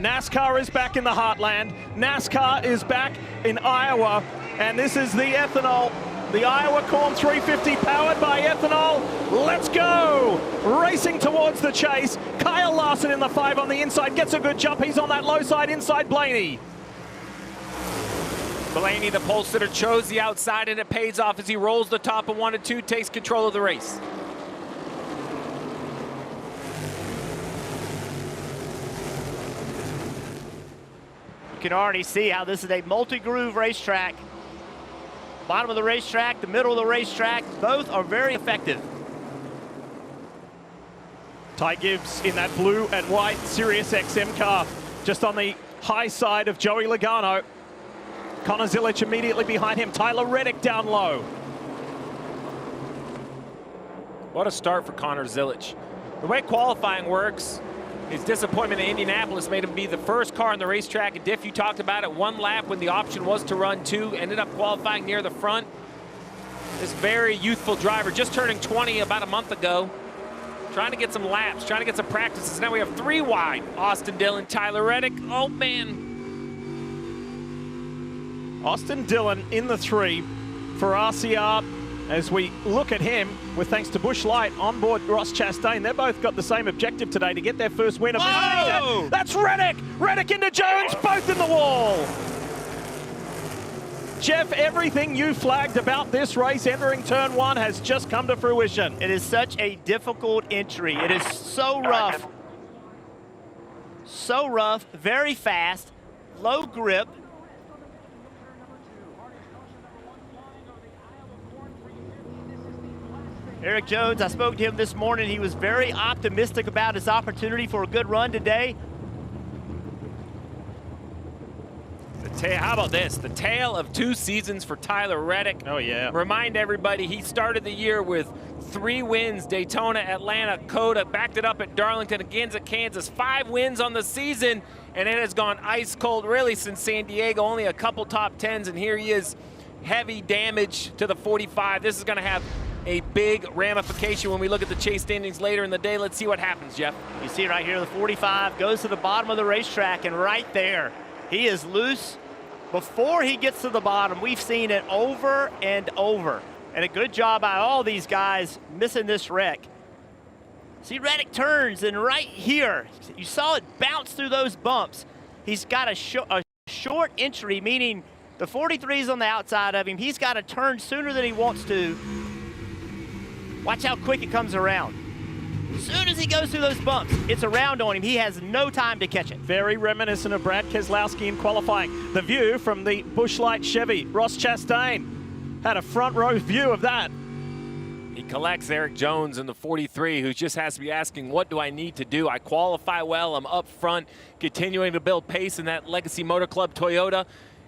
NASCAR is back in the heartland. NASCAR is back in Iowa. And this is the ethanol, the Iowa Corn 350 powered by ethanol. Let's go! Racing towards the chase. Kyle Larson in the 5 on the inside. Gets a good jump. He's on that low side inside Blaney. Blaney, the pole sitter, chose the outside, and it pays off as he rolls the top of 1 and 2, takes control of the race. You can already see how this is a multi-groove racetrack. Bottom of the racetrack, the middle of the racetrack, both are very effective. Ty Gibbs in that blue and white Sirius XM car, just on the high side of Joey Logano. Connor Zilic immediately behind him. Tyler Reddick down low. What a start for Connor Zilic. The way qualifying works, his disappointment in Indianapolis made him be the first car on the racetrack. And Diff, you talked about it, 1 lap when the option was to run 2, ended up qualifying near the front. This very youthful driver, just turning 20 about a month ago, trying to get some laps, trying to get some practices. Now we have 3 wide. Austin Dillon, Tyler Reddick. Oh, man. Austin Dillon in the 3 for RCR. As we look at him, with thanks to Busch Light on board Ross Chastain, they've both got the same objective today, to get their first win of the season. That's Reddick! Reddick into Jones, both in the wall! Jeff, everything you flagged about this race entering turn 1 has just come to fruition. It is such a difficult entry. It is so rough. So rough, very fast, low grip. Eric Jones, I spoke to him this morning. He was very optimistic about his opportunity for a good run today. How about this? The tale of 2 seasons for Tyler Reddick. Oh, yeah. Remind everybody, he started the year with 3 wins, Daytona, Atlanta, Coda, backed it up at Darlington, again at Kansas, 5 wins on the season, and it has gone ice cold really since San Diego, only a couple top 10s, and here he is, heavy damage to the 45. This is going to have a big ramification when we look at the chase standings later in the day. Let's see what happens, Jeff. You see right here, the 45 goes to the bottom of the racetrack, and right there, he is loose. Before he gets to the bottom, we've seen it over and over. And a good job by all these guys missing this wreck. See, Reddick turns, and right here, you saw it bounce through those bumps. He's got a short entry, meaning the 43 is on the outside of him. He's got to turn sooner than he wants to. Watch how quick it comes around. As soon as he goes through those bumps, it's around on him. He has no time to catch it. Very reminiscent of Brad Keselowski in qualifying. The view from the Busch Light Chevy. Ross Chastain had a front row view of that. He collects Eric Jones in the 43, who just has to be asking, what do I need to do? I qualify well, I'm up front, continuing to build pace in that Legacy Motor Club Toyota.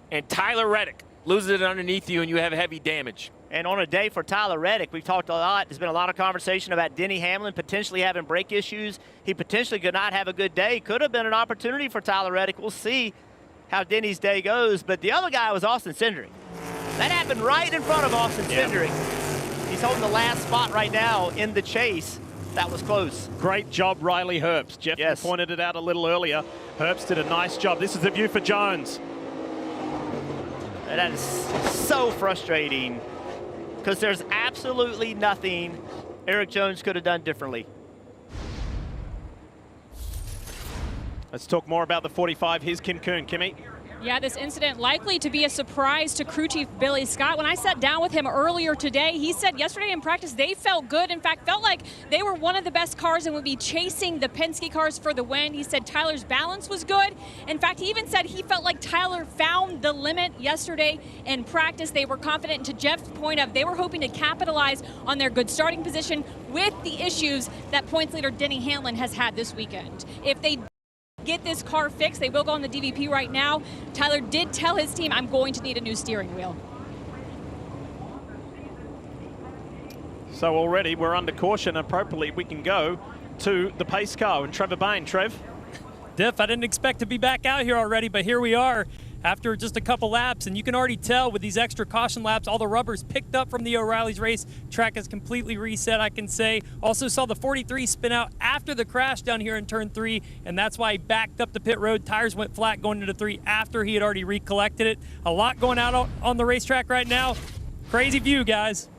And Tyler Reddick loses it underneath you, and you have heavy damage. And on a day for Tyler Reddick, we've talked a lot. There's been a lot of conversation about Denny Hamlin potentially having brake issues. He potentially could not have a good day. Could have been an opportunity for Tyler Reddick. We'll see how Denny's day goes. But the other guy was Austin Cindric. That happened right in front of Austin Cindric. He's holding the last spot right now in the chase. That was close. Great job, Riley Herbst. Jeff pointed it out a little earlier. Herbst did a nice job. This is the view for Jones. And that is so frustrating, because there's absolutely nothing Eric Jones could have done differently. Let's talk more about the 45. Here's Kim Kuhn. Kimmy? Yeah, this incident likely to be a surprise to crew chief Billy Scott. When I sat down with him earlier today, he said yesterday in practice they felt good. In fact, felt like they were one of the best cars and would be chasing the Penske cars for the win. He said Tyler's balance was good. In fact, he even said he felt like Tyler found the limit yesterday in practice. They were confident, to Jeff's point of they were hoping to capitalize on their good starting position with the issues that points leader Denny Hamlin has had this weekend. If they get this car fixed, they will go on the DVP right now. Tyler did tell his team, I'm going to need a new steering wheel. So already we're under caution. Appropriately, we can go to the pace car and Trevor Bayne. Trev? Diff, I didn't expect to be back out here already, but here we are. after just a couple laps, and you can already tell with these extra caution laps, all the rubber's picked up from the O'Reilly's race. Track is completely reset, I can say. Also saw the 43 spin out after the crash down here in turn 3, and that's why he backed up the pit road. Tires went flat going into 3 after he had already recollected it. A lot going out on the racetrack right now. Crazy view, guys.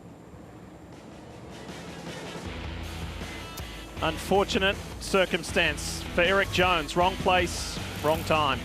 Unfortunate circumstance for Eric Jones. Wrong place, wrong time.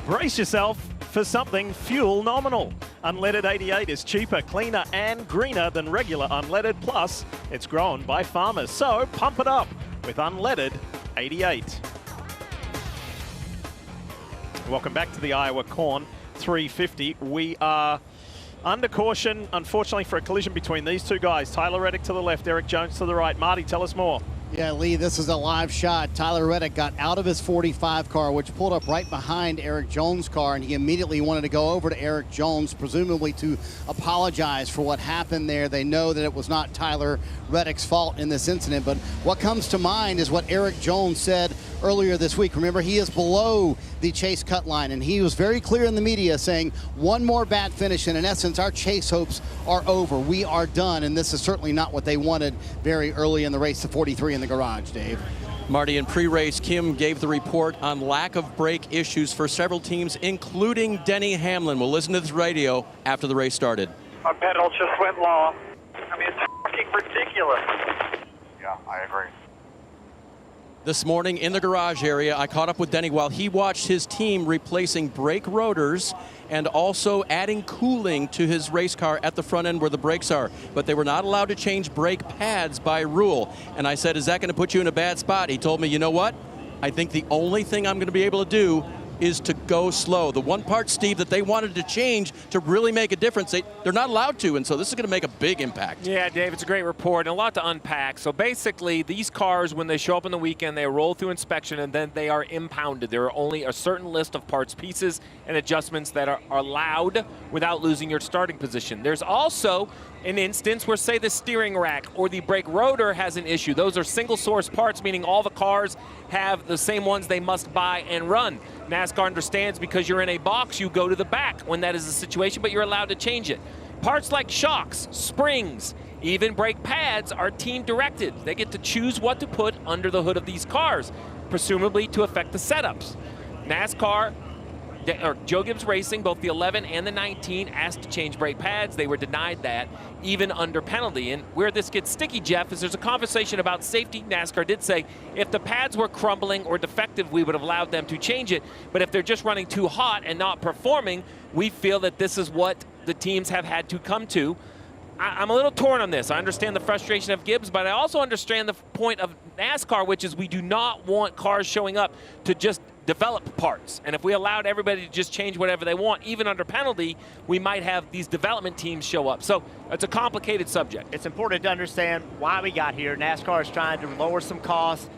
Brace yourself for something fuel nominal. Unleaded 88 is cheaper, cleaner, and greener than regular unleaded. Plus, it's grown by farmers. So pump it up with unleaded 88. Welcome back to the Iowa Corn 350. We are under caution, unfortunately, for a collision between these two guys. Tyler Reddick to the left, Eric Jones to the right. Marty, tell us more. Yeah, Lee, this is a live shot. Tyler Reddick got out of his 45 car, which pulled up right behind Eric Jones' car, and he immediately wanted to go over to Eric Jones, presumably to apologize for what happened there. They know that it was not Tyler Reddick's fault in this incident, but what comes to mind is what Eric Jones said earlier this week. Remember, he is below the chase cut line, and he was very clear in the media saying one more bad finish, and in essence, our chase hopes are over. We are done, and this is certainly not what they wanted very early in the race, the 43 in the garage, Dave. Marty, in pre-race, Kim gave the report on lack of brake issues for several teams, including Denny Hamlin. We'll listen to this radio after the race started. My pedal just went long. I mean, it's fucking ridiculous. Yeah, I agree. This morning in the garage area, I caught up with Denny while he watched his team replacing brake rotors and also adding cooling to his race car at the front end where the brakes are. But they were not allowed to change brake pads by rule. And I said, is that going to put you in a bad spot? He told me, you know what? I think the only thing I'm going to be able to do is to go slow. The one part, Steve, that they wanted to change to really make a difference, they're not allowed to, and so this is going to make a big impact. Yeah, Dave, it's a great report and a lot to unpack. So basically, these cars, when they show up on the weekend, they roll through inspection and then they are impounded. There are only a certain list of parts, pieces, and adjustments that are allowed without losing your starting position. There's also an instance where, say, the steering rack or the brake rotor has an issue. Those are single source parts, meaning all the cars have the same ones they must buy and run. NASCAR understands because you're in a box, you go to the back when that is the situation, but you're allowed to change it. Parts like shocks, springs, even brake pads are team directed. They get to choose what to put under the hood of these cars, presumably to affect the setups. NASCAR Joe Gibbs Racing, both the 11 and the 19, asked to change brake pads. They were denied that, even under penalty. And where this gets sticky, Jeff, is there's a conversation about safety. NASCAR did say if the pads were crumbling or defective, we would have allowed them to change it. But if they're just running too hot and not performing, we feel that this is what the teams have had to come to. I'm a little torn on this. I understand the frustration of Gibbs, but I also understand the point of NASCAR, which is we do not want cars showing up to just develop parts. And if we allowed everybody to just change whatever they want, even under penalty, we might have these development teams show up. So it's a complicated subject. It's important to understand why we got here. NASCAR is trying to lower some costs,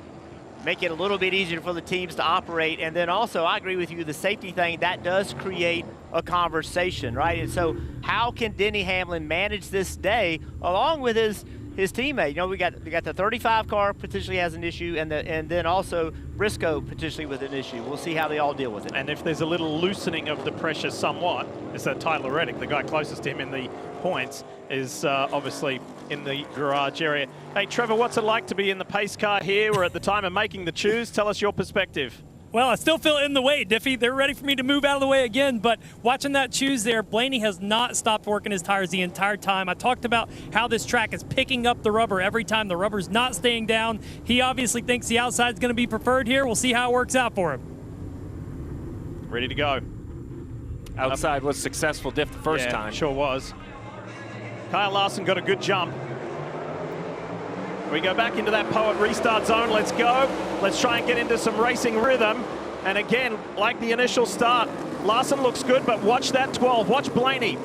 make it a little bit easier for the teams to operate. And then also, I agree with you, the safety thing, that does create a conversation, right? And so how can Denny Hamlin manage this day along with his teammate? You know, we got the 35 car potentially has an issue, and then also Briscoe potentially with an issue. We'll see how they all deal with it. And if there's a little loosening of the pressure somewhat, is that Tyler Reddick, the guy closest to him in the points, is obviously in the garage area. Hey, Trevor, what's it like to be in the pace car here? We're at the time of making the choose. Tell us your perspective. Well, I still feel in the way, Diffie. They're ready for me to move out of the way again, but watching that choose there, Blaney has not stopped working his tires the entire time. I talked about how this track is picking up the rubber every time. The rubber's not staying down. He obviously thinks the outside's going to be preferred here. We'll see how it works out for him. Ready to go. Outside was successful the first time. Sure was. Kyle Larson got a good jump. We go back into that Poet restart zone. Let's go. Let's try and get into some racing rhythm. And again, like the initial start, Larson looks good, but watch that 12. Watch Blaney.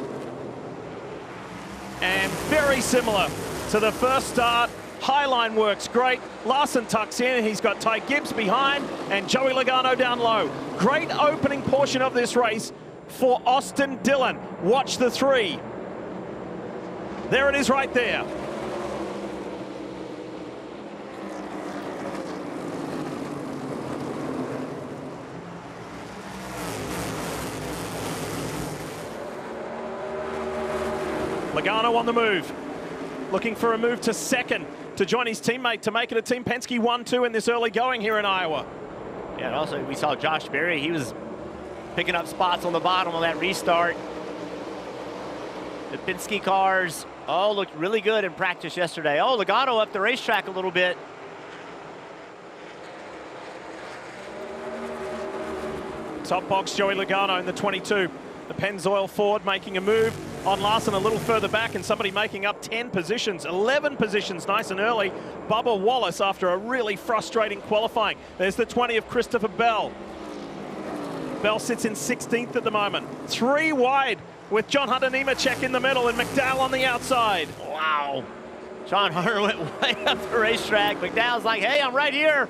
And very similar to the first start. Highline works great. Larson tucks in. He's got Ty Gibbs behind and Joey Logano down low. Great opening portion of this race for Austin Dillon. Watch the 3. There it is right there. Logano on the move, looking for a move to second to join his teammate to make it a Team Penske 1-2 in this early going here in Iowa. Yeah, and also we saw Josh Berry. He was picking up spots on the bottom of that restart. The Penske cars all looked really good in practice yesterday. Oh, Logano up the racetrack a little bit. Top box, Joey Logano in the 22. The Pennzoil Ford making a move on Larson a little further back, and somebody making up 10 positions, 11 positions nice and early. Bubba Wallace after a really frustrating qualifying. There's the 20 of Christopher Bell. Bell sits in 16th at the moment. 3 wide with John Hunter Nemechek in the middle and McDowell on the outside. Wow. John Hunter went way up the racetrack. McDowell's like, hey, I'm right here.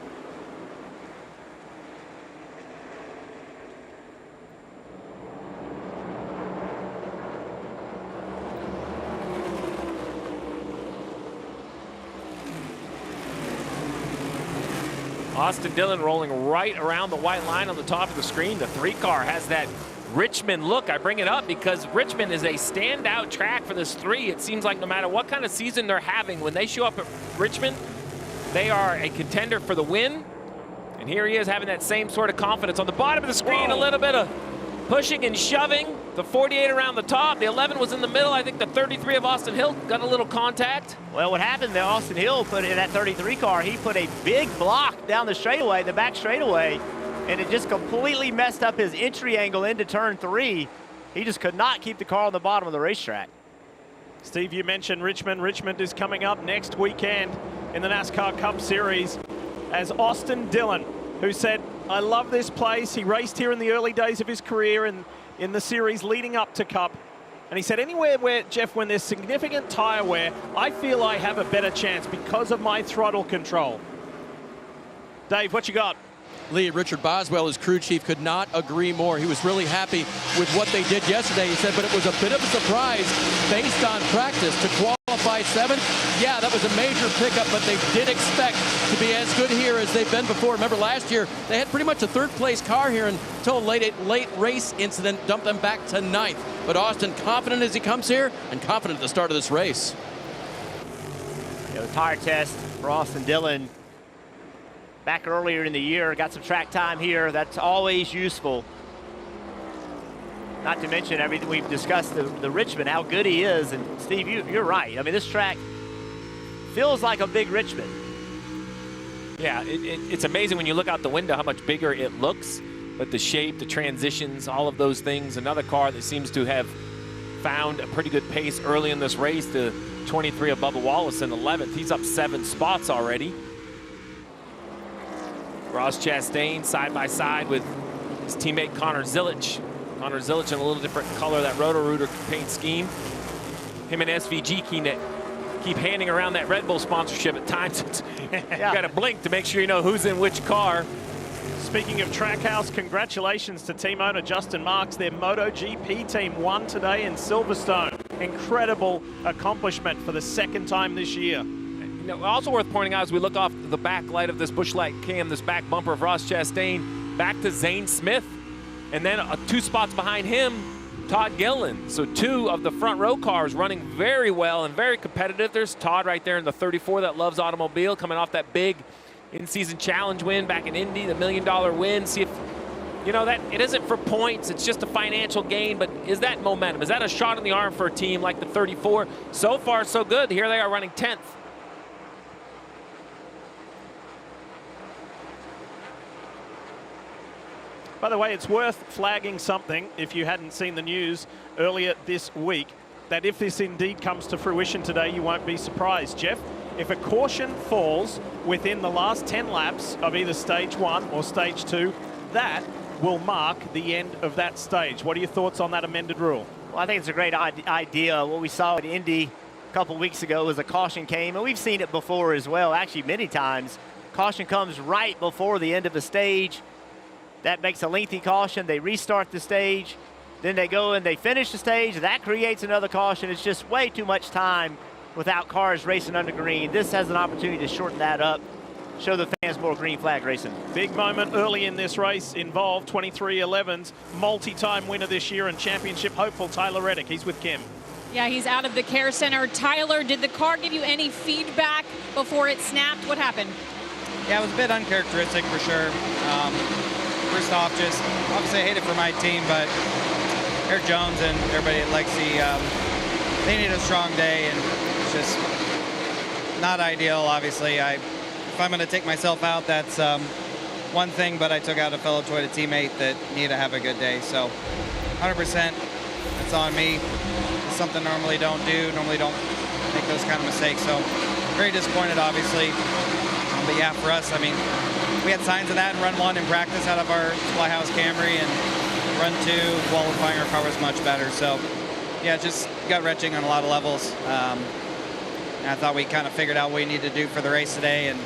Austin Dillon rolling right around the white line on the top of the screen. The 3 car has that Richmond look. I bring it up because Richmond is a standout track for this 3. It seems like no matter what kind of season they're having, when they show up at Richmond, they are a contender for the win. And here he is having that same sort of confidence. On the bottom of the screen, a little bit of pushing and shoving. The 48 around the top. The 11 was in the middle. I think the 33 of Austin Hill got a little contact. Well, what happened there, Austin Hill put in that 33 car, he put a big block down the straightaway, the back straightaway, and it just completely messed up his entry angle into turn 3. He just could not keep the car on the bottom of the racetrack. Steve, you mentioned Richmond. Richmond is coming up next weekend in the NASCAR Cup Series as Austin Dillon, who said, I love this place. He raced here in the early days of his career and in the series leading up to Cup. And he said, anywhere where, Jeff, when there's significant tire wear, I feel I have a better chance because of my throttle control. Dave, what you got? Lee, Richard Boswell, his crew chief, could not agree more. He was really happy with what they did yesterday. He said, but it was a bit of a surprise based on practice to qualify 7th. Yeah, that was a major pickup, but they did expect to be as good here as they've been before. Remember last year, they had pretty much a 3rd place car here until a late race incident dumped them back to 9th. But Austin, confident as he comes here and confident at the start of this race. Yeah, the tire test for Austin Dillon back earlier in the year, got some track time here. That's always useful. Not to mention everything we've discussed, the Richmond, how good he is. And Steve, you're right. I mean, this track feels like a big Richmond. Yeah, it's amazing when you look out the window how much bigger it looks, but the shape, the transitions, all of those things. Another car that seems to have found a pretty good pace early in this race. The 23 of Bubba Wallace in 11th. He's up 7 spots already. Ross Chastain side by side with his teammate Connor Zilic. Connor Zilic in a little different color, that Roto-Rooter paint scheme. Him and SVG keep handing around that Red Bull sponsorship at times. You got to blink to make sure you know who's in which car. Speaking of Trackhouse, congratulations to team owner Justin Marks. Their MotoGP team won today in Silverstone. Incredible accomplishment for the 2nd time this year. You know, also worth pointing out as we look off the back light of this Busch Light cam, this back bumper of Ross Chastain, back to Zane Smith, and then 2 spots behind him, Todd Gilliland. So 2 of the front row cars running very well and very competitive. There's Todd right there in the 34 that loves automobile, coming off that big in-season challenge win back in Indy, the $1 million win. See if, you know, that it isn't for points, it's just a financial gain, but is that momentum? Is that a shot in the arm for a team like the 34? So far, so good. Here they are running 10th. By the way, it's worth flagging something, if you hadn't seen the news earlier this week, that if this indeed comes to fruition today, you won't be surprised. Jeff, if a caution falls within the last 10 laps of either stage 1 or stage 2, that will mark the end of that stage. What are your thoughts on that amended rule? Well, I think it's a great idea. What we saw at Indy a couple weeks ago was a caution came, and we've seen it before as well, actually many times. Caution comes right before the end of the stage. That makes a lengthy caution. They restart the stage. Then they go and they finish the stage. That creates another caution. It's just way too much time without cars racing under green. This has an opportunity to shorten that up, show the fans more green flag racing. Big moment early in this race involved 23-11's multi-time winner this year and championship hopeful Tyler Reddick. He's with Kim. Yeah, he's out of the care center. Tyler, did the car give you any feedback before it snapped? What happened? Yeah, it was a bit uncharacteristic for sure. First off, just obviously I hate it for my team, but Eric Jones and everybody at Lexi, they need a strong day, and it's just not ideal, obviously. If I'm going to take myself out, that's one thing, but I took out a fellow Toyota teammate that needed to have a good day. So 100%, it's on me. It's something normally don't make those kind of mistakes. So very disappointed, obviously. But yeah, for us, I mean, we had signs of that in run 1 in practice out of our Flyhouse Camry, and run 2 qualifying, our car was much better. So yeah, just gut-wrenching on a lot of levels. And I thought we kind of figured out what we needed to do for the race today, and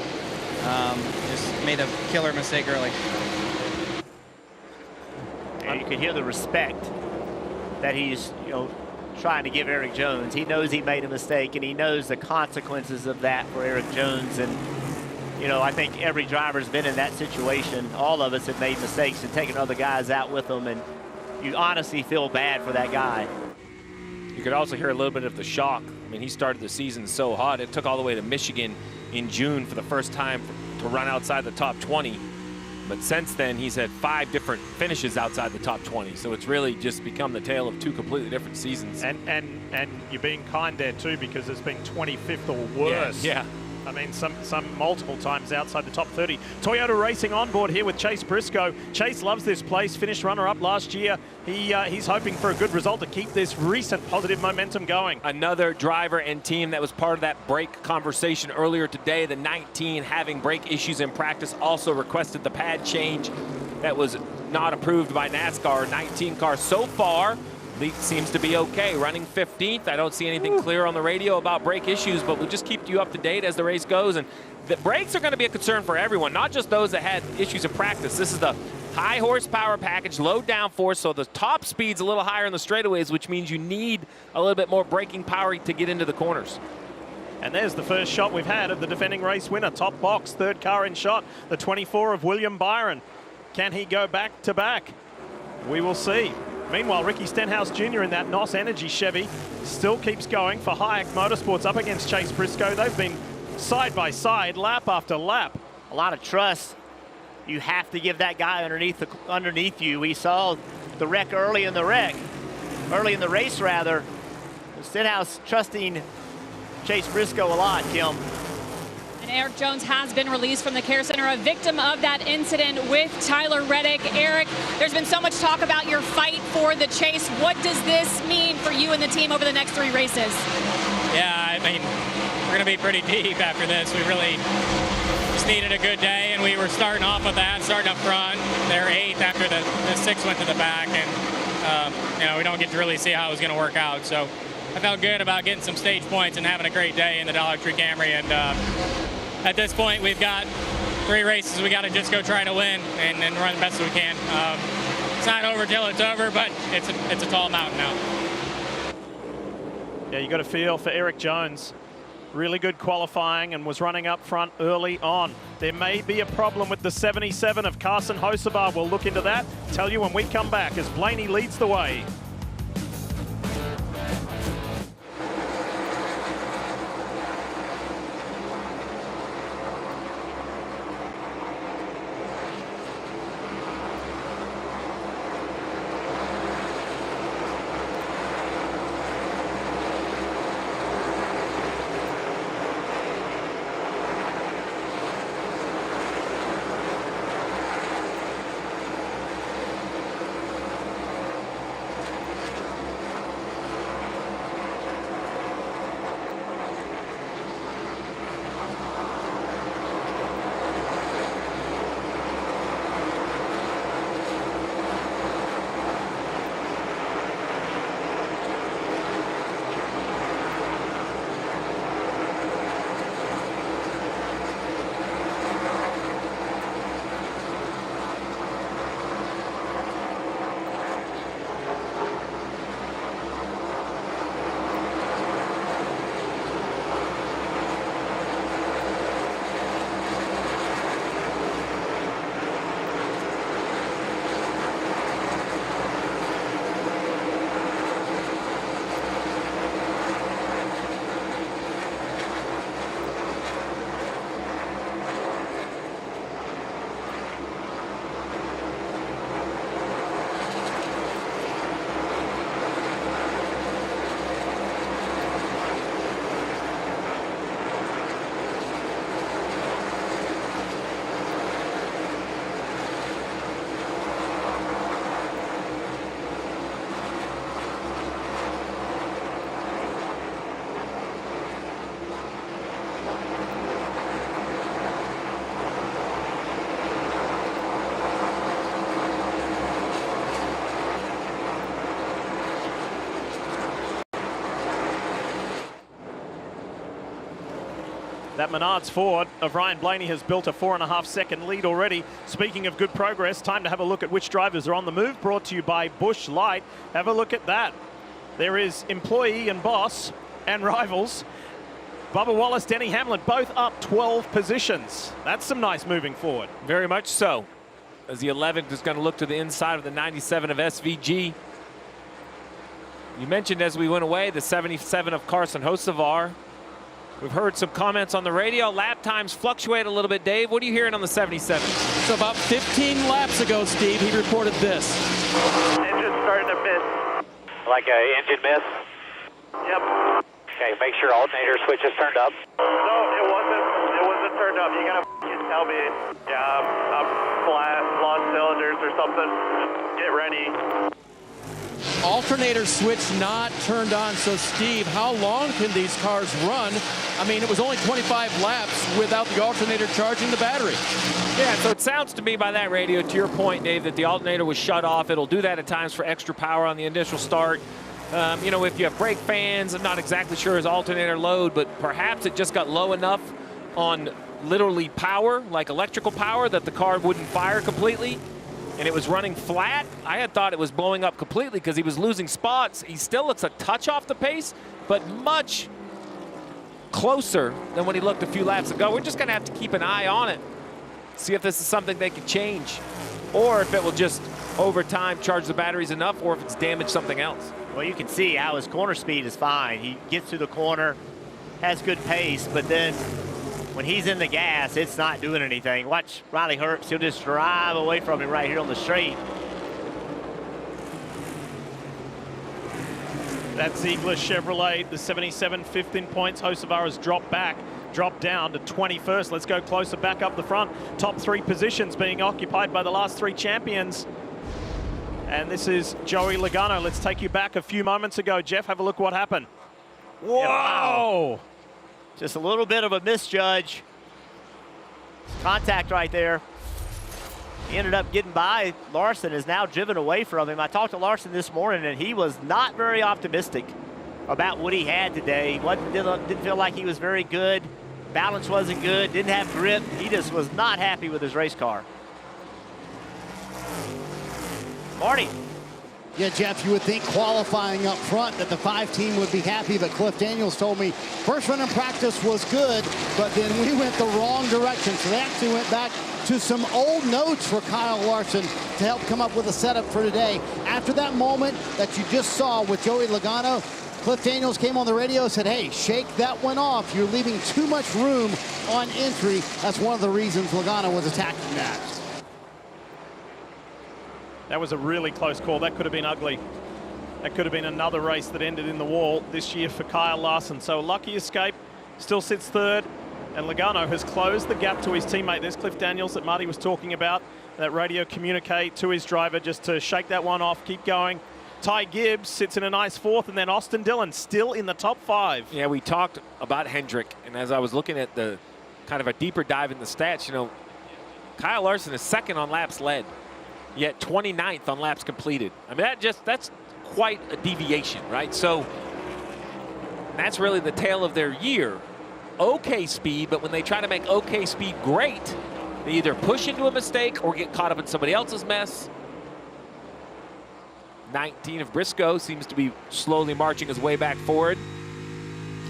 just made a killer mistake early. And you can hear the respect that he's, trying to give Eric Jones. He knows he made a mistake, and he knows the consequences of that for Eric Jones. And I think every driver's been in that situation. All of us have made mistakes and taken other guys out with them, and you honestly feel bad for that guy. You could also hear a little bit of the shock. I mean, he started the season so hot. It took all the way to Michigan in June for the first time to run outside the top 20. But since then, he's had 5 different finishes outside the top 20. So it's really just become the tale of 2 completely different seasons. And you're being kind there too, because it's been 25th or worse. Yeah. I mean, some multiple times outside the top 30. Toyota Racing on board here with Chase Briscoe. Chase loves this place, finished runner-up last year. He's hoping for a good result to keep this recent positive momentum going. Another driver and team that was part of that brake conversation earlier today, the 19 having brake issues in practice, also requested the pad change that was not approved by NASCAR. 19 car so far seems to be okay, running 15th. I don't see anything clear on the radio about brake issues, but we'll just keep you up to date as the race goes. And the brakes are going to be a concern for everyone, not just those that had issues in practice. This is the high horsepower package, low downforce, so the top speed's a little higher in the straightaways, which means you need a little bit more braking power to get into the corners. And there's the first shot we've had of the defending race winner. Top box, 3rd car in shot, the 24 of William Byron. Can he go back to back? We will see. Meanwhile, Ricky Stenhouse Jr. in that NOS Energy Chevy still keeps going for Hayek Motorsports up against Chase Briscoe. They've been side by side, lap after lap. A lot of trust. You have to give that guy underneath you. We saw the wreck early in the wreck. early in the race rather. Stenhouse trusting Chase Briscoe a lot, Kim. And Eric Jones has been released from the care center, a victim of that incident with Tyler Reddick. Eric, there's been so much talk about your fight for the chase. What does this mean for you and the team over the next 3 races? Yeah, I mean, we're going to be pretty deep after this. We really just needed a good day, and we were starting off with that, starting up front. They're 8th after the 6 went to the back, and you know, we don't get to really see how it was going to work out. So I felt good about getting some stage points and having a great day in the Dollar Tree Camry. And at this point, we've got 3 races. We got to just go try to win and run the best we can. It's not over till it's over, but it's a tall mountain now. Yeah, you got a feel for Eric Jones. Really good qualifying and was running up front early on. There may be a problem with the 77 of Carson Hocevar. We'll look into that. Tell you when we come back as Blaney leads the way. That Menards Ford of Ryan Blaney has built a 4.5-second lead already. Speaking of good progress, time to have a look at which drivers are on the move. Brought to you by Busch Light. Have a look at that. There is employee and boss and rivals. Bubba Wallace, Denny Hamlin, both up 12 positions. That's some nice moving forward. Very much so. As the 11th is going to look to the inside of the 97 of SVG. You mentioned as we went away the 77 of Carson Hocevar. We've heard some comments on the radio. Lap times fluctuate a little bit, Dave. What are you hearing on the 77? So about 15 laps ago, Steve, he reported this. Engine's starting to miss. Like a engine miss? Yep. Okay, make sure alternator switch is turned up. No, it wasn't turned up. You gotta tell me. Yeah, I'm flat, lost cylinders or something. Get ready. Alternator switch not turned on. So, Steve, how long can these cars run? I mean, it was only 25 laps without the alternator charging the battery. Yeah, so it sounds to me by that radio, to your point, Dave, that the alternator was shut off. It'll do that at times for extra power on the initial start. You know, if you have brake fans, I'm not exactly sure his alternator load, but perhaps it just got low enough on literally power, like electrical power, that the car wouldn't fire completely. And it was running flat. I had thought it was blowing up completely because he was losing spots. He still looks a touch off the pace, but much closer than when he looked a few laps ago. We're just going to have to keep an eye on it, see if this is something they can change, or if it will just, over time, charge the batteries enough, or if it's damaged something else. Well, you can see how his corner speed is fine. He gets through the corner, has good pace, but then when he's in the gas, it's not doing anything. Watch Riley Herbst. He'll just drive away from him right here on the straight. That Ziegler Chevrolet, the 77, 5th in points. Hocevar has dropped down to 21st. Let's go closer, back up the front. Top 3 positions being occupied by the last 3 champions. And this is Joey Logano. Let's take you back a few moments ago. Jeff, have a look what happened. Whoa! Yeah, wow. Just a little bit of a misjudge. Contact right there. He ended up getting by. Larson is now driven away from him. I talked to Larson this morning, and he was not very optimistic about what he had today. Didn't feel like he was very good. Balance wasn't good. Didn't have grip. He just was not happy with his race car. Marty. Yeah, Jeff, you would think qualifying up front that the 5 team would be happy, but Cliff Daniels told me first run in practice was good, but then we went the wrong direction. So they actually went back to some old notes for Kyle Larson to help come up with a setup for today. After that moment that you just saw with Joey Logano, Cliff Daniels came on the radio and said, hey, shake that one off. You're leaving too much room on entry. That's one of the reasons Logano was attacking that. That was a really close call. That could have been ugly. That could have been another race that ended in the wall this year for Kyle Larson. So a lucky escape, still sits 3rd, and Logano has closed the gap to his teammate. There's Cliff Daniels that Marty was talking about, that radio communicate to his driver just to shake that one off, keep going. Ty Gibbs sits in a nice 4th, and then Austin Dillon still in the top 5. Yeah, we talked about Hendrick, and as I was looking at the kind of a deeper dive in the stats, you know, Kyle Larson is 2nd on laps led, yet 29th on laps completed. I mean, that's quite a deviation, right? So that's really the tale of their year. Okay speed, but when they try to make okay speed great, they either push into a mistake or get caught up in somebody else's mess. 19 of Briscoe seems to be slowly marching his way back forward.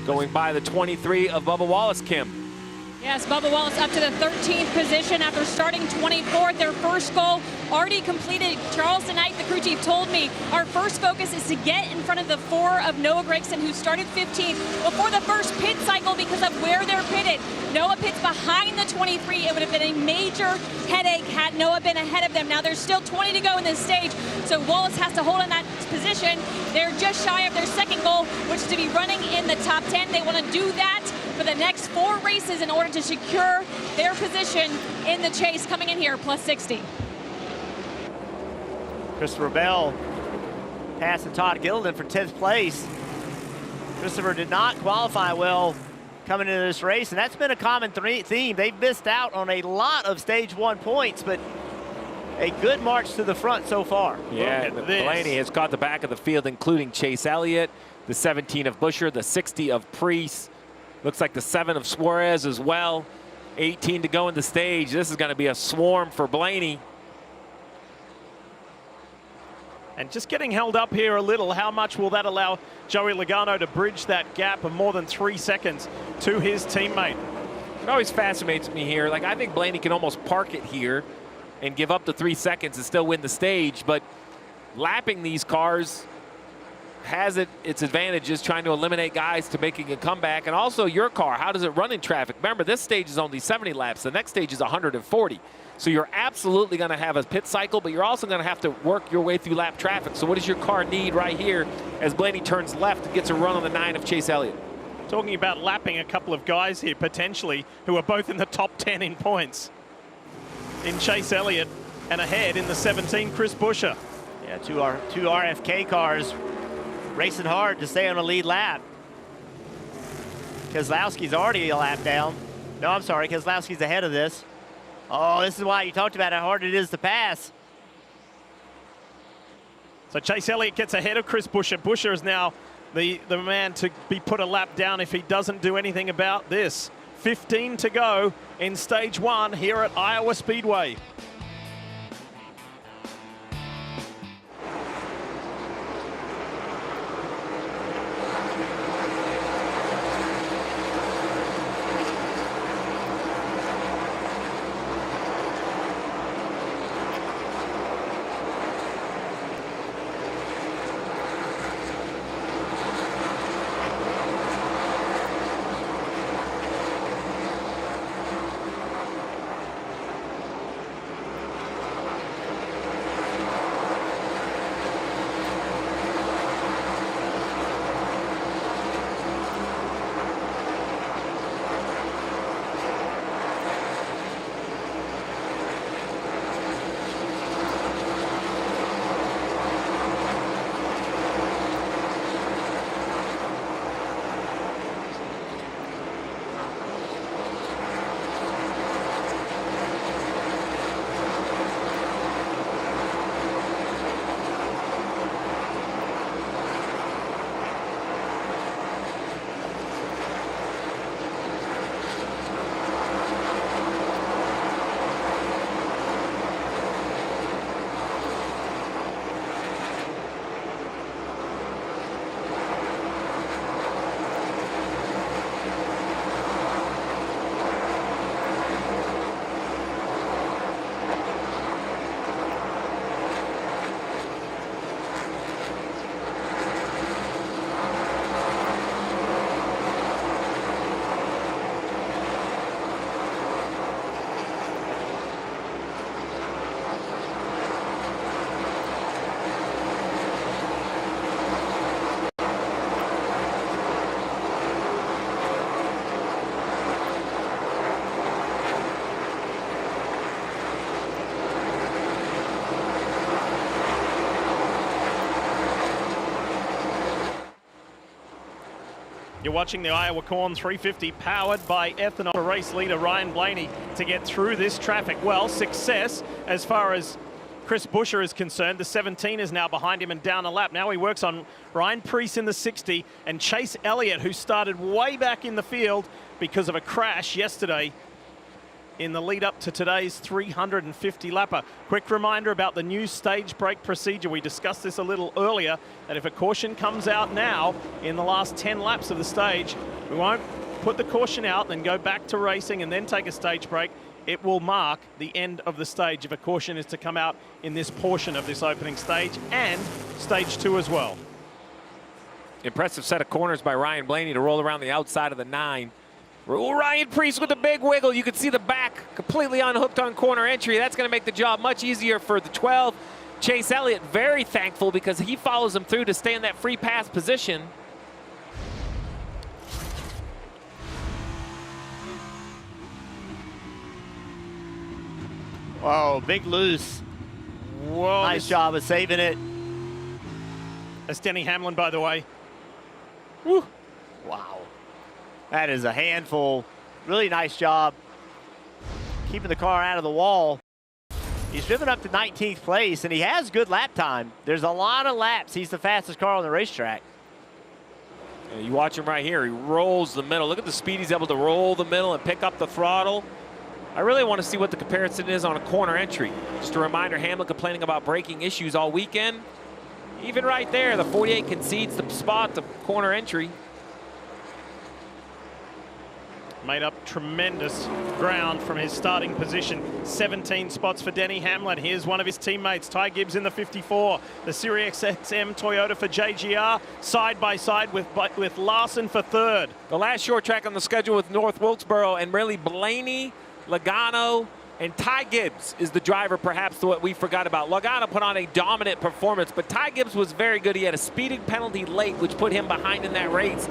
Going by the 23 of Bubba Wallace, Kim. Yes, Bubba Wallace up to the 13th position after starting 24th. Their first goal already completed. Charles Knight, the crew chief, told me our first focus is to get in front of the 4 of Noah Gragson, who started 15th before the first pit cycle because of where they're pitted. Noah pits behind the 23. It would have been a major headache had Noah been ahead of them. Now there's still 20 to go in this stage, so Wallace has to hold on that position. They're just shy of their second goal, which is to be running in the top 10. They want to do that for the next 4 races in order to secure their position in the chase coming in here, plus 60. Christopher Bell passing Todd Gilliland for 10th place. Christopher did not qualify well coming into this race, and that's been a common theme. They've missed out on a lot of stage 1 points, but a good march to the front so far. Yeah, Blaney has caught the back of the field, including Chase Elliott, the 17 of Buscher, the 60 of Priest. Looks like the 7 of Suarez as well. 18 to go in the stage. This is going to be a swarm for Blaney. And just getting held up here a little, how much will that allow Joey Logano to bridge that gap of more than 3 seconds to his teammate? It always fascinates me here. Like, I think Blaney can almost park it here and give up the 3 seconds and still win the stage, but lapping these cars has its advantages, trying to eliminate guys to making a comeback. And also your car, how does it run in traffic? Remember, this stage is only 70 laps. The next stage is 140. So you're absolutely going to have a pit cycle, but you're also going to have to work your way through lap traffic. So what does your car need right here as Blaney turns left and gets a run on the 9 of Chase Elliott? Talking about lapping a couple of guys here, potentially, who are both in the top 10 in points. In Chase Elliott and ahead in the 17, Chris Buscher. Yeah, two RFK cars racing hard to stay on a lead lap. Keselowski's already a lap down. No, I'm sorry, Keselowski's ahead of this. Oh, this is why you talked about how hard it is to pass. So Chase Elliott gets ahead of Chris Buscher. Buscher is now the man to be put a lap down if he doesn't do anything about this. 15 to go in stage 1 here at Iowa Speedway. You're watching the Iowa Corn 350 powered by ethanol. Race leader Ryan Blaney to get through this traffic. Well, success as far as Chris Buescher is concerned. The 17 is now behind him and down a lap. Now he works on Ryan Preece in the 60 and Chase Elliott, who started way back in the field because of a crash yesterday in the lead up to today's 350 lapper. Quick reminder about the new stage brake procedure. We discussed this a little earlier, that if a caution comes out now in the last 10 laps of the stage, we won't put the caution out, then go back to racing and then take a stage break. It will mark the end of the stage if a caution is to come out in this portion of this opening stage and stage 2 as well. Impressive set of corners by Ryan Blaney to roll around the outside of the 9. Ryan Preece with a big wiggle. You can see the back completely unhooked on corner entry. That's going to make the job much easier for the 12. Chase Elliott very thankful because he follows him through to stay in that free pass position. Whoa, big loose. Whoa. Nice job of saving it. That's Denny Hamlin, by the way. Woo. Wow. That is a handful. Really nice job keeping the car out of the wall. He's driven up to 19th place, and he has good lap time. There's a lot of laps. He's the fastest car on the racetrack. Yeah, you watch him right here. He rolls the middle. Look at the speed he's able to roll the middle and pick up the throttle. I really want to see what the comparison is on a corner entry. Just a reminder, Hamlin complaining about braking issues all weekend. Even right there, the 48 concedes the spot to corner entry. Made up tremendous ground from his starting position. 17 spots for Denny Hamlin. Here's one of his teammates, Ty Gibbs in the 54. The Sirius XM Toyota for JGR, side by side with Larson for third. The last short track on the schedule with North Wilkesboro, and really Blaney, Logano, and Ty Gibbs is the driver, perhaps what we forgot about. Logano put on a dominant performance, but Ty Gibbs was very good. He had a speeding penalty late, which put him behind in that race.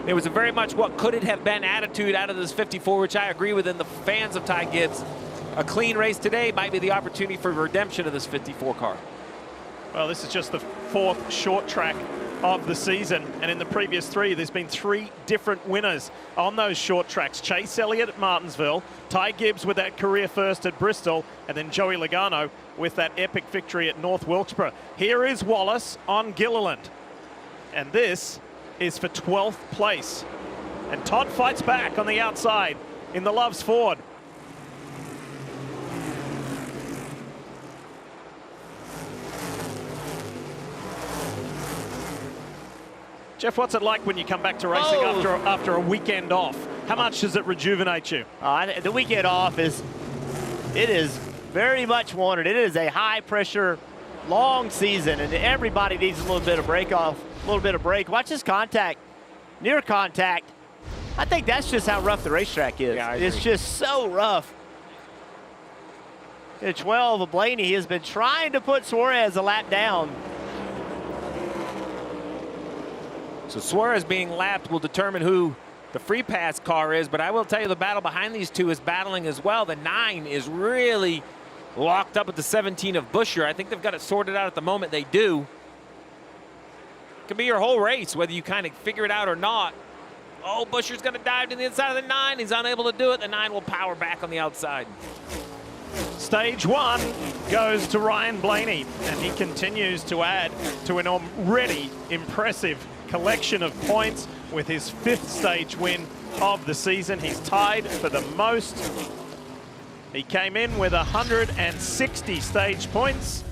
It was a very much what could it have been attitude out of this 54, which I agree with in the fans of Ty Gibbs. A clean race today might be the opportunity for redemption of this 54 car. Well, this is just the 4th short track of the season, and in the previous 3, there's been 3 different winners on those short tracks. Chase Elliott at Martinsville, Ty Gibbs with that career first at Bristol, and then Joey Logano with that epic victory at North Wilkesboro. Here is Wallace on Gilliland, and this is for 12th place. And Todd fights back on the outside in the Loves Ford. Jeff, what's it like when you come back to racing after a weekend off? How much does it rejuvenate you? The weekend off is very much wanted. It is a high pressure, long season, and everybody needs a little bit of break off. A little bit of break. Watch this contact, near contact. I think that's just how rough the racetrack is. Yeah, it's just so rough. At 12 of Blaney, he has been trying to put Suarez a lap down. So Suarez being lapped will determine who the free pass car is, but I will tell you the battle behind these two is battling as well. The 9 is really locked up with the 17 of Buescher. I think they've got it sorted out at the moment. They do. Could be your whole race, whether you kind of figure it out or not. Oh, Buescher's going to dive to the inside of the 9. He's unable to do it. The 9 will power back on the outside. Stage 1 goes to Ryan Blaney, and he continues to add to an already impressive collection of points with his 5th stage win of the season. He's tied for the most. He came in with 160 stage points.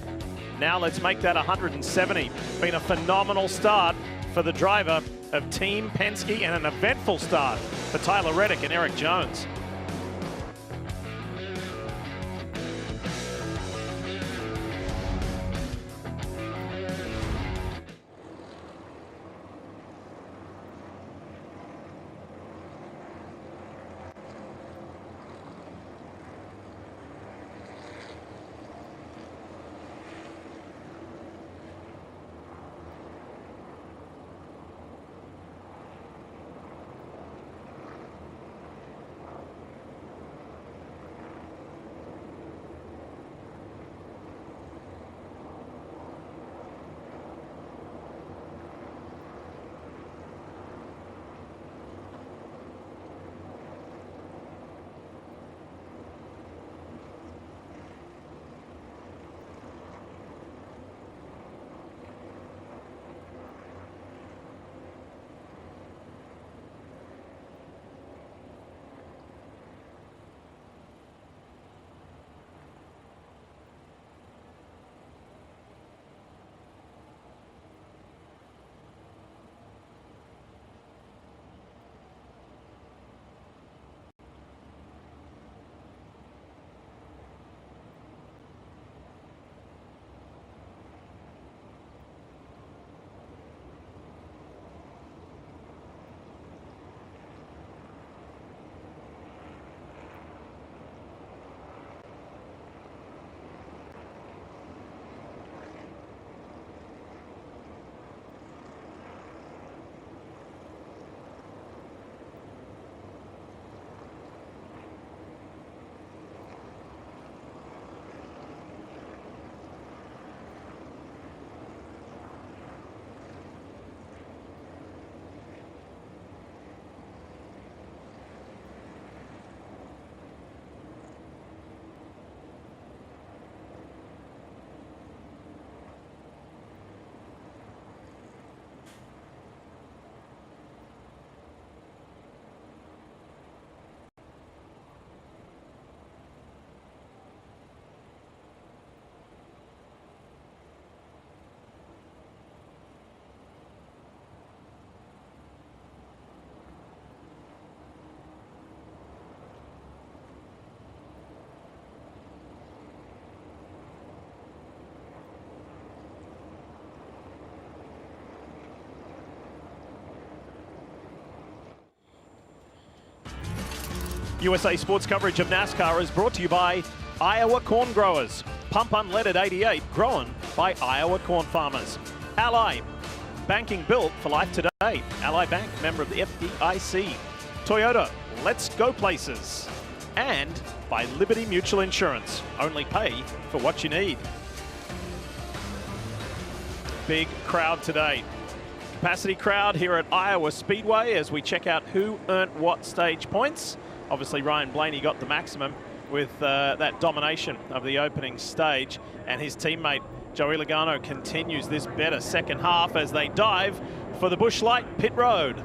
Now let's make that 170. Been a phenomenal start for the driver of Team Penske and an eventful start for Tyler Reddick and Eric Jones. USA Sports coverage of NASCAR is brought to you by Iowa Corn Growers. Pump Unleaded 88, grown by Iowa corn farmers. Ally, banking built for life today. Ally Bank, member of the FDIC. Toyota, let's go places. And by Liberty Mutual Insurance, only pay for what you need. Big crowd today. Capacity crowd here at Iowa Speedway as we check out who earned what stage points. Obviously, Ryan Blaney got the maximum with that domination of the opening stage, and his teammate Joey Logano continues this better second half as they dive for the Busch Light pit road.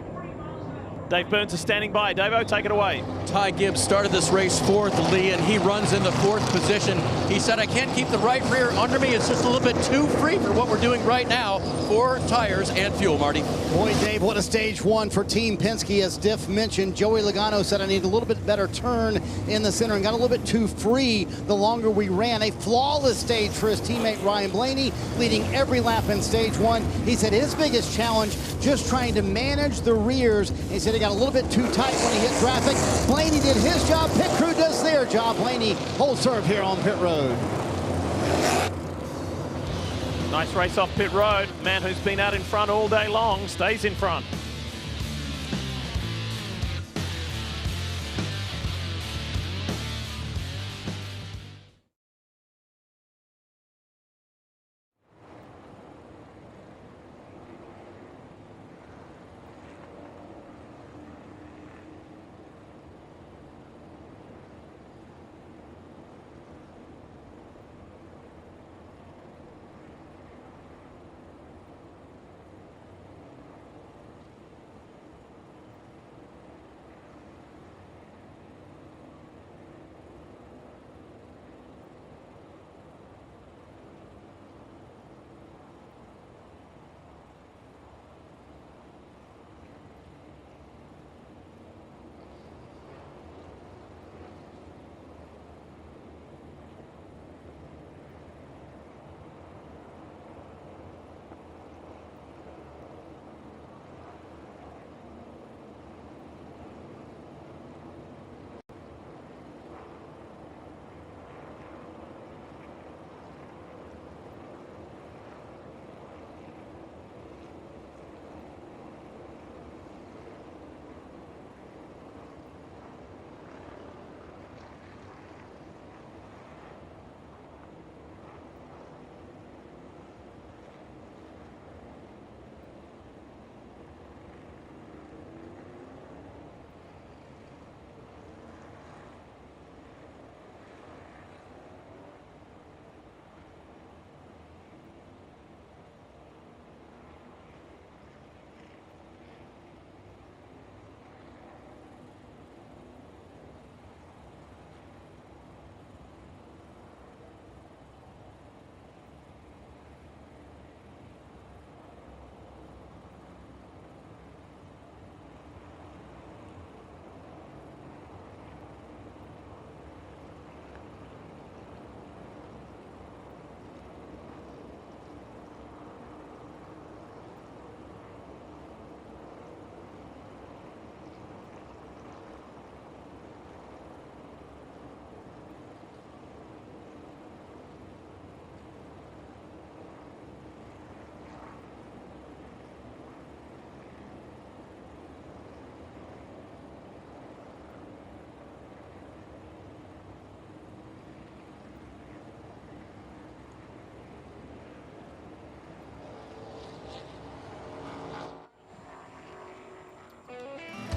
Dave Burns is standing by. Davo, take it away. Ty Gibbs started this race fourth, Lee, and he runs in the fourth position. He said, I can't keep the right rear under me. It's just a little bit too free for what we're doing right now for tires and fuel, Marty. Boy, Dave, what a stage one for Team Penske. As Diff mentioned, Joey Logano said I need a little bit better turn in the center and got a little bit too free the longer we ran. A flawless stage for his teammate Ryan Blaney, leading every lap in stage one. He said his biggest challenge, just trying to manage the rears. He said he got a little bit too tight when he hit traffic. Blaney did his job. Pit crew does their job. Blaney holds serve here on pit road. Nice race off pit road. Man who's been out in front all day long stays in front.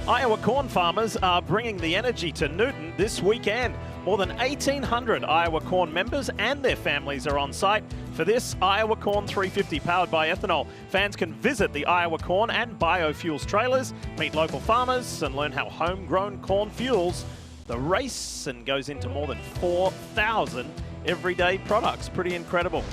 Iowa corn farmers are bringing the energy to Newton this weekend. More than 1,800 Iowa corn members and their families are on site for this Iowa Corn 350 powered by ethanol. Fans can visit the Iowa Corn and biofuels trailers, meet local farmers, and learn how homegrown corn fuels the race and goes into more than 4,000 everyday products. Pretty incredible.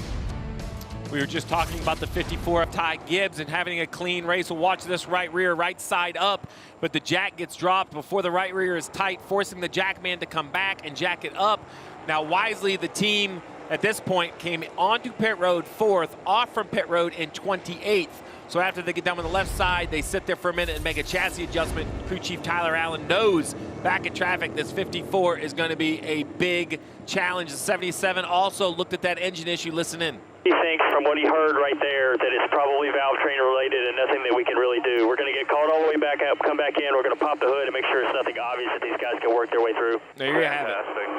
We were just talking about the 54 of Ty Gibbs and having a clean race. We'll watch this right rear, right side up, but the jack gets dropped before the right rear is tight, forcing the jack man to come back and jack it up. Now, wisely, the team at this point came onto pit road 4th, off from pit road in 28th. So after they get done with the left side, they sit there for a minute and make a chassis adjustment. Crew Chief Tyler Allen knows back in traffic this 54 is going to be a big challenge. The 77 also looked at that engine issue. Listen in. He thinks from what he heard right there that it's probably valve train related and nothing that we can really do. We're going to get called all the way back up, come back in, we're going to pop the hood and make sure it's nothing obvious that these guys can work their way through. There you have it.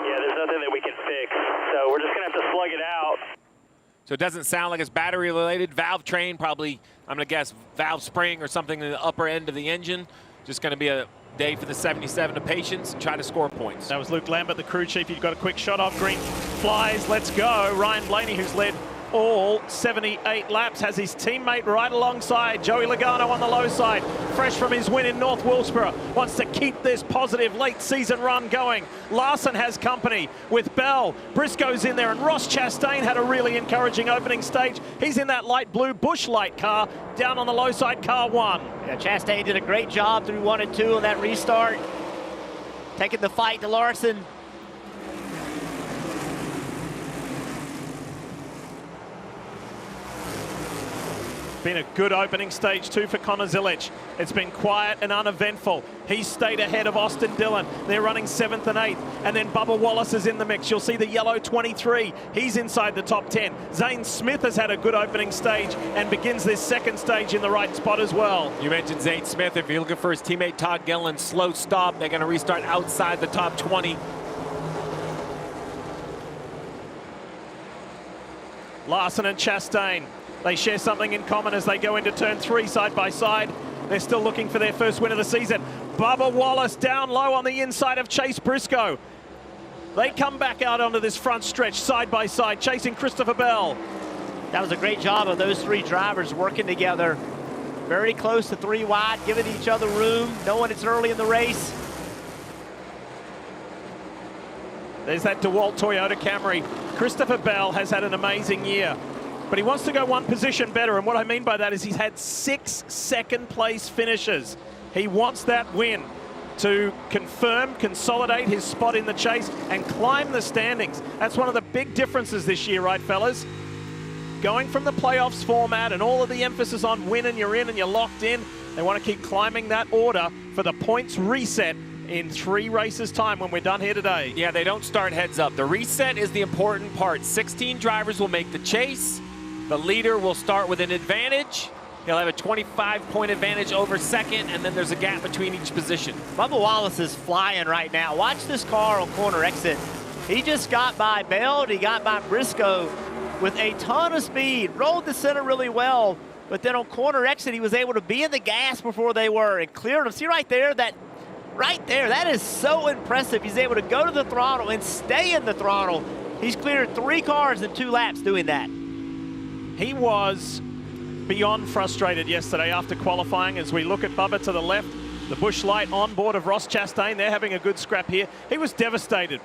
Yeah, there's nothing that we can fix. So we're just going to have to slug it out. So it doesn't sound like it's battery related. Valve train, probably, I'm going to guess, valve spring or something in the upper end of the engine. Just going to be a day for the 77 of patience and try to score points. That was Luke Lambert, the crew chief. You've got a quick shot off. Green flies. Let's go. Ryan Blaney, who's led all 78 laps, has his teammate right alongside. Joey Logano on the low side, fresh from his win in North Wilkesboro, wants to keep this positive late season run going. Larson has company with Bell. Briscoe's in there, and Ross Chastain had a really encouraging opening stage. He's in that light blue Busch Light car down on the low side, car 1. Yeah, Chastain did a great job through 1 and 2 on that restart, taking the fight to Larson. Been a good opening stage too for Connor Zilic. It's been quiet and uneventful. He's stayed ahead of Austin Dillon. They're running 7th and 8th. And then Bubba Wallace is in the mix. You'll see the yellow 23. He's inside the top 10. Zane Smith has had a good opening stage and begins this second stage in the right spot as well. You mentioned Zane Smith. If you're looking for his teammate Todd Gilliland, slow stop. They're going to restart outside the top 20. Larson and Chastain. They share something in common as they go into turn 3 side by side. They're still looking for their first win of the season. Bubba Wallace down low on the inside of Chase Briscoe. They come back out onto this front stretch side by side, chasing Christopher Bell. That was a great job of those 3 drivers working together. Very close to 3 wide, giving each other room, knowing it's early in the race. There's that DeWalt Toyota Camry. Christopher Bell has had an amazing year, but he wants to go 1 position better, and what I mean by that is he's had 6 second-place finishes. He wants that win to confirm, consolidate his spot in the chase, and climb the standings. That's one of the big differences this year, right, fellas? Going from the playoffs format and all of the emphasis on win and you're in and you're locked in, they want to keep climbing that order for the points reset in 3 races time when we're done here today. Yeah, they don't start heads up. The reset is the important part. 16 drivers will make the chase. The leader will start with an advantage. He'll have a 25-point advantage over second, and then there's a gap between each position. Bubba Wallace is flying right now. Watch this car on corner exit. He just got by Bell, he got by Briscoe with a ton of speed, rolled the center really well, but then on corner exit, he was able to be in the gas before they were and cleared them. See right there, that is so impressive. He's able to go to the throttle and stay in the throttle. He's cleared 3 cars in 2 laps doing that. He was beyond frustrated yesterday after qualifying. As we look at Bubba to the left, the Busch Light on board of Ross Chastain. They're having a good scrap here. He was devastated.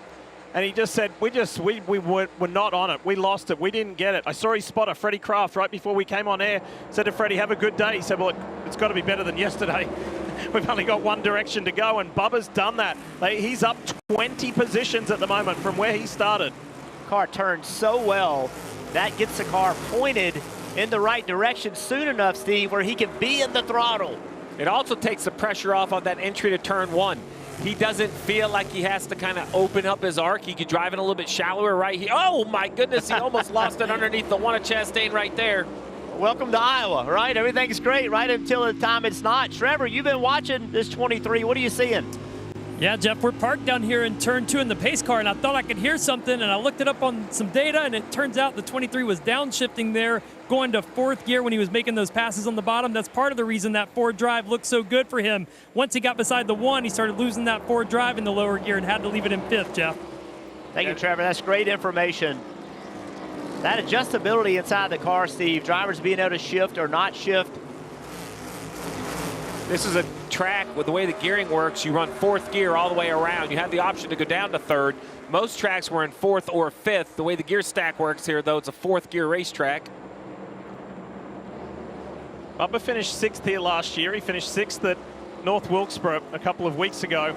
And he just said, we were not on it. We lost it. We didn't get it. I saw his spotter, Freddie Kraft, right before we came on air, said to Freddie, have a good day. He said, well, it's got to be better than yesterday. We've only got 1 direction to go, and Bubba's done that. He's up 20 positions at the moment from where he started. Car turned so well. That gets the car pointed in the right direction soon enough, Steve, where he can be in the throttle. It also takes the pressure off on that entry to turn 1. He doesn't feel like he has to kind of open up his arc. He could drive it a little bit shallower right here. Oh, my goodness, he almost lost it underneath the one of Chastain right there. Welcome to Iowa, right? Everything's great right until the time it's not. Trevor, you've been watching this 23. What are you seeing? Yeah, Jeff, we're parked down here in turn 2 in the pace car, and I thought I could hear something, and I looked it up on some data, and it turns out the 23 was downshifting there, going to 4th gear when he was making those passes on the bottom. That's part of the reason that forward drive looked so good for him. Once he got beside the 1, he started losing that forward drive in the lower gear and had to leave it in 5th, Jeff. Thank you, Trevor. That's great information. That adjustability inside the car, Steve, drivers being able to shift or not shift. This is a track with the way the gearing works. You run 4th gear all the way around. You have the option to go down to 3rd. Most tracks were in 4th or 5th. The way the gear stack works here, though, it's a 4th gear racetrack. Bubba finished 6th here last year. He finished 6th at North Wilkesboro a couple of weeks ago.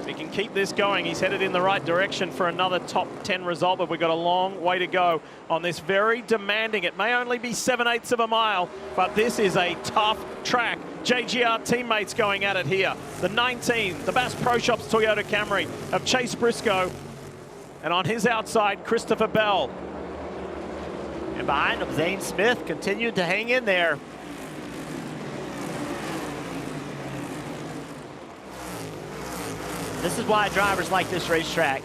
If he can keep this going, he's headed in the right direction for another top 10 result, but we've got a long way to go on this very demanding. It may only be 7/8 of a mile, but this is a tough track. JGR teammates going at it here. The 19, the Bass Pro Shops Toyota Camry of Chase Briscoe. And on his outside, Christopher Bell. And behind him, Zane Smith continued to hang in there. This is why drivers like this racetrack.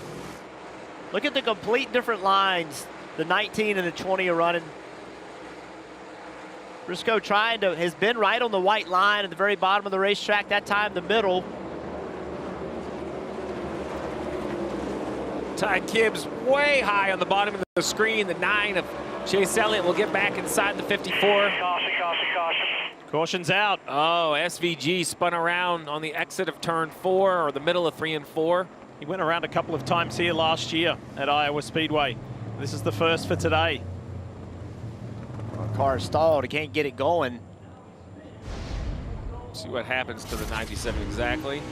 Look at the complete different lines the 19 and the 20 are running. Briscoe has been right on the white line at the very bottom of the racetrack, that time the middle. Ty Gibbs way high on the bottom of the screen. The 9 of Chase Elliott will get back inside the 54. Caution. Caution's out. Oh, SVG spun around on the exit of turn 4 or the middle of 3 and 4. He went around a couple of times here last year at Iowa Speedway. This is the first for today. Car stalled, he can't get it going. See what happens to the 97 exactly.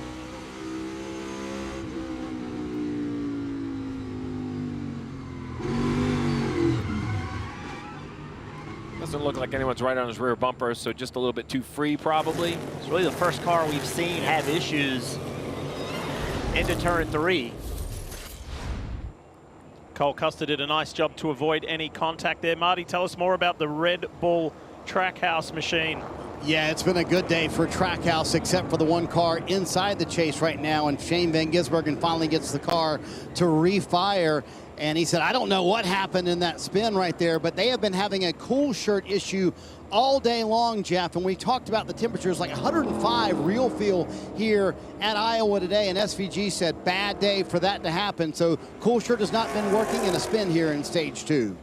Doesn't look like anyone's right on his rear bumper, so just a little bit too free probably. It's really the first car we've seen have issues into turn 3. Cole Custer did a nice job to avoid any contact there. Marty, tell us more about the Red Bull Trackhouse machine. Yeah, it's been a good day for Trackhouse, except for the one car inside the chase right now, and Shane Van Gisbergen finally gets the car to refire. And he said, I don't know what happened in that spin right there, but they have been having a cool shirt issue all day long, Jeff. And we talked about the temperatures, like 105 real feel here at Iowa today. And SVG said, bad day for that to happen. So cool shirt has not been working in a spin here in stage 2.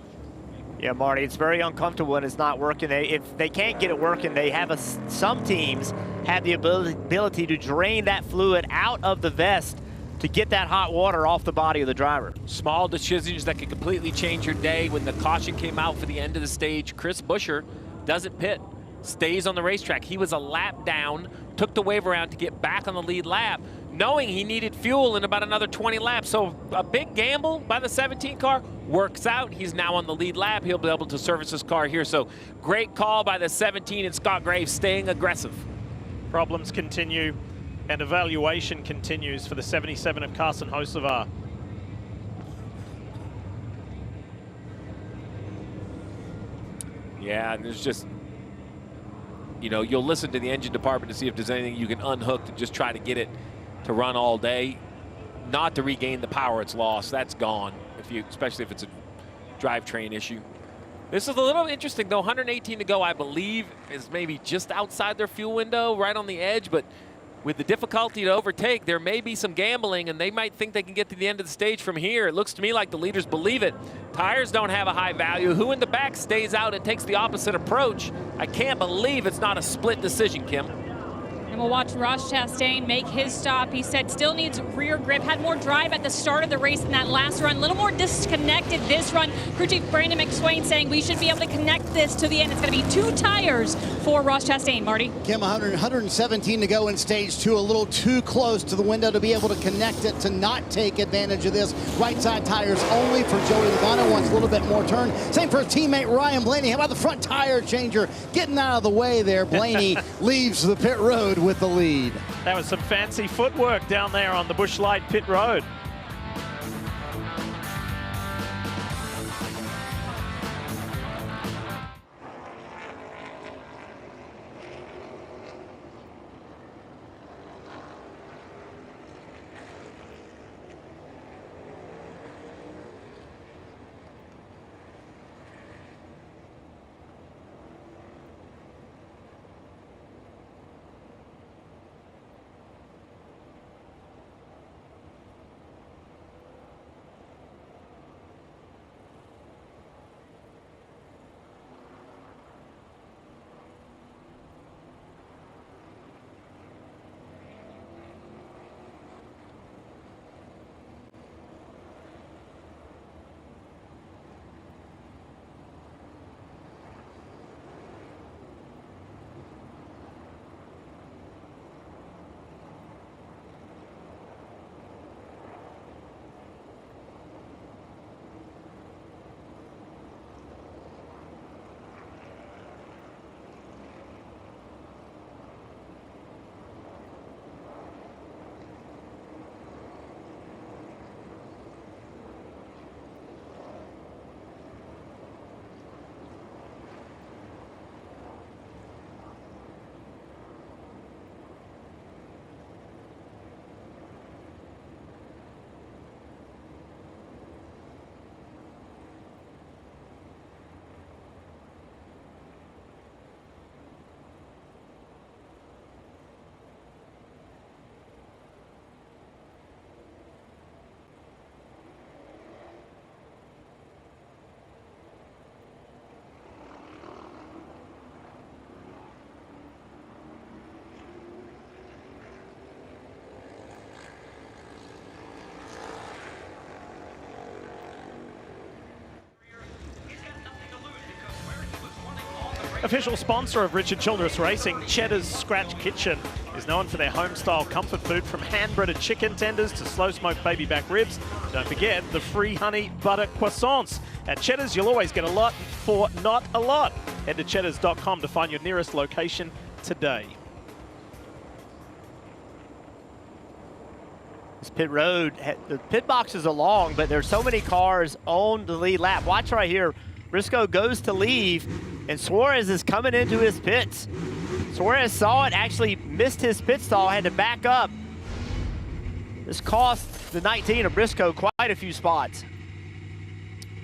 Yeah, Marty, it's very uncomfortable when it's not working. If they can't get it working, they have some teams have the ability to drain that fluid out of the vest to get that hot water off the body of the driver. Small decisions that could completely change your day. When the caution came out for the end of the stage, Chris Buescher doesn't pit, stays on the racetrack. He was a lap down, took the wave around to get back on the lead lap, knowing he needed fuel in about another 20 laps. So a big gamble by the 17 car works out. He's now on the lead lap. He'll be able to service his car here. So great call by the 17 and Scott Graves staying aggressive. Problems continue and evaluation continues for the 77 of Carson Hocevar. Yeah, and there's just, you know, you'll listen to the engine department to see if there's anything you can unhook to just try to get it to run all day, not to regain the power it's lost. That's gone, especially if it's a drivetrain issue. This is a little interesting, though. 118 to go, I believe, is maybe just outside their fuel window, right on the edge, but with the difficulty to overtake, there may be some gambling, and they might think they can get to the end of the stage from here. It looks to me like the leaders believe it. Tires don't have a high value. Who in the back stays out and takes the opposite approach? I can't believe it's not a split decision, Kim. And we'll watch Ross Chastain make his stop. He said still needs rear grip, had more drive at the start of the race in that last run, a little more disconnected this run. Crew Chief Brandon McSwain saying we should be able to connect this to the end. It's going to be 2 tires for Ross Chastain, Marty. Kim, 117 to go in stage 2, a little too close to the window to be able to connect it, to not take advantage of this. Right side tires only for Joey Logano, wants a little bit more turn. Same for his teammate Ryan Blaney. How about the front tire changer getting out of the way there? Blaney leaves the pit road with the lead. That was some fancy footwork down there on the Busch Light pit road. Official sponsor of Richard Childress Racing, Cheddar's Scratch Kitchen is known for their home-style comfort food, from hand-breaded chicken tenders to slow-smoked baby back ribs. Don't forget the free honey butter croissants. At Cheddar's, you'll always get a lot for not a lot. Head to cheddars.com to find your nearest location today. This pit road, the pit boxes are long, but there's so many cars on the lead lap. Watch right here. Briscoe goes to leave, and Suarez is coming into his pits. Suarez saw it, actually missed his pit stall, had to back up. This cost the 19 of Briscoe quite a few spots.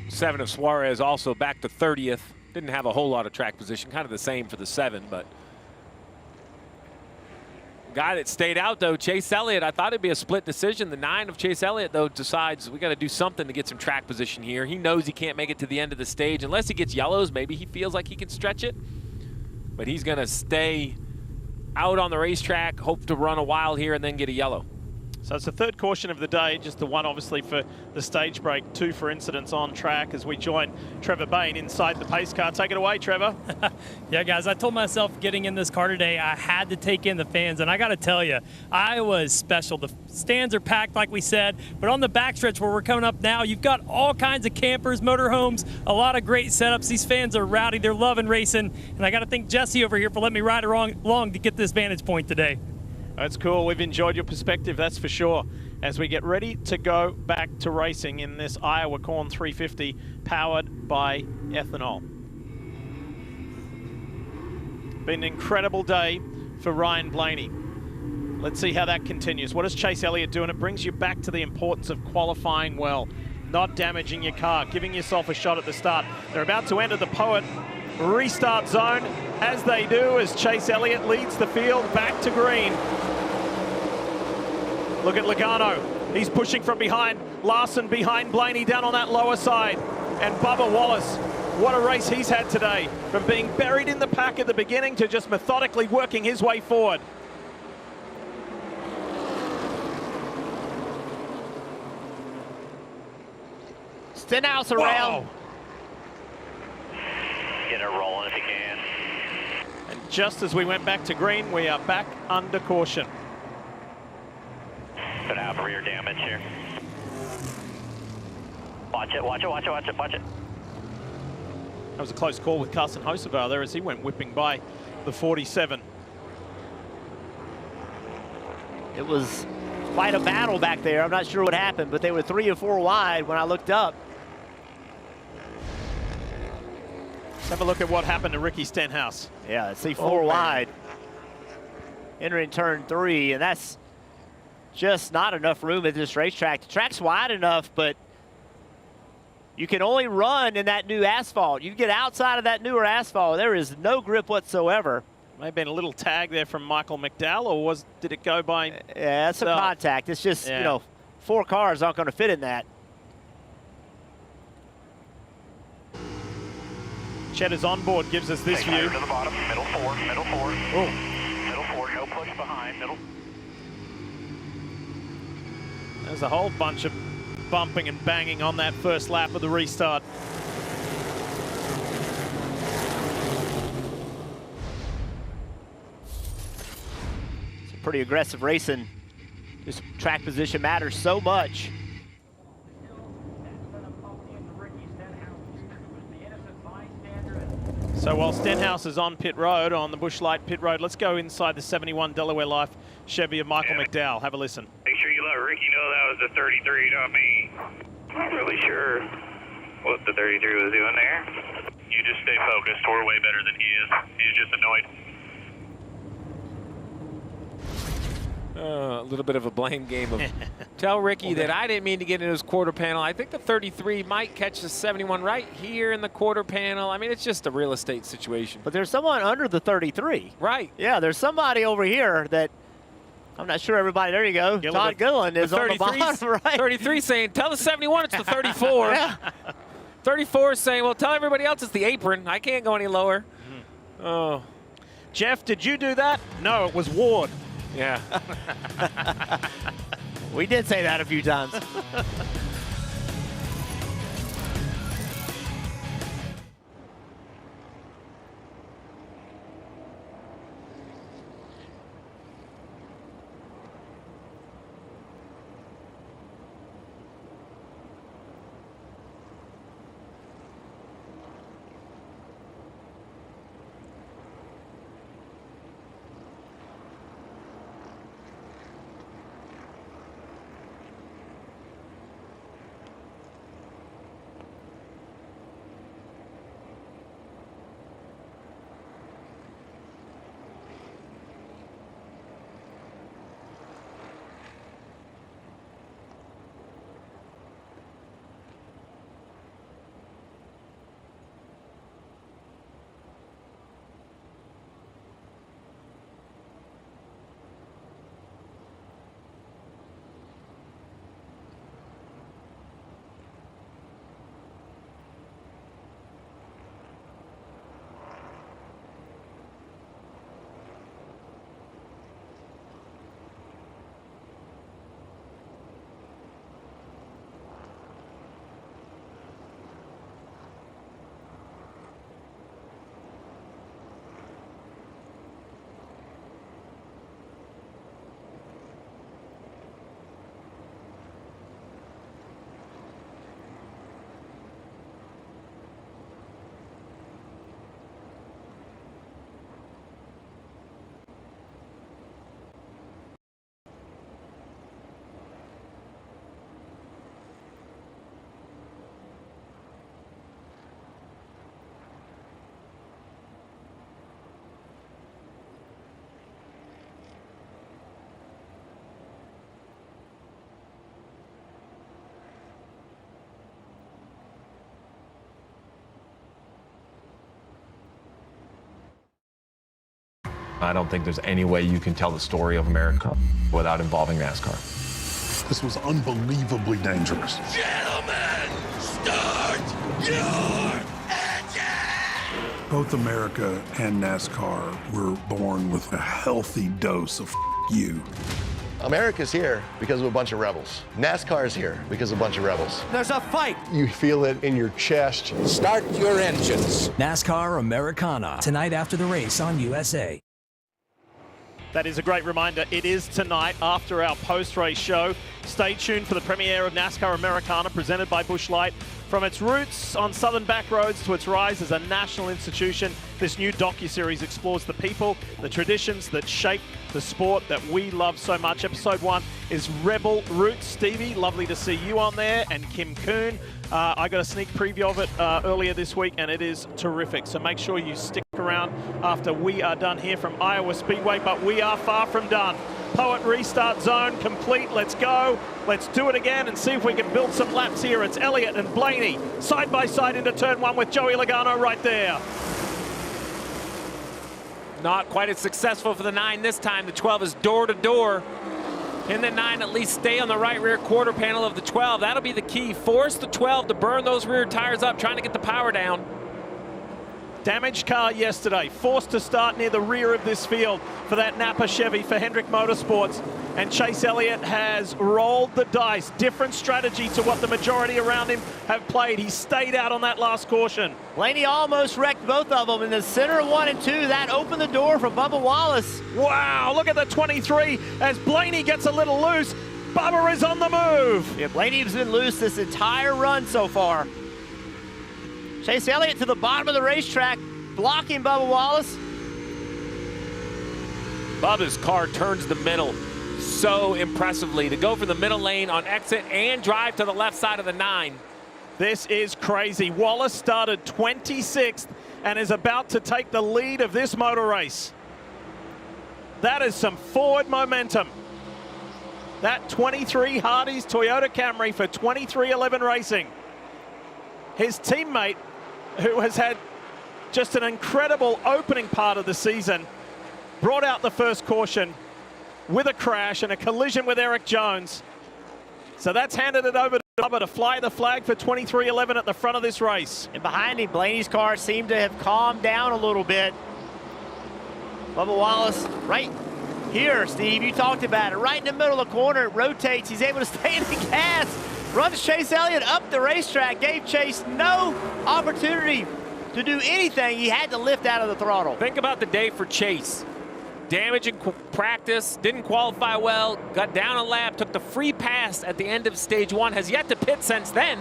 7 of Suarez also back to 30th. Didn't have a whole lot of track position, kind of the same for the 7, but guy that stayed out, though, Chase Elliott. I thought it'd be a split decision. The 9 of Chase Elliott, though, decides we got to do something to get some track position here. He knows he can't make it to the end of the stage unless he gets yellows. Maybe he feels like he can stretch it, but he's going to stay out on the racetrack, hope to run a while here and then get a yellow. So it's the third caution of the day, just the one obviously for the stage break, 2 for incidents on track as we join Trevor Bayne inside the pace car. Take it away, Trevor. Yeah, guys, I told myself getting in this car today, I had to take in the fans, and I got to tell you, I was special. The stands are packed, like we said, but on the backstretch where we're coming up now, you've got all kinds of campers, motorhomes, a lot of great setups. These fans are rowdy. They're loving racing, and I got to thank Jesse over here for letting me ride along to get this vantage point today. That's cool. We've enjoyed your perspective, that's for sure, as we get ready to go back to racing in this Iowa Corn 350 powered by ethanol. Been an incredible day for Ryan Blaney. Let's see how that continues. What does Chase Elliott do? And it brings you back to the importance of qualifying well, not damaging your car, giving yourself a shot at the start. They're about to enter the Poet restart zone, as they do, as Chase Elliott leads the field back to green. Look at Logano. He's pushing from behind. Larson behind Blaney down on that lower side. And Bubba Wallace, what a race he's had today. From being buried in the pack at the beginning to just methodically working his way forward. Stenhouse around. Whoa. Get it rolling if you can. And just as we went back to green, we are back under caution. Gonna have rear damage here. Watch it, watch it, watch it, watch it, watch it. That was a close call with Carson Hocevar there as he went whipping by the 47. It was quite a battle back there. I'm not sure what happened, but they were 3 or 4 wide when I looked up. Let's have a look at what happened to Ricky Stenhouse. Yeah, see 4 wide. Entering turn 3, and that's just not enough room at this racetrack. The track's wide enough, but you can only run in that new asphalt. You get outside of that newer asphalt, there is no grip whatsoever. May have been a little tag there from Michael McDowell, or did it go by? Yeah, that's a contact. It's just, you know, 4 cars aren't going to fit in that. Cheddar's onboard gives us this view. To the bottom, middle 4, middle 4. Oh. Middle 4, no push behind, middle. There's a whole bunch of bumping and banging on that first lap of the restart. It's pretty aggressive racing. This track position matters so much. So while Stenhouse is on pit road, on the Busch Light pit road, let's go inside the 71 Delaware Life Chevy of Michael McDowell. Have a listen. Make sure you let Ricky know that was the 33, not me. Not really sure what the 33 was doing there. You just stay focused. We're way better than he is. He's just annoyed. A little bit of a blame game of tell Ricky that I didn't mean to get into his quarter panel. I think the 33 might catch the 71 right here in the quarter panel. I mean, it's just a real estate situation. But there's someone under the 33. Right. Yeah, there's somebody over here that I'm not sure everybody. There you go. Todd Gillen is on the bottom right. 33 saying, tell the 71 it's the 34. Yeah. 34 is saying, well, tell everybody else it's the apron. I can't go any lower. Oh. Jeff, did you do that? No, it was Ward. Yeah. We did say that a few times. I don't think there's any way you can tell the story of America without involving NASCAR. This was unbelievably dangerous. Gentlemen, start your engine! Both America and NASCAR were born with a healthy dose of you. America's here because of a bunch of rebels. NASCAR is here because of a bunch of rebels. There's a fight! You feel it in your chest. Start your engines. NASCAR Americana, tonight after the race on USA. That is a great reminder. It is tonight after our post-race show. Stay tuned for the premiere of NASCAR Americana, presented by Busch Light. From its roots on southern back roads to its rise as a national institution, this new docuseries explores the people, the traditions that shape the sport that we love so much. Episode 1 is Rebel Roots. Stevie, lovely to see you on there, and Kim Kuhn. I got a sneak preview of it earlier this week, and it is terrific. So make sure you stick around after we are done here from Iowa Speedway, but we are far from done. Poet restart zone complete. Let's go. Let's do it again and see if we can build some laps here. It's Elliott and Blaney side by side into turn 1 with Joey Logano right there. Not quite as successful for the 9 this time. The 12 is door to door. Can the 9 at least stay on the right rear quarter panel of the 12? That'll be the key. Force the 12 to burn those rear tires up, trying to get the power down. Damaged car yesterday, forced to start near the rear of this field for that Napa Chevy for Hendrick Motorsports. And Chase Elliott has rolled the dice. Different strategy to what the majority around him have played. He stayed out on that last caution. Blaney almost wrecked both of them in the center of 1 and 2. That opened the door for Bubba Wallace. Wow, look at the 23 as Blaney gets a little loose. Bubba is on the move. Yeah, Blaney's been loose this entire run so far. Chase Elliott to the bottom of the racetrack, blocking Bubba Wallace. Bubba's car turns the middle so impressively to go for the middle lane on exit and drive to the left side of the 9. This is crazy. Wallace started 26th and is about to take the lead of this motor race. That is some forward momentum. That 23 Hardee's Toyota Camry for 2311 Racing. His teammate, who has had just an incredible opening part of the season, brought out the first caution with a crash and a collision with Eric Jones. So that's handed it over to Bubba to fly the flag for 2311 at the front of this race. And behind him, Blaney's car seemed to have calmed down a little bit. Bubba Wallace right here, Steve, you talked about it. Right in the middle of the corner, it rotates. He's able to stay in the gas. Runs Chase Elliott up the racetrack. Gave Chase no opportunity to do anything. He had to lift out of the throttle. Think about the day for Chase. Damage in practice, didn't qualify well, got down a lap, took the free pass at the end of stage 1, has yet to pit since then.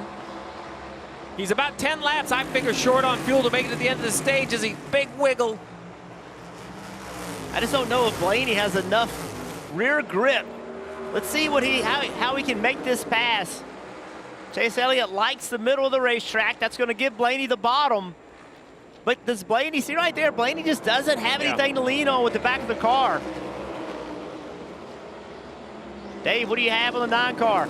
He's about 10 laps, I figure, short on fuel to make it to the end of the stage as he big wiggle. I just don't know if Blaney has enough rear grip. Let's see what how he can make this pass. Chase Elliott likes the middle of the racetrack. That's going to give Blaney the bottom. But does Blaney, see right there, Blaney just doesn't have anything to lean on with the back of the car. Dave, what do you have on the 9 car?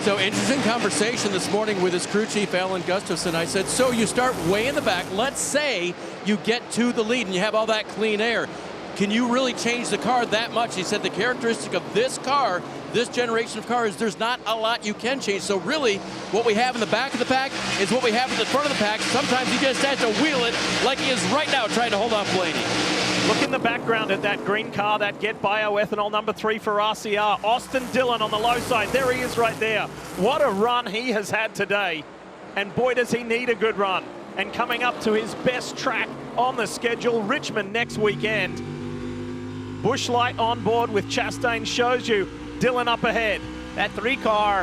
So interesting conversation this morning with his crew chief, Alan Gustafson. I said, so you start way in the back. Let's say you get to the lead and you have all that clean air. Can you really change the car that much? He said the characteristic of this car, this generation of cars, there's not a lot you can change. So really, what we have in the back of the pack is what we have in the front of the pack. Sometimes he just has to wheel it like he is right now trying to hold off Blaney. Look in the background at that green car, that Get Bioethanol number 3 for RCR. Austin Dillon on the low side. There he is right there. What a run he has had today. And boy, does he need a good run. And coming up to his best track on the schedule, Richmond next weekend. Busch Light on board with Chastain shows you Dillon up ahead. That 3 car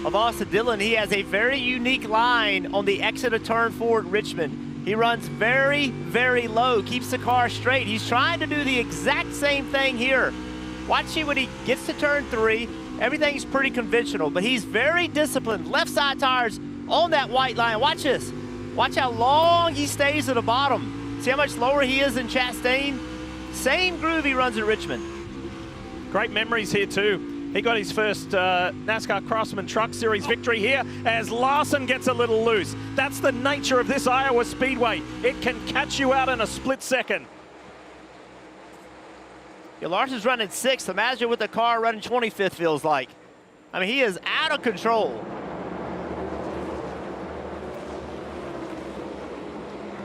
of Austin Dillon, he has a very unique line on the exit of turn 4 at Richmond. He runs very, very low, keeps the car straight. He's trying to do the exact same thing here. Watch him when he gets to turn 3. Everything's pretty conventional, but he's very disciplined. Left side tires on that white line. Watch this. Watch how long he stays at the bottom. See how much lower he is than Chastain? Same groove he runs at Richmond. Great memories here too. He got his first NASCAR Craftsman Truck Series victory here as Larson gets a little loose. That's the nature of this Iowa Speedway. It can catch you out in a split second. Yeah, Larson's running 6th. Imagine what the car running 25th feels like. I mean, he is out of control.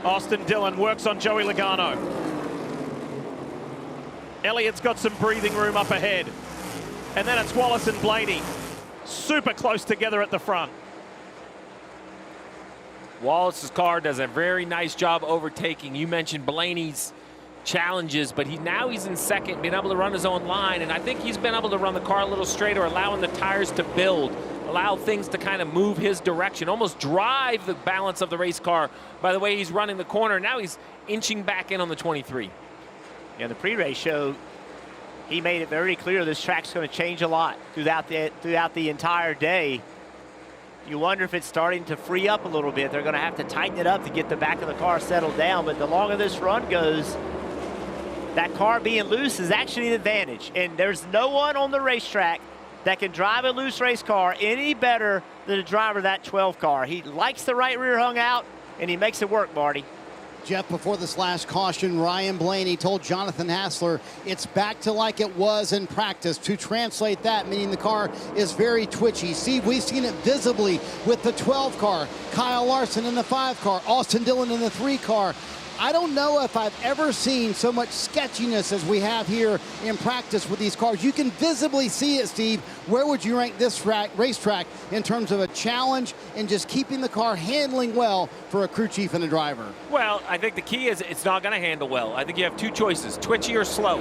Austin Dillon works on Joey Logano. Elliott's got some breathing room up ahead. And then it's Wallace and Blaney. Super close together at the front. Wallace's car does a very nice job overtaking. You mentioned Blaney's challenges, but now he's in second, being able to run his own line, and I think he's been able to run the car a little straighter, allowing the tires to build, allow things to kind of move his direction, almost drive the balance of the race car by the way he's running the corner. Now he's inching back in on the 23. Yeah, the pre-race show, he made it very clear this track's going to change a lot throughout the entire day. You wonder if it's starting to free up a little bit. They're going to have to tighten it up to get the back of the car settled down, but the longer this run goes, that car being loose is actually an advantage. And there's no one on the racetrack that can drive a loose race car any better than the driver of that 12 car. He likes the right rear hung out, and he makes it work, Marty. Jeff, before this last caution, Ryan Blaney told Jonathan Hassler it's back to like it was in practice. To translate that, meaning the car is very twitchy. See, we've seen it visibly with the 12 car, Kyle Larson in the 5 car, Austin Dillon in the 3 car. I don't know if I've ever seen so much sketchiness as we have here in practice with these cars. You can visibly see it, Steve. Where would you rank this racetrack in terms of a challenge and just keeping the car handling well for a crew chief and a driver? Well, I think the key is it's not going to handle well. I think you have 2 choices, twitchy or slow.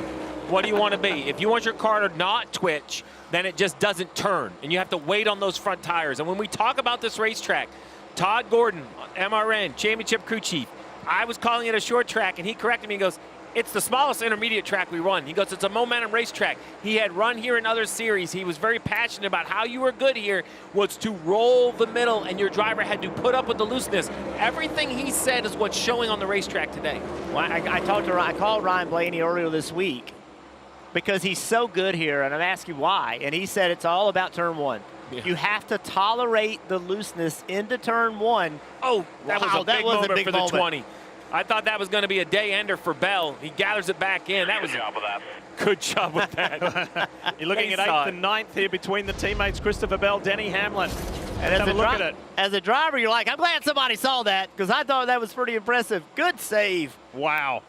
What do you want to be? If you want your car to not twitch, then it just doesn't turn, and you have to wait on those front tires. And when we talk about this racetrack, Todd Gordon, MRN, championship crew chief, I was calling it a short track, and he corrected me and goes, it's the smallest intermediate track we run. He goes, it's a momentum racetrack. He had run here in other series. He was very passionate about how you were good here was to roll the middle, and your driver had to put up with the looseness. Everything he said is what's showing on the racetrack today. Well, I called Ryan Blaney earlier this week because he's so good here, and I'm asking why, and he said it's all about turn 1. Yeah. You have to tolerate the looseness into turn 1. Oh, that was a big moment for the 20. I thought that was going to be a day ender for Bell. He gathers it back in. That was a job with that. Good job with that. You're looking at 8th and 9th here between the teammates Christopher Bell, Denny Hamlin. And have a look at it. As a driver, you're like, I'm glad somebody saw that because I thought that was pretty impressive. Good save. Wow.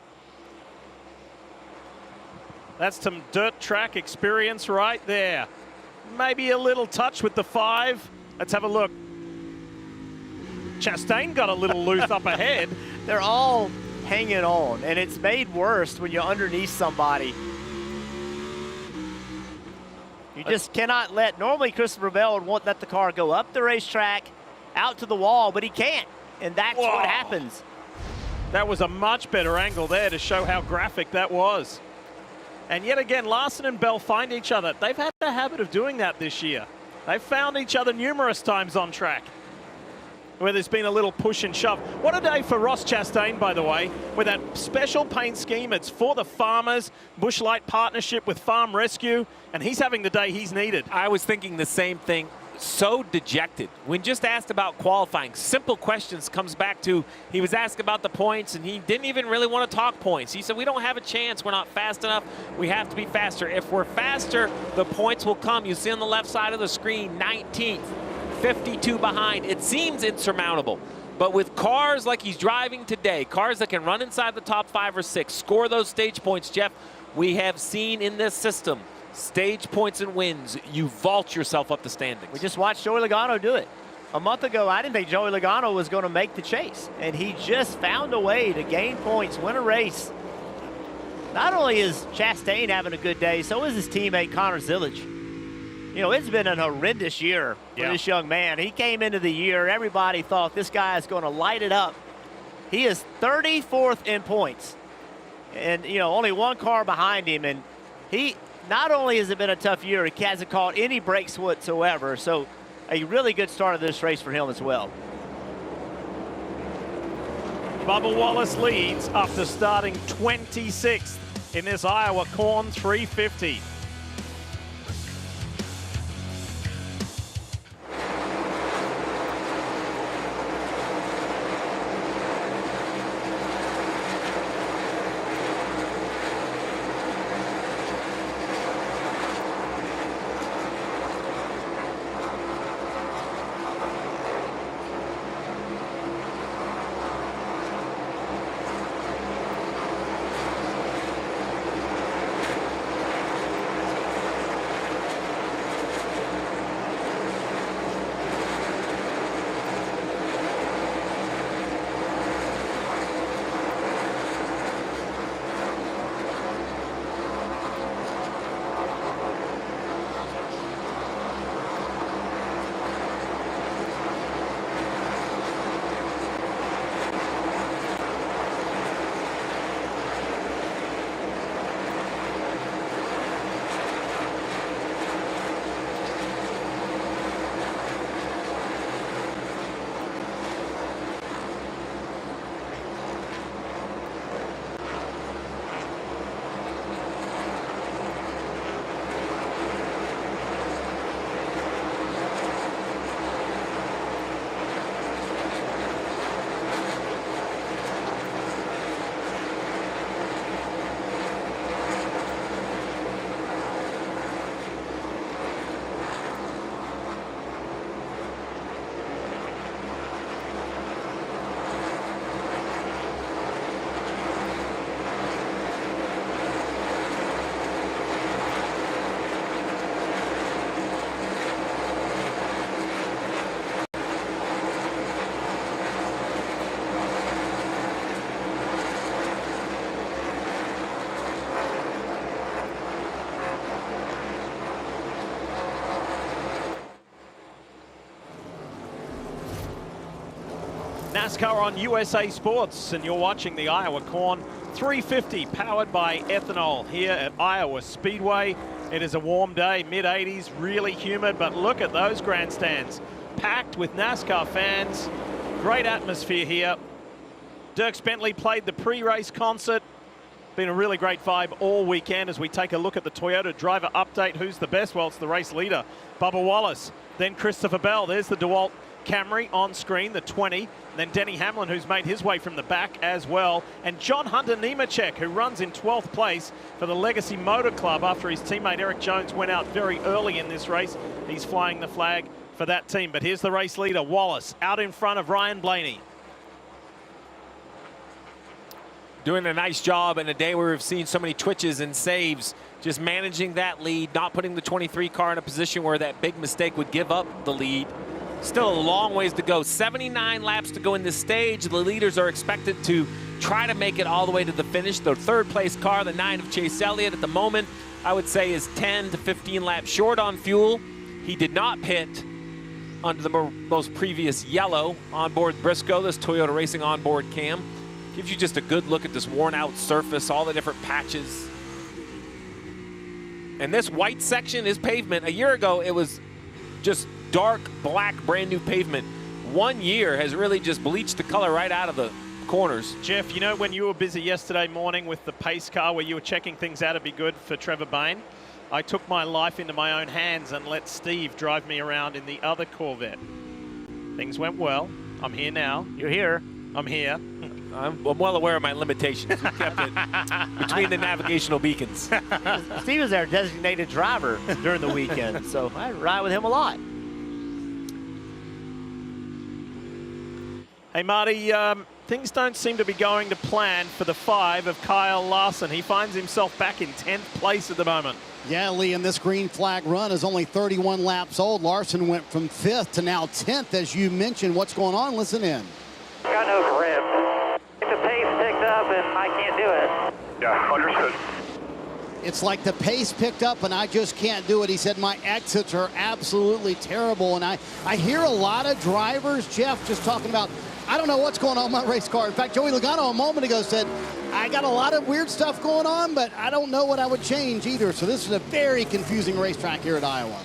That's some dirt track experience right there. Maybe a little touch with the 5. Let's have a look. Chastain got a little loose up ahead. They're all hanging on, and it's made worse when you're underneath somebody. You just cannot let, normally Christopher Bell would let the car go up the racetrack, out to the wall, but he can't, and that's what happens. That was a much better angle there to show how graphic that was. And yet again, Larson and Bell find each other. They've had the habit of doing that this year. They've found each other numerous times on track where there's been a little push and shove. What a day for Ross Chastain, by the way, with that special paint scheme. It's for the farmers, Busch Light partnership with Farm Rescue, and he's having the day he's needed. I was thinking the same thing. So dejected. When just asked about qualifying, simple questions comes back to, he was asked about the points, and he didn't even really want to talk points. He said, we don't have a chance. We're not fast enough. We have to be faster. If we're faster, the points will come. You see on the left side of the screen, 19th, 52 behind. It seems insurmountable. But with cars like he's driving today, cars that can run inside the top 5 or 6, score those stage points, Jeff, we have seen in this system, stage points and wins, you vault yourself up the standings. We just watched Joey Logano do it. A month ago, I didn't think Joey Logano was going to make the chase, and he just found a way to gain points, win a race. Not only is Chastain having a good day, so is his teammate Connor Zillage. You know, it's been an horrendous year for this young man. He came into the year, everybody thought this guy is going to light it up. He is 34th in points, and, you know, only 1 car behind him, and he... Not only has it been a tough year, he hasn't caught any breaks whatsoever. So a really good start of this race for him as well. Bubba Wallace leads after starting 26th in this Iowa Corn 350. NASCAR on USA Sports, and you're watching the Iowa Corn 350 powered by ethanol here at Iowa Speedway. It is a warm day, mid-80s, really humid, but look at those grandstands, packed with NASCAR fans. Great atmosphere here. Dierks Bentley played the pre-race concert. Been a really great vibe all weekend as we take a look at the Toyota driver update. Who's the best? Well, it's the race leader, Bubba Wallace. Then Christopher Bell. There's the DeWalt Camry on screen, the 20. And then Denny Hamlin, who's made his way from the back as well. And John Hunter Nemechek, who runs in 12th place for the Legacy Motor Club after his teammate Eric Jones went out very early in this race. He's flying the flag for that team. But here's the race leader, Wallace, out in front of Ryan Blaney. Doing a nice job in a day where we've seen so many twitches and saves, just managing that lead, not putting the 23 car in a position where that big mistake would give up the lead. Still a long ways to go. 79 laps to go in this stage. The leaders are expected to try to make it all the way to the finish. The third place car, the 9 of Chase Elliott, at the moment, I would say is 10 to 15 laps short on fuel. He did not pit under the most previous yellow onboard Briscoe, this Toyota Racing onboard cam. Gives you just a good look at this worn out surface, all the different patches. And this white section is pavement. A year ago, it was just dark black, brand new pavement. 1 year has really just bleached the color right out of the corners. Jeff, you know when you were busy yesterday morning with the pace car where you were checking things out to be good for Trevor Bayne, I took my life into my own hands and let Steve drive me around in the other Corvette. Things went well. I'm here now. You're here. I'm here. I'm well aware of my limitations. We kept it between the navigational beacons. Steve was our designated driver during the weekend, so I ride with him a lot. Hey, Marty, things don't seem to be going to plan for the 5 of Kyle Larson. He finds himself back in 10th place at the moment. Yeah, Lee, and this green flag run is only 31 laps old. Larson went from 5th to now 10th, as you mentioned. What's going on? Listen in. Got no grip. The pace picked up and I can't do it. Yeah, understood. It's like the pace picked up and I just can't do it. He said my exits are absolutely terrible. And I hear a lot of drivers, Jeff, just talking about, I don't know what's going on in my race car. In fact, Joey Logano a moment ago said, I got a lot of weird stuff going on, but I don't know what I would change either. So this is a very confusing racetrack here at Iowa.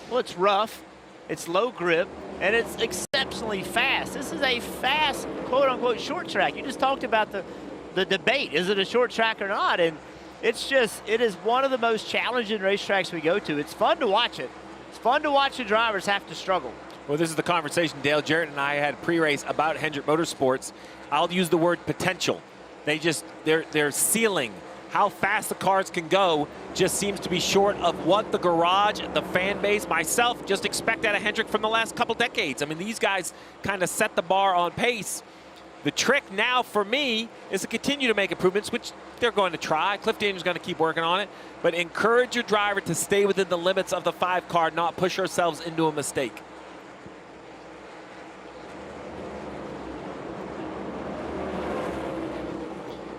Well, it's rough, it's low grip, and it's exceptionally fast. This is a fast, quote-unquote, short track. You just talked about the debate. Is it a short track or not? And it's just, it is one of the most challenging racetracks we go to. It's fun to watch it. It's fun to watch the drivers have to struggle. Well, this is the conversation Dale Jarrett and I had pre-race about Hendrick Motorsports. I'll use the word potential. Their ceiling, how fast the cars can go, just seems to be short of what the garage, the fan base, myself, just expect out of Hendrick from the last couple decades. I mean, these guys kind of set the bar on pace. The trick now for me is to continue to make improvements, which they're going to try. Cliff Daniels going to keep working on it, but encourage your driver to stay within the limits of the 5 car, not push ourselves into a mistake.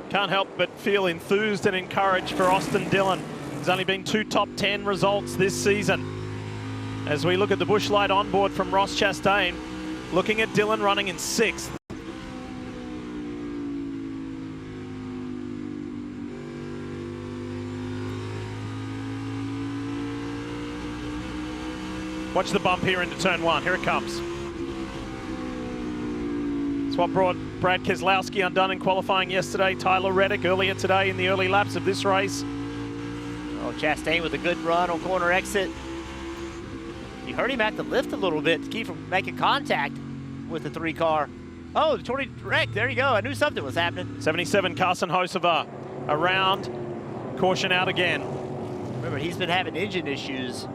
Can't help but feel enthused and encouraged for Austin Dillon. There's only been 2 top 10 results this season. As we look at the Busch Light onboard from Ross Chastain, looking at Dillon running in 6th. Watch the bump here into turn 1. Here it comes. It's what brought Brad Keselowski undone in qualifying yesterday. Tyler Reddick earlier today in the early laps of this race. Oh, Chastain with a good run on corner exit. You heard him have to lift a little bit to keep from making contact with the 3 car. Oh, the 20 wreck. There you go. I knew something was happening. 77 Carson Hocevar around. Caution out again. Remember, he's been having engine issues.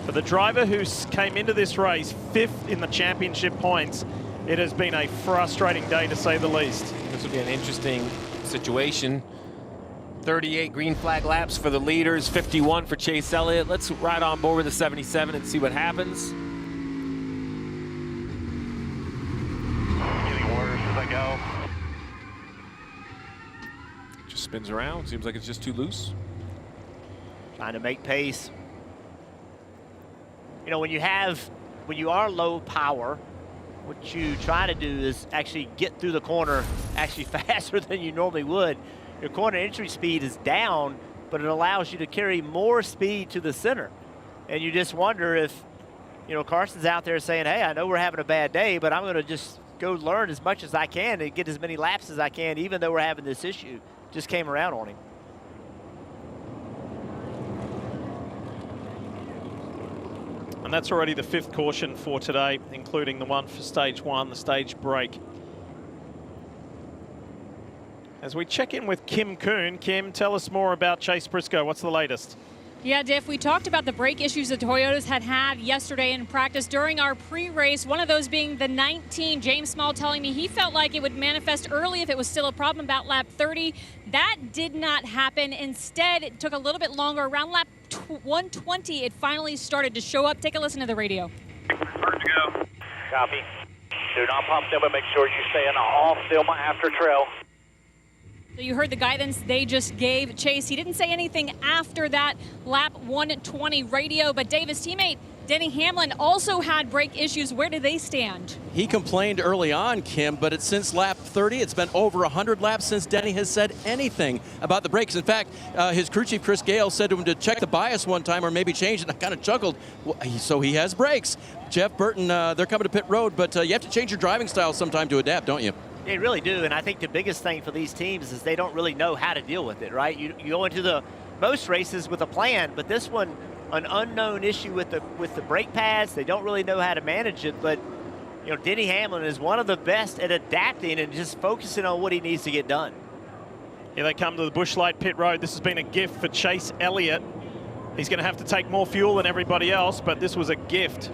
For the driver who came into this race 5th in the championship points, it has been a frustrating day to say the least. This will be an interesting situation. 38 green flag laps for the leaders, 51 for Chase Elliott. Let's ride on board with the 77 and see what happens. Getting worse as I go. Just spins around. Seems like it's just too loose. Trying to make pace. You know, when you are low power, what you try to do is actually get through the corner actually faster than you normally would. Your corner entry speed is down, but it allows you to carry more speed to the center. And you just wonder if, you know, Carson's out there saying, hey, I know we're having a bad day, but I'm going to just go learn as much as I can and get as many laps as I can, even though we're having this issue. Just came around on him. And that's already the 5th caution for today, including the one for stage 1, the stage break. As we check in with Kim Kuhn. Kim, tell us more about Chase Briscoe. What's the latest? Yeah, Diff, we talked about the brake issues the Toyotas had yesterday in practice during our pre-race, one of those being the 19. James Small telling me he felt like it would manifest early if it was still a problem about lap 30. That did not happen. Instead, it took a little bit longer. Around lap 120, it finally started to show up. Take a listen to the radio. First to go. Copy. Do not pump them, but make sure you stay in off Stillman after trail. So you heard the guidance they just gave Chase. He didn't say anything after that lap 120 radio, but Davis' teammate Denny Hamlin also had brake issues. Where do they stand? He complained early on, Kim, but it's since lap 30. It's been over 100 laps since Denny has said anything about the brakes. In fact, his crew chief, Chris Gale, said to him to check the bias one time or maybe change it. I kind of chuckled. Well, so he has brakes. Jeff Burton, they're coming to pit road, but you have to change your driving style sometime to adapt, don't you? They really do, and I think the biggest thing for these teams is they don't really know how to deal with it, right? You go into the most races with a plan, but this one, an unknown issue with the brake pads. They don't really know how to manage it, but you know, Denny Hamlin is one of the best at adapting and just focusing on what he needs to get done. Here they come to the Busch Light pit road. This has been a gift for Chase Elliott. He's going to have to take more fuel than everybody else, but this was a gift.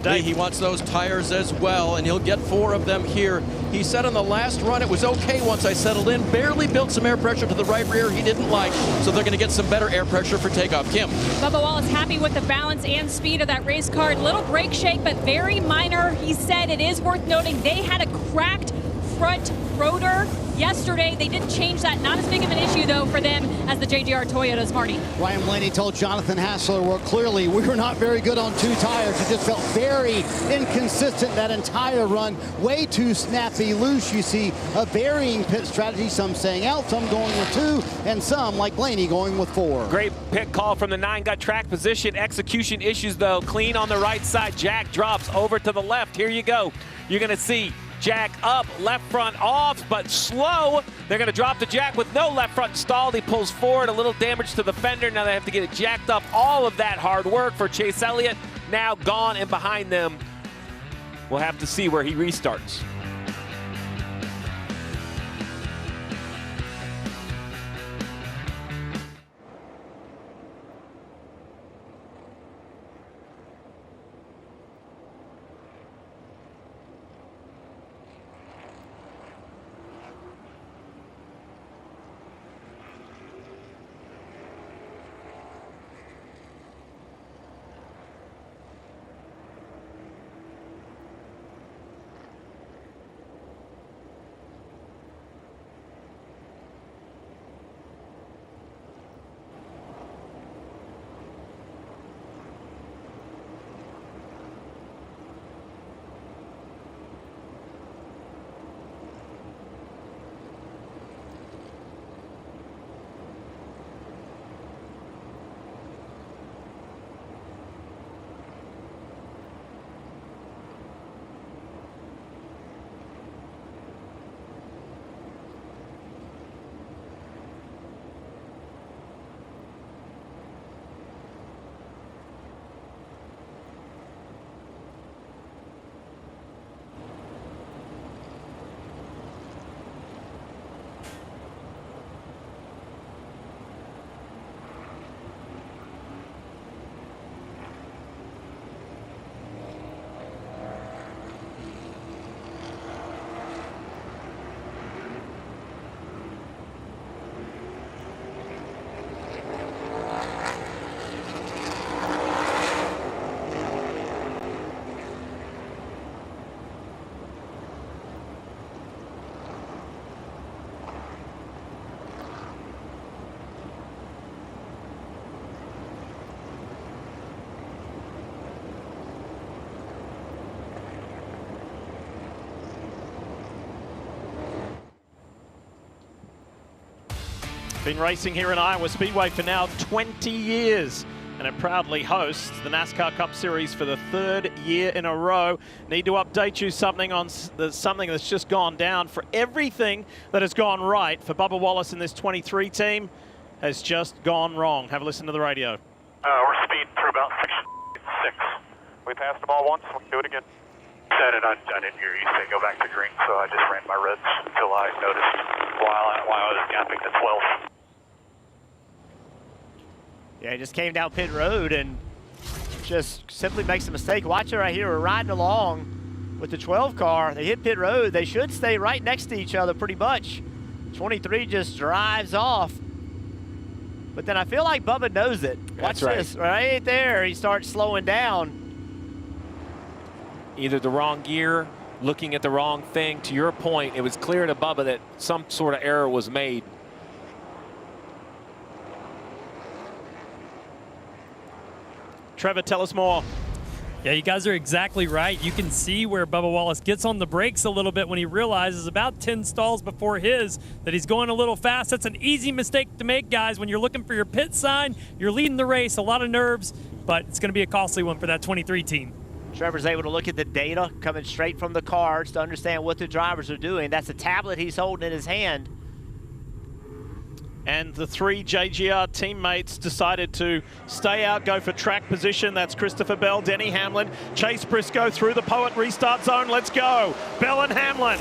He wants those tires as well, and he'll get 4 of them here. He said on the last run it was okay once I settled in. Barely built some air pressure to the right rear he didn't like, so they're going to get some better air pressure for takeoff. Kim. Bubba Wallace happy with the balance and speed of that race car. Little brake shake, but very minor. He said it is worth noting they had a cracked front rotor yesterday. They didn't change that. Not as big of an issue, though, for them as the JGR Toyotas. Marty. Ryan Blaney told Jonathan Hassler, well, clearly we were not very good on 2 tires. It just felt very inconsistent that entire run. Way too snappy, loose. You see a varying pit strategy. Some saying out, some going with 2, and some, like Blaney, going with 4. Great pit call from the 9. Got track position. Execution issues, though. Clean on the right side. Jack drops over to the left. Here you go. You're going to see Jack up, left front off, but slow. They're going to drop the Jack with no left front stalled. He pulls forward, a little damage to the fender. Now they have to get it jacked up. All of that hard work for Chase Elliott now gone and behind them. We'll have to see where he restarts. Been racing here in Iowa Speedway for now 20 years. And it proudly hosts the NASCAR Cup Series for the 3rd year in a row. Need to update you something on something that's just gone down. For everything that has gone right for Bubba Wallace and this 23 team has just gone wrong. Have a listen to the radio. We're speeding through about 6. We passed the ball once, we can do it again. Said it, I didn't hear you say go back to green, so I just ran my reds until I noticed while I was gapping the 12. Yeah, he just came down pit road and just simply makes a mistake. Watch it right here. We're riding along with the 12 car. They hit pit road. They should stay right next to each other pretty much. 23 just drives off. But then I feel like Bubba knows it. Watch this. Right there, he starts slowing down. Either the wrong gear, looking at the wrong thing. To your point, it was clear to Bubba that some sort of error was made. Trevor, tell us more. Yeah, you guys are exactly right. You can see where Bubba Wallace gets on the brakes a little bit when he realizes about 10 stalls before his that he's going a little fast. That's an easy mistake to make, guys. When you're looking for your pit sign, you're leading the race, a lot of nerves, but it's going to be a costly one for that 23 team. Trevor's able to look at the data coming straight from the cards to understand what the drivers are doing. That's a tablet he's holding in his hand. And the 3 JGR teammates decided to stay out, go for track position. That's Christopher Bell, Denny Hamlin, Chase Briscoe through the Poet restart zone. Let's go. Bell and Hamlin.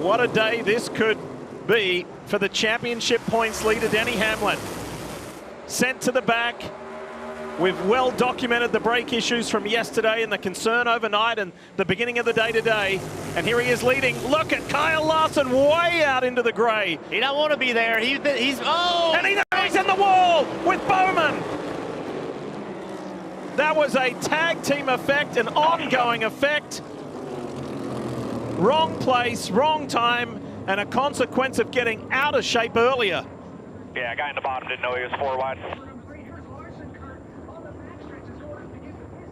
What a day this could be for the championship points leader, Denny Hamlin. Sent to the back. We've well documented the brake issues from yesterday and the concern overnight and the beginning of the day today. And here he is leading. Look at Kyle Larson way out into the gray. He don't want to be there. He's oh! And he's in the wall with Bowman. That was a tag team effect, an ongoing effect. Wrong place, wrong time, and a consequence of getting out of shape earlier. Yeah, guy in the bottom didn't know he was 4 wide.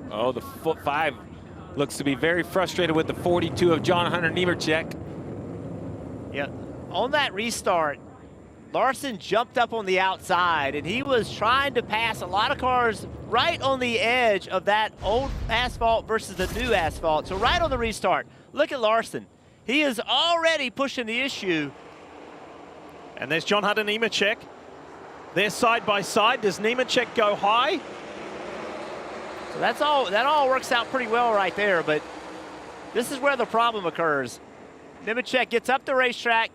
Oh, the foot 5 looks to be very frustrated with the 42 of John Hunter Nemechek. Yeah, on that restart, Larson jumped up on the outside, and he was trying to pass a lot of cars right on the edge of that old asphalt versus the new asphalt. So right on the restart, look at Larson. He is already pushing the issue. And there's John Hunter Nemechek. They're side by side. Does Nemechek go high? So that all works out pretty well right there, but this is where the problem occurs. Nemechek gets up the racetrack,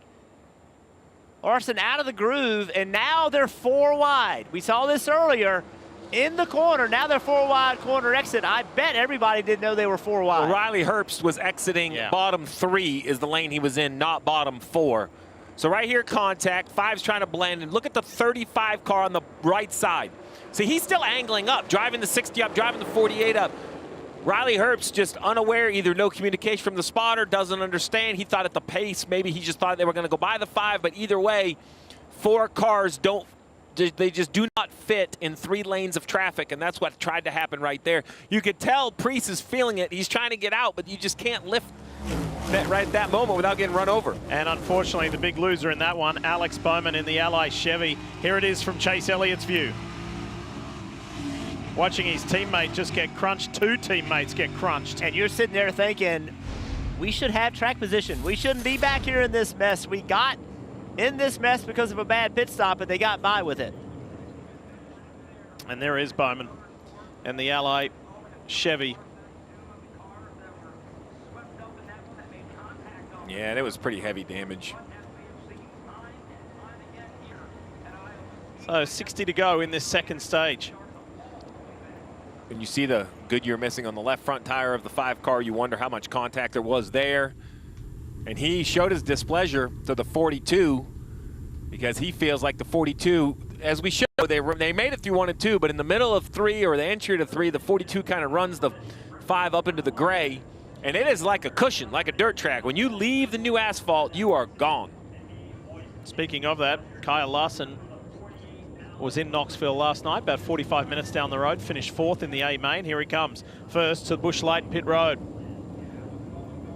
Larson out of the groove, and now they're 4 wide. We saw this earlier in the corner. Now they're 4 wide corner exit. I bet everybody didn't know they were 4 wide. Well, Riley Herbst was exiting bottom 3 is the lane he was in, not bottom 4. So right here, contact. 5's trying to blend, and look at the 35 car on the right side. See, he's still angling up, driving the 60 up, driving the 48 up. Riley Herbst just unaware, either no communication from the spotter, doesn't understand. He thought at the pace, maybe he just thought they were going to go by the 5, but either way, 4 cars they just do not fit in 3 lanes of traffic, and that's what tried to happen right there. You could tell Priest is feeling it. He's trying to get out, but you just can't lift right at that moment without getting run over. And unfortunately, the big loser in that one, Alex Bowman in the Ally Chevy. Here it is from Chase Elliott's view. Watching his teammate just get crunched, 2 teammates get crunched. And you're sitting there thinking, we should have track position. We shouldn't be back here in this mess. We got in this mess because of a bad pit stop, but they got by with it. And there is Bowman and the Ally Chevy. Yeah, and it was pretty heavy damage. So 60 to go in this second stage. When you see the Goodyear missing on the left front tire of the 5 car, you wonder how much contact there was there. And he showed his displeasure to the 42 because he feels like the 42, as we showed, they made it through 1 and 2, but in the middle of 3 or the entry to 3, the 42 kind of runs the 5 up into the gray. And it is like a cushion, like a dirt track. When you leave the new asphalt, you are gone. Speaking of that, Kyle Larson was in Knoxville last night, about 45 minutes down the road, finished 4th in the A main. Here he comes, first to Busch Light Pit Road.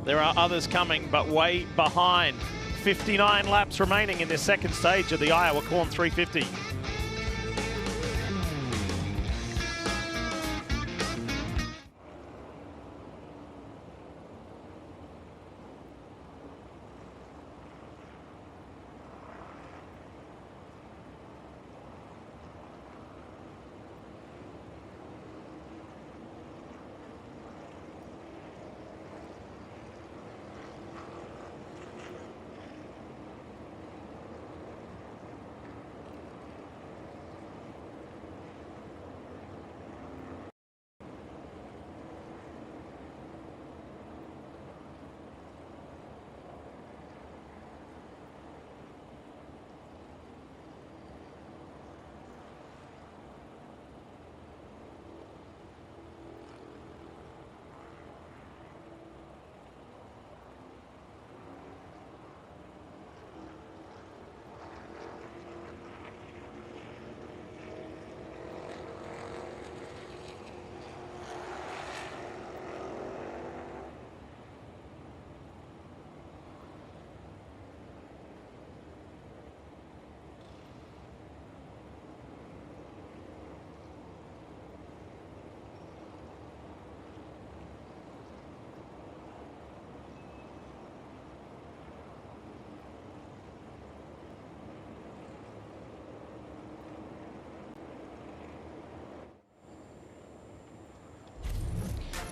There are others coming, but way behind. 59 laps remaining in this second stage of the Iowa Corn 350.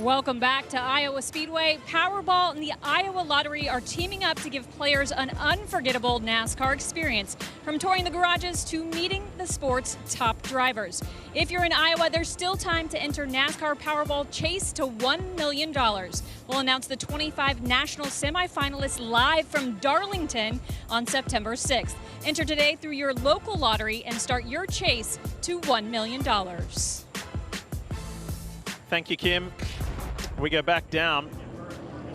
Welcome back to Iowa Speedway. Powerball and the Iowa Lottery are teaming up to give players an unforgettable NASCAR experience, from touring the garages to meeting the sport's top drivers. If you're in Iowa, there's still time to enter NASCAR Powerball Chase to $1 million. We'll announce the 25 national semifinalists live from Darlington on September 6th. Enter today through your local lottery and start your chase to $1 million. Thank you, Kim. We go back down,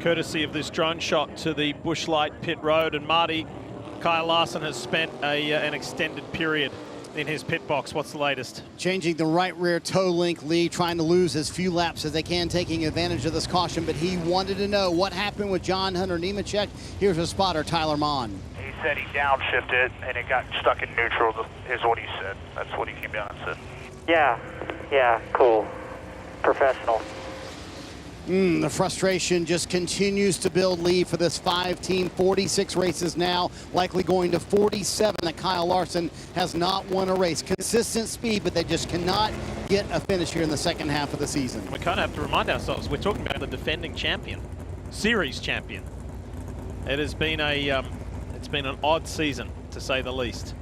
courtesy of this drone shot, to the Busch Light pit road. And Marty, Kyle Larson has spent an extended period in his pit box. What's the latest? Changing the right rear toe link lead, trying to lose as few laps as they can, taking advantage of this caution. But he wanted to know what happened with John Hunter Nemechek. Here's a spotter, Tyler Mon. He said he downshifted and it got stuck in neutral, is what he said. That's what he came down and said. Yeah, cool. Professional. The frustration just continues to build. Lead for this 5-team, 46 races now, likely going to 47. That Kyle Larson has not won a race. Consistent speed, but they just cannot get a finish here in the second half of the season. We kind of have to remind ourselves, we're talking about the defending champion, series champion. It has been it's been an odd season, to say the least.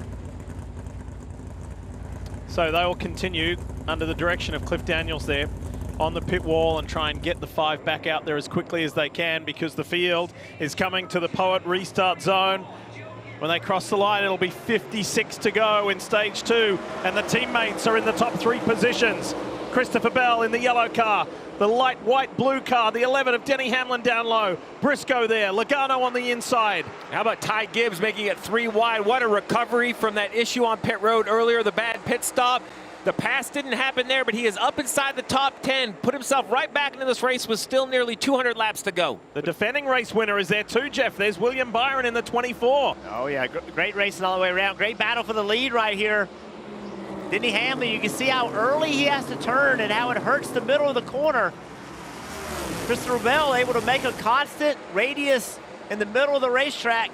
So they will continue under the direction of Cliff Daniels there on the pit wall and try and get the 5 back out there as quickly as they can, because the field is coming to the Poet restart zone. When they cross the line, it'll be 56 to go in stage 2, and the teammates are in the top 3 positions. Christopher Bell in the yellow car, the light white blue car, the 11 of Denny Hamlin down low, Briscoe there, Logano on the inside. How about Ty Gibbs making it 3 wide? What a recovery from that issue on pit road earlier, the bad pit stop. The pass didn't happen there, but he is up inside the top 10, put himself right back into this race with still nearly 200 laps to go. The defending race winner is there too, Jeff. There's William Byron in the 24. Oh, yeah, great racing all the way around. Great battle for the lead right here. Denny Hamlin, you can see how early he has to turn and how it hurts the middle of the corner. Christopher Bell able to make a constant radius in the middle of the racetrack.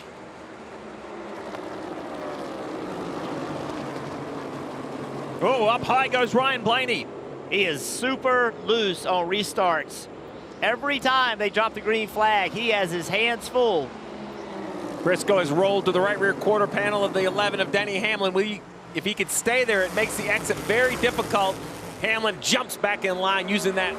Oh, up high goes Ryan Blaney. He is super loose on restarts. Every time they drop the green flag, he has his hands full. Briscoe has rolled to the right rear quarter panel of the 11 of Denny Hamlin. If he could stay there, it makes the exit very difficult. Hamlin jumps back in line using that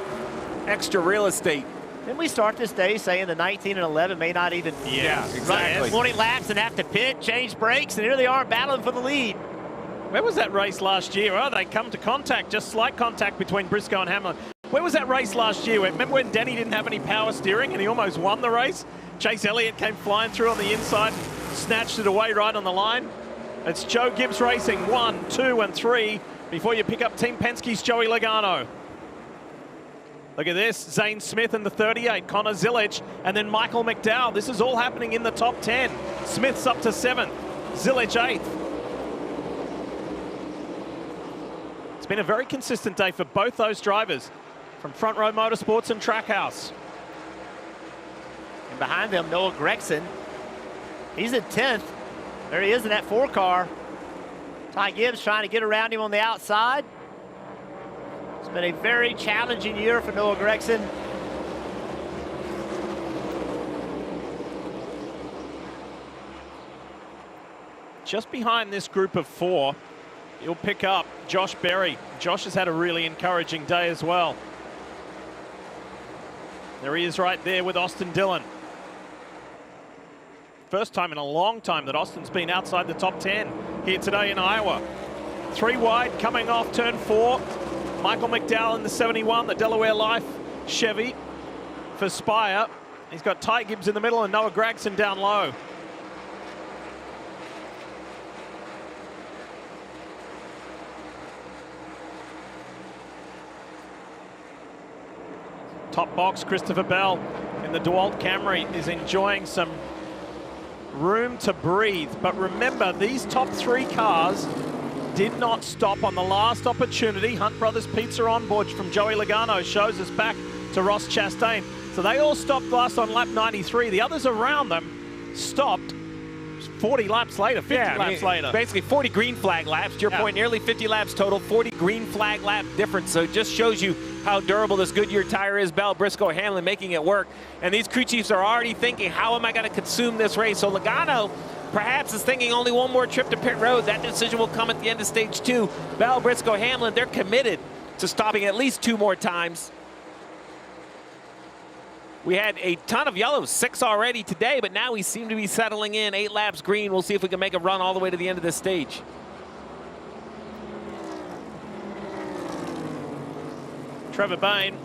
extra real estate. Didn't we start this day saying the 19 and 11 may not even exactly. run 20 laps and have to pit, change brakes, and here they are battling for the lead. Where was that race last year? Oh, they come to contact, just slight contact between Briscoe and Hamlin. Where was that race last year? Remember when Denny didn't have any power steering and he almost won the race? Chase Elliott came flying through on the inside, snatched it away right on the line. It's Joe Gibbs Racing, 1, 2, and 3 before you pick up Team Penske's Joey Logano. Look at this, Zane Smith in the 38, Connor Zilic, and then Michael McDowell. This is all happening in the top 10. Smith's up to 7th, Zilic 8th. It's been a very consistent day for both those drivers from Front Row Motorsports and Trackhouse. And behind them, Noah Gregson. He's in 10th. There he is in that 4 car. Ty Gibbs trying to get around him on the outside. It's been a very challenging year for Noah Gregson. Just behind this group of 4, you'll pick up Josh Berry. Josh has had a really encouraging day as well. There he is right there with Austin Dillon. First time in a long time that Austin's been outside the top 10 here today in Iowa. 3 wide coming off turn 4. Michael McDowell in the 71, the Delaware Life Chevy for Spire. He's got Ty Gibbs in the middle and Noah Gregson down low. Top box, Christopher Bell in the DeWalt Camry is enjoying some room to breathe. But remember, these top 3 cars did not stop on the last opportunity. Hunt Brothers Pizza on board from Joey Logano shows us back to Ross Chastain. So they all stopped last on lap 93. The others around them stopped 40 laps later, 50 laps later. Basically 40 green flag laps. To your point, nearly 50 laps total, 40 green flag lap difference. So it just shows you how durable this Goodyear tire is. Bell, Briscoe, Hamlin making it work. And these crew chiefs are already thinking, how am I going to consume this race? So Logano perhaps is thinking only one more trip to pit road. That decision will come at the end of stage 2. Bell, Briscoe, Hamlin, they're committed to stopping at least 2 more times. We had a ton of yellows, 6 already today, but now we seem to be settling in. 8 laps green. We'll see if we can make a run all the way to the end of this stage. Trevor Bayne,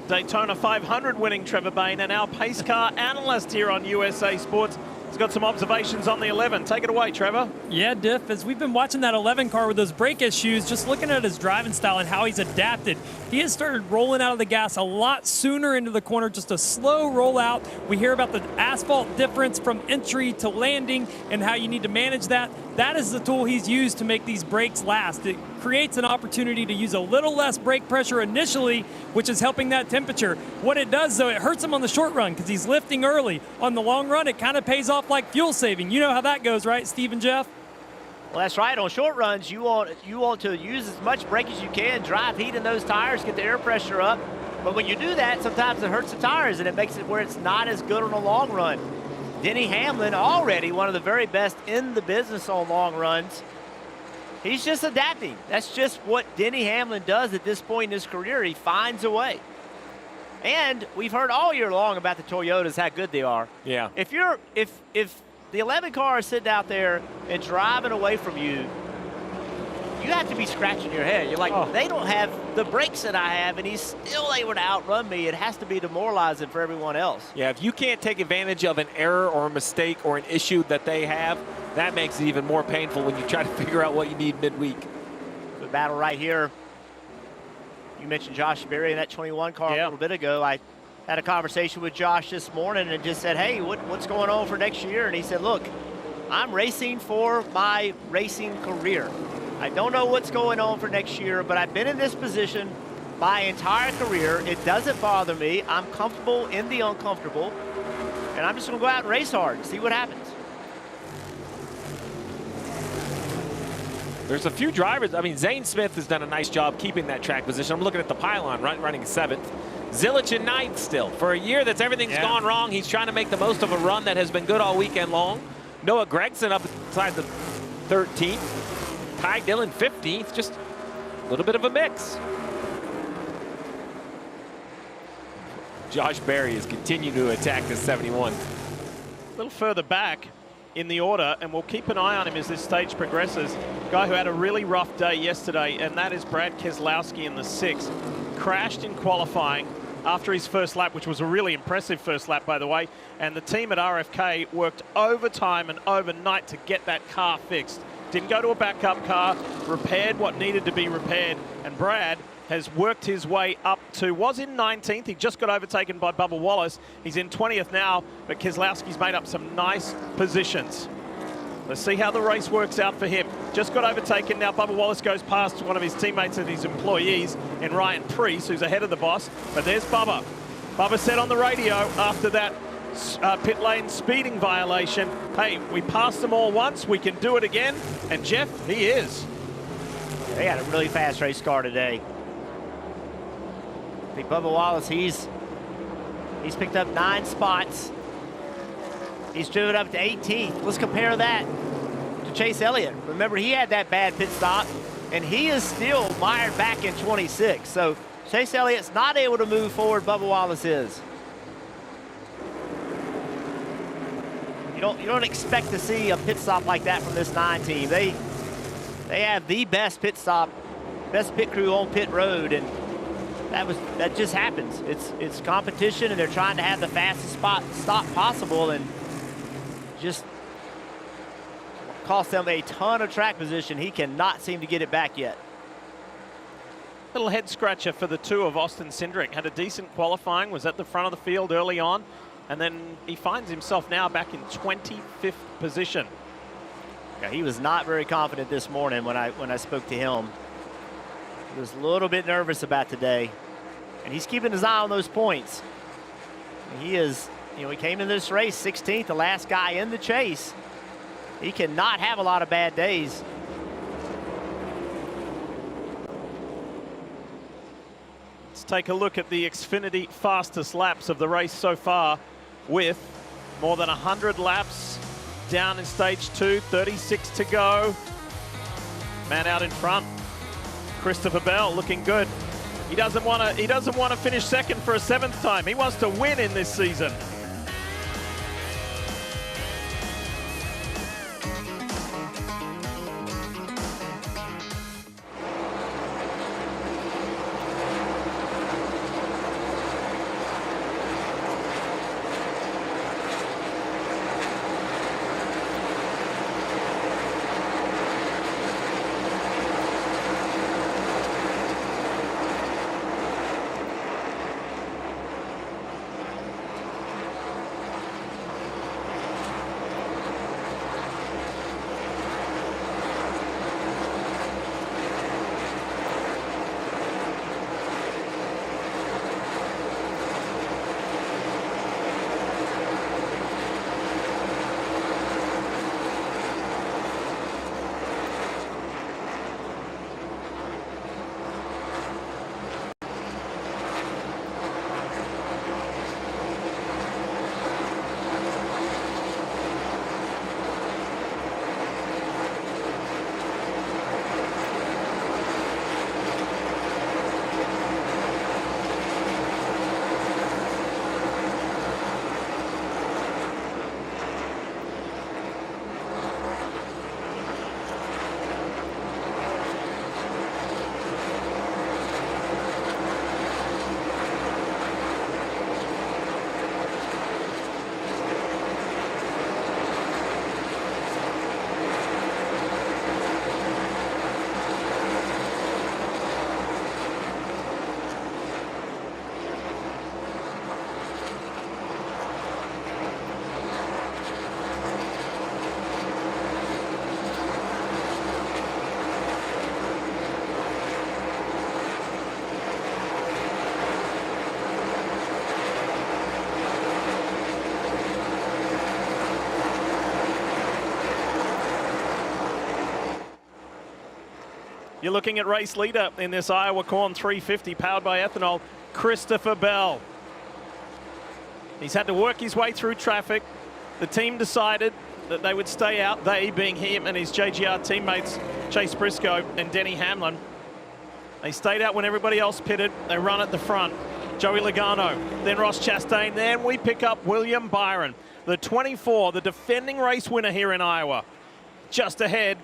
Daytona 500 winning Trevor Bayne, and our pace car analyst here on USA Sports. He's got some observations on the 11. Take it away, Trevor. Yeah, Diff, as we've been watching that 11 car with those brake issues, just looking at his driving style and how he's adapted, he has started rolling out of the gas a lot sooner into the corner, just a slow rollout. We hear about the asphalt difference from entry to landing and how you need to manage that. That is the tool he's used to make these brakes last. It creates an opportunity to use a little less brake pressure initially, which is helping that temperature. What it does, though, it hurts him on the short run because he's lifting early. On the long run, it kind of pays off like fuel saving. You know how that goes, right, Steve and Jeff? Well, that's right. On short runs, you want to use as much brake as you can, drive heat in those tires, get the air pressure up. But when you do that, sometimes it hurts the tires, and it makes it where it's not as good on a long run. Denny Hamlin, already one of the very best in the business on long runs. He's just adapting. That's just what Denny Hamlin does at this point in his career. He finds a way. And we've heard all year long about the Toyotas, how good they are. Yeah. If the 11 car is sitting out there and driving away from you, you have to be scratching your head. You're like, they don't have the brakes that I have, and he's still able to outrun me. It has to be demoralizing for everyone else. Yeah, if you can't take advantage of an error or a mistake or an issue that they have, that makes it even more painful when you try to figure out what you need midweek. The battle right here. You mentioned Josh Berry in that 21 car a little bit ago. I had a conversation with Josh this morning and just said, hey, what's going on for next year? And he said, look, I'm racing for my racing career. I don't know what's going on for next year, but I've been in this position my entire career. It doesn't bother me. I'm comfortable in the uncomfortable, and I'm just going to go out and race hard and see what happens. There's a few drivers. I mean, Zane Smith has done a nice job keeping that track position. I'm looking at the pylon, running 7th. Zilic in 9th still. For a year that's everything's gone wrong, he's trying to make the most of a run that has been good all weekend long. Noah Gregson up inside the 13th. Ty Dillon 15th, just a little bit of a mix. Josh Berry is continuing to attack this 71. A little further back in the order, and we'll keep an eye on him as this stage progresses. Guy who had a really rough day yesterday, and that is Brad Keselowski in the 6th. Crashed in qualifying after his first lap, which was a really impressive first lap, by the way, and the team at RFK worked overtime and overnight to get that car fixed. Didn't go to a backup car, repaired what needed to be repaired, and Brad has worked his way up to, was in 19th. He just got overtaken by Bubba Wallace. He's in 20th now, but Keselowski's made up some nice positions. Let's see how the race works out for him. Just got overtaken now. Bubba Wallace goes past one of his teammates and his employees in Ryan Preece, who's ahead of the boss. But there's Bubba. Bubba said on the radio after that pit lane speeding violation, hey, we passed them all once, we can do it again. And Jeff, he is. They had a really fast race car today. I think Bubba Wallace, he's picked up 9 spots. He's driven up to 18th. Let's compare that to Chase Elliott. Remember, he had that bad pit stop, and he is still mired back in 26. So Chase Elliott's not able to move forward. Bubba Wallace is. You don't expect to see a pit stop like that from this 9 team. They have the best pit stop, best pit crew on pit road, and that just happens. It's competition, and they're trying to have the fastest stop possible, and just cost them a ton of track position. He cannot seem to get it back yet. Little head scratcher for the 2 of Austin Cindric. Had a decent qualifying, was at the front of the field early on, and then he finds himself now back in 25th position. Yeah, he was not very confident this morning when I spoke to him. He was a little bit nervous about today, and he's keeping his eye on those points. He is, he came in this race 16th, the last guy in the chase. He cannot have a lot of bad days. Let's take a look at the Xfinity fastest laps of the race so far, with more than 100 laps down in stage 2, 36 to go. Man out in front, Christopher Bell, looking good. He doesn't want to finish second for a 7th time. He wants to win in this season. You're looking at race leader in this Iowa Corn 350 powered by ethanol, Christopher Bell. He's had to work his way through traffic. The team decided that they would stay out, they being him and his JGR teammates, Chase Briscoe and Denny Hamlin. They stayed out when everybody else pitted. They run at the front. Joey Logano, then Ross Chastain, then we pick up William Byron, the 24, the defending race winner here in Iowa, just ahead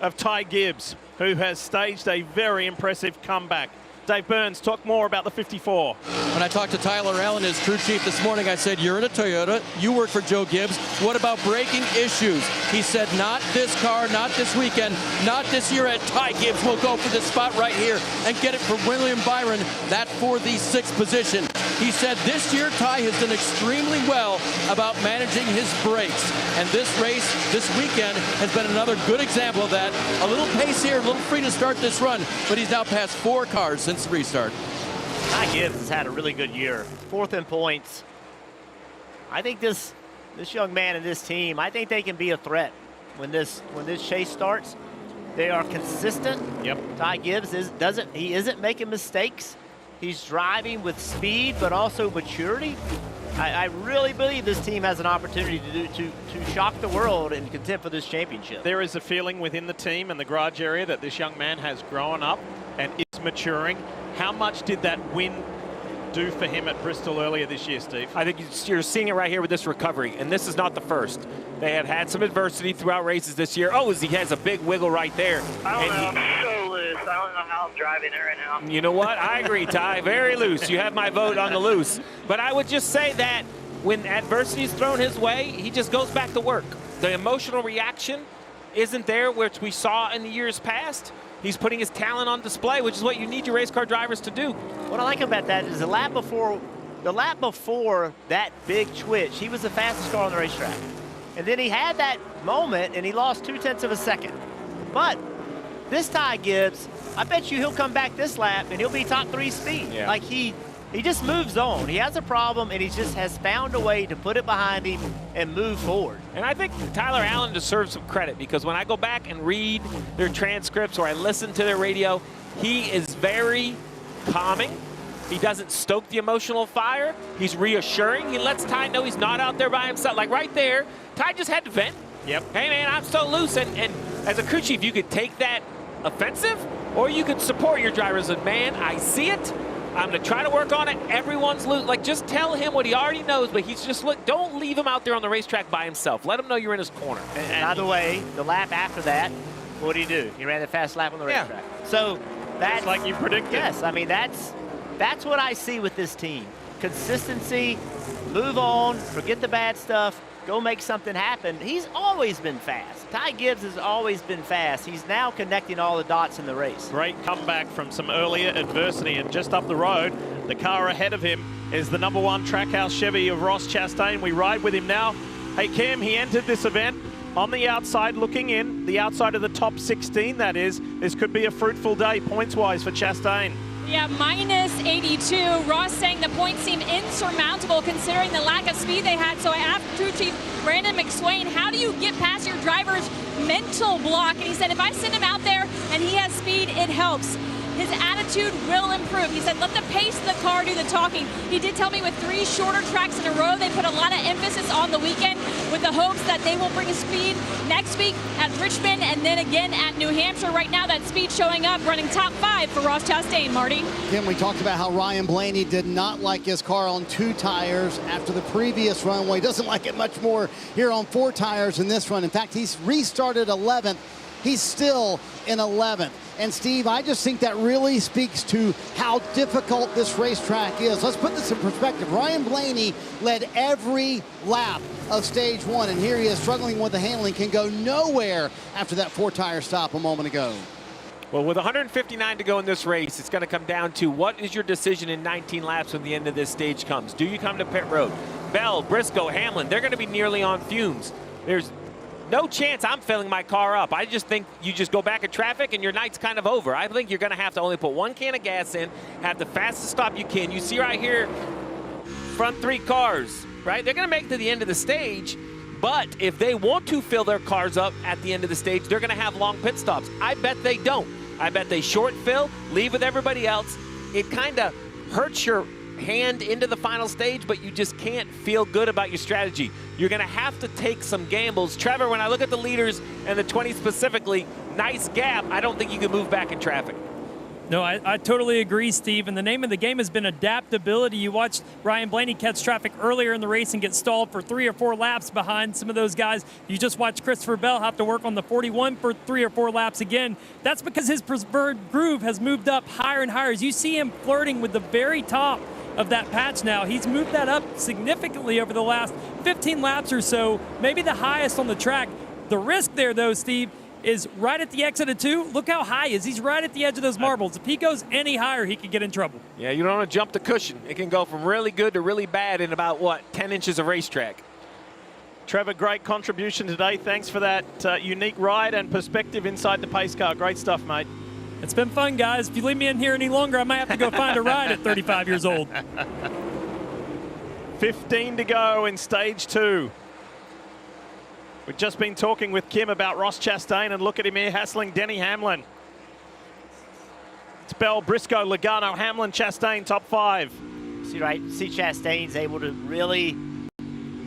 of Ty Gibbs, who has staged a very impressive comeback. Dave Burns, talk more about the 54. When I talked to Tyler Allen, his crew chief, this morning, I said, you're in a Toyota, you work for Joe Gibbs, what about braking issues? He said, not this car, not this weekend, not this year at Ty Gibbs. We'll go for this spot right here and get it for William Byron, that for the 6th position. He said this year, Ty has done extremely well about managing his brakes. And this race, this weekend, has been another good example of that. A little pace here, a little free to start this run, but he's now passed 4 cars since the restart. Ty Gibbs has had a really good year. 4th in points. I think this young man and this team, I think they can be a threat when this chase starts. They are consistent. Yep. Ty Gibbs isn't making mistakes. He's driving with speed, but also maturity. I really believe this team has an opportunity to shock the world and contend for this championship. There is a feeling within the team and the garage area that this young man has grown up and is maturing. How much did that win do for him at Bristol earlier this year, Steve? I think you're seeing it right here with this recovery, and this is not the first. They have had some adversity throughout races this year. Oh, he has a big wiggle right there. I don't know, I'm so loose. I don't know how I'm driving it right now. You know what? I agree, Ty. Very loose. You have my vote on the loose. But I would just say that when adversity is thrown his way, he just goes back to work. The emotional reaction isn't there, which we saw in the years past. He's putting his talent on display, which is what you need your race car drivers to do. What I like about that is the lap before that big twitch, he was the fastest car on the racetrack. And then he had that moment and he lost 0.2 of a second. But this Ty Gibbs, I bet you he'll come back this lap and he'll be top 3 speed. Yeah. Like he just moves on. He has a problem and he just has found a way to put it behind him and move forward. And I think Tyler Allen deserves some credit because when I go back and read their transcripts or I listen to their radio, he is very calming. He doesn't stoke the emotional fire. He's reassuring. He lets Ty know he's not out there by himself. Like right there, Ty just had to vent. Yep. Hey, man, I'm so loose. And as a crew chief, you could take that offensive or you could support your drivers. And, man, I see it. I'm going to try to work on it. Everyone's loose. Like, just tell him what he already knows, but he's just, look, don't leave him out there on the racetrack by himself. Let him know you're in his corner. And by the way, the lap after that, what did he do? He ran the fast lap on the racetrack. So that's just like you predicted. Yes, I mean, that's what I see with this team. Consistency, move on, forget the bad stuff, go make something happen. He's always been fast. Ty Gibbs has always been fast. He's now connecting all the dots in the race. Great comeback from some earlier adversity, and just up the road, the car ahead of him is the #1 Trackhouse Chevy of Ross Chastain. We ride with him now. Hey, Cam, he entered this event on the outside, looking in, the outside of the top 16, that is. This could be a fruitful day points-wise for Chastain. Yeah, minus 82. Ross saying the points seem insurmountable considering the lack of speed they had. So I asked crew chief Brandon McSwain, how do you get past your driver's mental block? And he said, if I send him out there and he has speed, it helps. His attitude will improve. He said, let the pace of the car do the talking. He did tell me with 3 shorter tracks in a row, they put a lot of emphasis on the weekend with the hopes that they will bring a speed next week at Richmond and then again at New Hampshire. Right now, that speed showing up, running top 5 for Ross Chastain, Marty. Kim, we talked about how Ryan Blaney did not like his car on 2 tires after the previous run. Well, he doesn't like it much more here on 4 tires in this run. In fact, he's restarted 11th. He's still in 11th. And Steve, I just think that really speaks to how difficult this racetrack is. Let's put this in perspective. Ryan Blaney led every lap of stage 1, and here he is struggling with the handling, can go nowhere after that 4-tire stop a moment ago. Well, with 159 to go in this race, it's going to come down to what is your decision in 19 laps when the end of this stage comes. Do you come to pit road? Bell, Briscoe, Hamlin, they're going to be nearly on fumes. There's no chance I'm filling my car up. I just think you just go back in traffic and your night's kind of over. I think you're going to have to only put 1 can of gas in, have the fastest stop you can. You see right here, front 3 cars, right? They're going to make it to the end of the stage, but if they want to fill their cars up at the end of the stage, they're going to have long pit stops. I bet they don't. I bet they short fill, leave with everybody else. It kind of hurts your hand into the final stage, but you just can't feel good about your strategy. You're going to have to take some gambles. Trevor, when I look at the leaders and the 20 specifically, nice gap. I don't think you can move back in traffic. No, I totally agree, Steve. And the name of the game has been adaptability. You watched Ryan Blaney catch traffic earlier in the race and get stalled for 3 or 4 laps behind some of those guys. You just watched Christopher Bell have to work on the 41 for 3 or 4 laps again. That's because his preferred groove has moved up higher and higher. As you see him flirting with the very top of that patch now. He's moved that up significantly over the last 15 laps or so, maybe the highest on the track. The risk there, though, Steve, is right at the exit of 2. Look how high he is. He's right at the edge of those marbles. If he goes any higher, he could get in trouble. Yeah, you don't want to jump the cushion. It can go from really good to really bad in about, 10 inches of racetrack. Trevor, great contribution today. Thanks for that unique ride and perspective inside the pace car. Great stuff, mate. It's been fun, guys. If you leave me in here any longer, I might have to go find a ride at 35 years old. 15 to go in stage 2. We've just been talking with Kim about Ross Chastain, and look at him here hassling Denny Hamlin. It's Bell, Briscoe, Logano, Hamlin, Chastain, top 5. See Chastain's able to really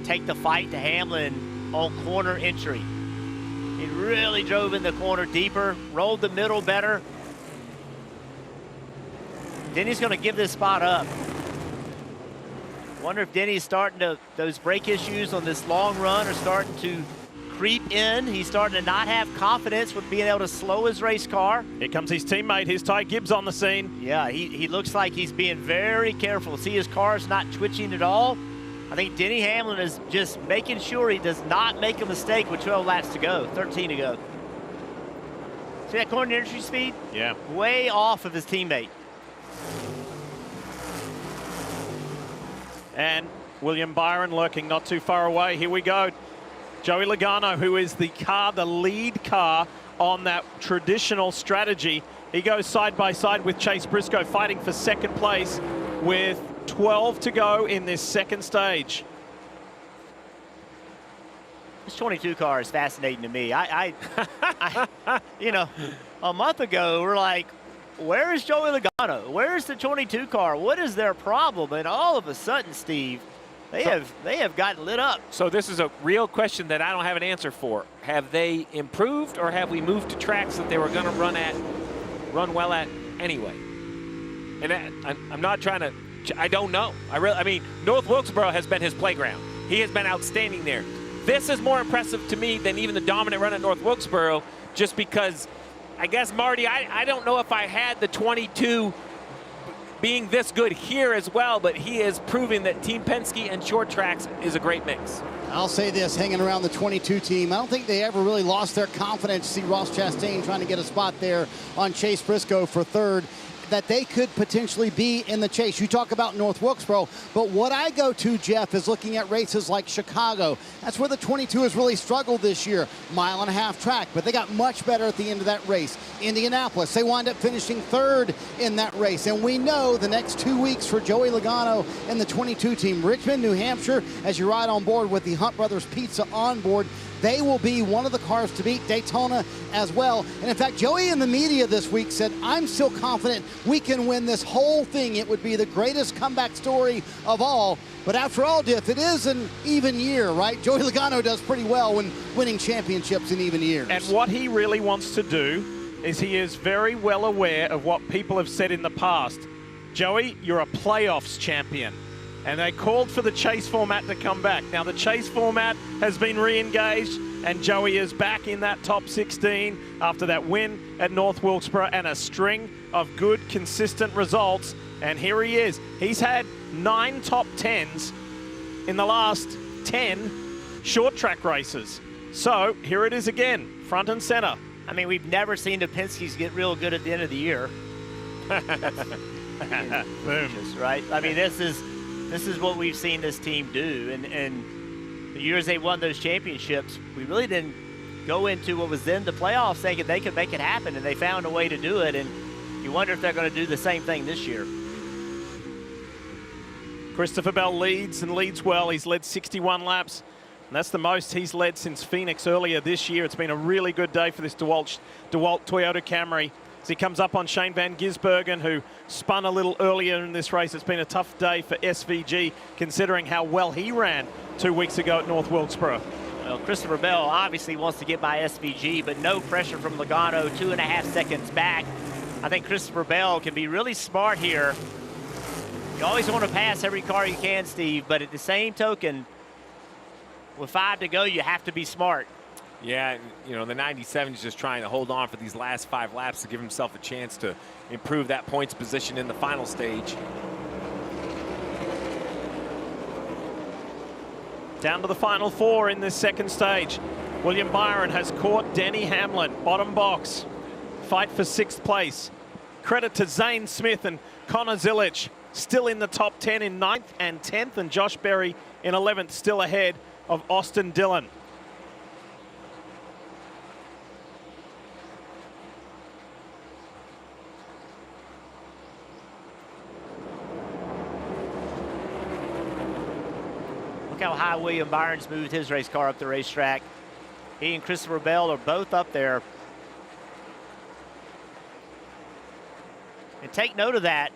take the fight to Hamlin on corner entry. He really drove in the corner deeper, rolled the middle better. Denny's going to give this spot up. Wonder if Denny's starting to, those brake issues on this long run are starting to creep in. He's starting to not have confidence with being able to slow his race car. Here comes his teammate, his Ty Gibbs on the scene. Yeah, he looks like he's being very careful. See, his car's not twitching at all. I think Denny Hamlin is just making sure he does not make a mistake with 12 laps to go, 13 to go. See that corner entry speed? Yeah. Way off of his teammate. And William Byron lurking not too far away. Here we go. Joey Logano, who is the lead car on that traditional strategy. He goes side by side with Chase Briscoe, fighting for second place with 12 to go in this second stage. This 22 car is fascinating to me. You know, a month ago, we're like, where is Joey Logano? Where is the 22 car? What is their problem? And all of a sudden, Steve, they have gotten lit up. So this is a real question that I don't have an answer for. Have they improved, or have we moved to tracks that they were going to run well at anyway? And I'm not trying to. I don't know. I mean, North Wilkesboro has been his playground. He has been outstanding there. This is more impressive to me than even the dominant run at North Wilkesboro, just because, I guess, Marty, I don't know if I had the 22 being this good here as well, but he is proving that Team Penske and short tracks is a great mix. I'll say this, hanging around the 22 team, I don't think they ever really lost their confidence. See Ross Chastain trying to get a spot there on Chase Briscoe for third, that they could potentially be in the chase. You talk about North Wilkesboro, but what I go to, Jeff, is looking at races like Chicago. That's where the 22 has really struggled this year. Mile-and-a-half track, but they got much better at the end of that race. Indianapolis, they wind up finishing third in that race. And we know the next 2 weeks for Joey Logano and the 22 team. Richmond, New Hampshire, as you ride on board with the Hunt Brothers Pizza on board, they will be one of the cars to beat. Daytona as well. And in fact, Joey in the media this week said, I'm still confident we can win this whole thing. It would be the greatest comeback story of all. But after all, Diff, it is an even year, right? Joey Logano does pretty well when winning championships in even years. And what he really wants to do is he is very well aware of what people have said in the past. Joey, you're a playoffs champion. And they called for the chase format to come back. Now the chase format has been re-engaged, and Joey is back in that top 16 after that win at North Wilkesboro and a string of good, consistent results. And here he is. He's had 9 top 10s in the last 10 short track races. So here it is again, front and center. I mean, we've never seen the Penske's get real good at the end of the year. Boom. Right? I mean, this is what we've seen this team do. And the years they won those championships, we really didn't go into what was then the playoffs thinking they could make it happen, and they found a way to do it. And you wonder if they're going to do the same thing this year. Christopher Bell leads and leads well. He's led 61 laps. And that's the most he's led since Phoenix earlier this year. It's been a really good day for this DeWalt Toyota Camry. As he comes up on Shane Van Gisbergen, who spun a little earlier in this race. It's been a tough day for SVG, considering how well he ran 2 weeks ago at North Wilkesboro. Well, Christopher Bell obviously wants to get by SVG, but no pressure from Logano, 2.5 seconds back. I think Christopher Bell can be really smart here. You always want to pass every car you can, Steve, but at the same token, with 5 to go, you have to be smart. Yeah, you know, the 97 is just trying to hold on for these last 5 laps to give himself a chance to improve that points position in the final stage. Down to the final 4 in this second stage. William Byron has caught Denny Hamlin, bottom box. Fight for 6th place. Credit to Zane Smith and Connor Zilic, still in the top 10 in 9th and 10th, and Josh Berry in 11th, still ahead of Austin Dillon. Look how high William Byron's moved his race car up the racetrack. He and Christopher Bell are both up there. And take note of that.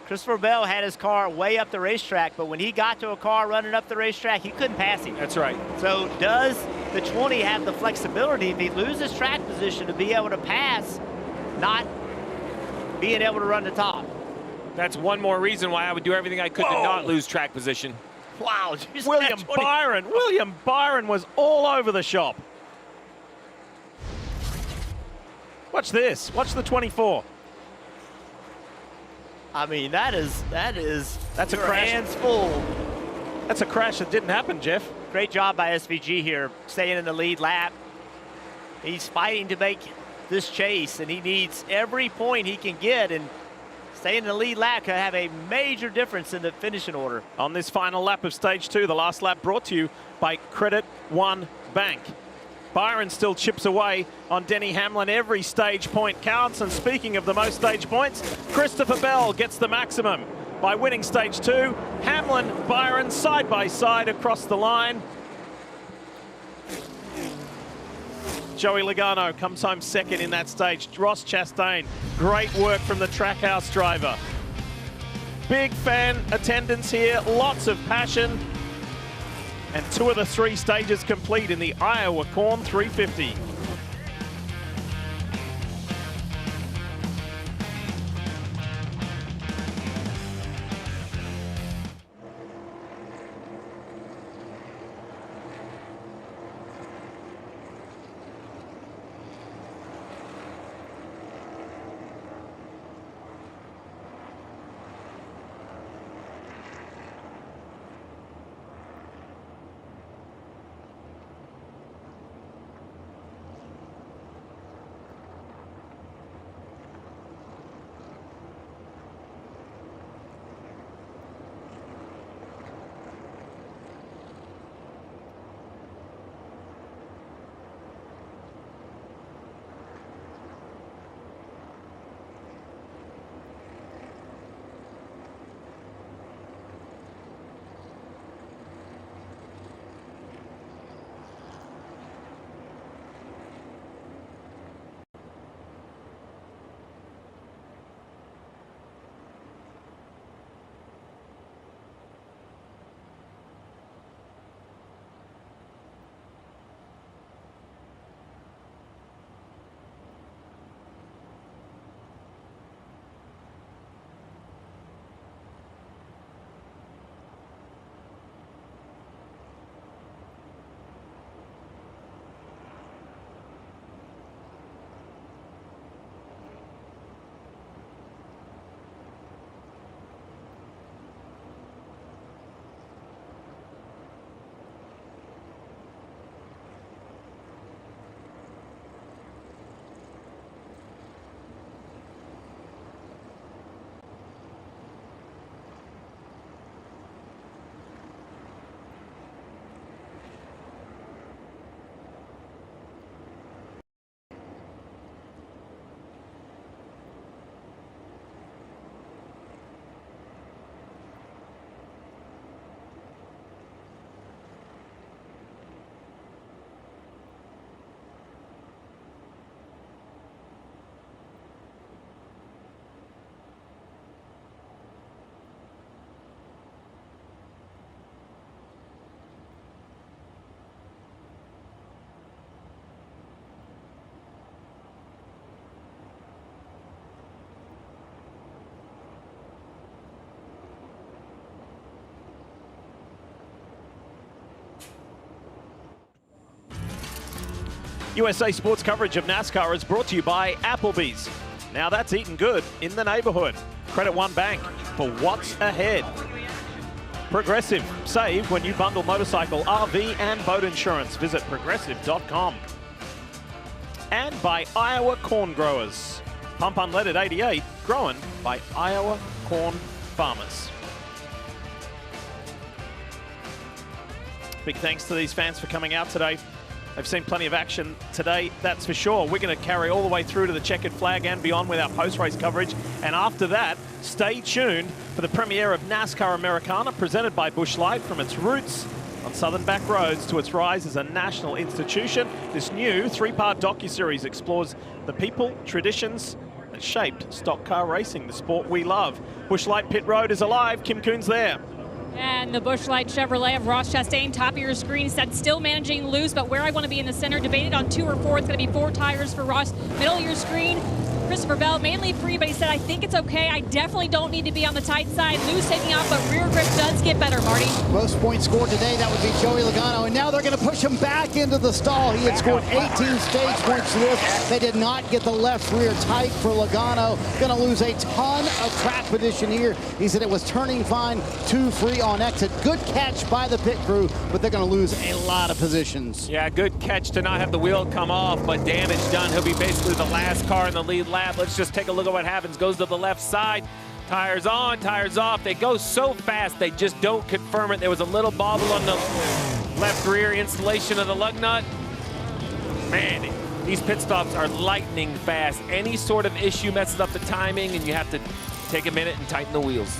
Christopher Bell had his car way up the racetrack, but when he got to a car running up the racetrack, he couldn't pass him. That's right. So does the 20 have the flexibility if he loses track position to be able to pass, not being able to run the top? That's one more reason why I would do everything I could to not lose track position. Wow. William Byron was all over the shop. Watch this. Watch the 24. I mean, that's a crash. Hands full. That's a crash that didn't happen, Jeff. Great job by SVG here, staying in the lead lap. He's fighting to make this chase, and he needs every point he can get, and staying in the lead lap could have a major difference in the finishing order. On this final lap of stage 2, the last lap brought to you by Credit One Bank. Byron still chips away on Denny Hamlin. Every stage point counts. And speaking of the most stage points, Christopher Bell gets the maximum by winning stage 2. Hamlin, Byron side by side across the line. Joey Logano comes home second in that stage. Ross Chastain, great work from the Trackhouse driver. Big fan attendance here, lots of passion. And 2 of the 3 stages complete in the Iowa Corn 350. USA Sports coverage of NASCAR is brought to you by Applebee's. Now that's eating good in the neighborhood. Credit One Bank for what's ahead. Progressive. Save when you bundle motorcycle, RV, and boat insurance. Visit progressive.com. And by Iowa Corn Growers. Pump Unleaded 88, grown by Iowa corn farmers. Big thanks to these fans for coming out today. They've seen plenty of action today, that's for sure. We're going to carry all the way through to the checkered flag and beyond with our post-race coverage. And after that, stay tuned for the premiere of NASCAR Americana, presented by Busch Light, from its roots on Southern back roads to its rise as a national institution. This new 3-part docuseries explores the people, traditions that shaped stock car racing, the sport we love. Busch Light Pit Road is alive. Kim Coon's there. And the Busch Light Chevrolet of Ross Chastain, top of your screen, said still managing loose, but where I want to be in the center, debated on 2 or 4. It's going to be 4 tires for Ross. Middle of your screen, Christopher Bell, mainly free, but he said, I think it's okay. I definitely don't need to be on the tight side. Loose taking off, but rear grip does get better, Marty. Most points scored today, that would be Joey Logano, and now they're going to push him back into the stall. He had scored 18 stage points to this. They did not get the left rear tight for Logano. Going to lose a ton of track position here. He said it was turning fine, 2 free on exit. Good catch by the pit crew, but they're going to lose a lot of positions. Yeah, good catch to not have the wheel come off, but damage done. He'll be basically the last car in the lead lap. Let's just take a look at what happens. Goes to the left side. Tires on, tires off. They go so fast, they just don't confirm it. There was a little bobble on the left rear installation of the lug nut. Man, these pit stops are lightning fast. Any sort of issue messes up the timing, and you have to take a minute and tighten the wheels.